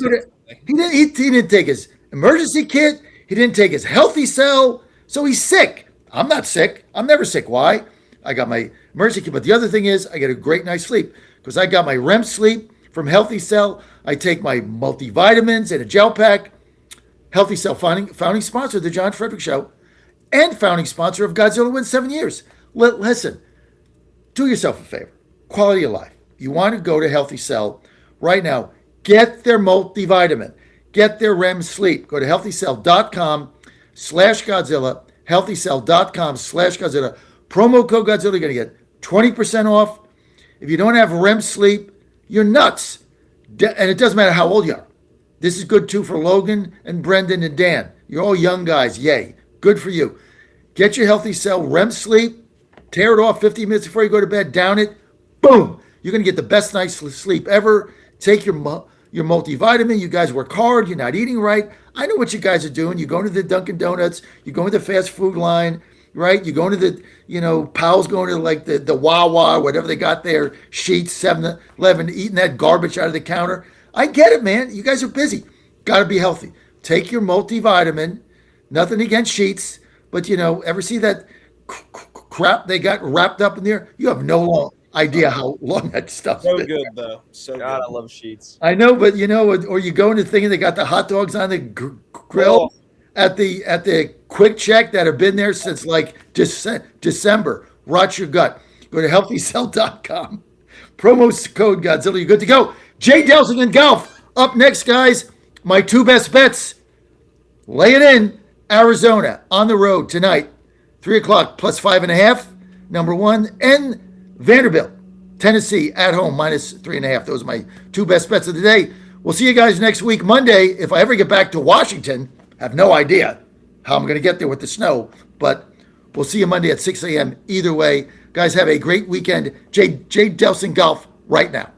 Speaker 3: didn't take his emergency kit. He didn't take his healthy cell, so he's sick. I'm not sick. I'm never sick. Why? I got my emergency kit. But the other thing is, I get a great night's sleep because I got my REM sleep from Healthy Cell. I take my multivitamins and a gel pack. Healthy Cell, founding sponsor of the John Frederick Show and founding sponsor of Godzilla Wins 7 years. Listen, do yourself a favor. Quality of life. You want to go to Healthy Cell right now. Get their multivitamin. Get their REM sleep. Go to healthycell.com/Godzilla. Healthycell.com/Godzilla. Promo code Godzilla. You're going to get 20% off. If you don't have REM sleep, you're nuts. And it doesn't matter how old you are. This is good too for Logan and Brendan and Dan. You're all young guys. Yay. Good for you. Get your Healthy Cell REM sleep. Tear it off 15 minutes before you go to bed. Down it. Boom. You're going to get the best night's sleep ever. Take your multivitamin. You guys work hard. You're not eating right. I know what you guys are doing. You're going to the Dunkin' Donuts. You're going to the fast food line, right? You're going to the, Powell's going to like the Wawa, whatever they got there, Sheetz, 7-Eleven, eating that garbage out of the counter. I get it, man. You guys are busy. Got to be healthy. Take your multivitamin. Nothing against Sheetz, but, ever see that crap they got wrapped up in there? You have no idea how long that stuff
Speaker 6: so
Speaker 3: is.
Speaker 6: Good though. So
Speaker 7: God,
Speaker 6: good.
Speaker 7: I love Sheetz.
Speaker 3: I know, but or you go into thinking they got the hot dogs on the grill at the Quick Check that have been there since like December. Rot your gut. Go to healthycell.com. Promo code Godzilla. You're good to go. Jay Delsing and Golf up next, guys. My 2 best bets. Lay it in. Arizona on the road tonight. 3:00 plus 5.5. Number 1 and Vanderbilt, Tennessee at home minus 3.5. Those are my 2 best bets of the day. We'll see you guys next week, Monday. If I ever get back to Washington, I have no idea how I'm going to get there with the snow, but we'll see you Monday at 6 a.m. Either way, guys, have a great weekend. Jay Delsing Golf right now.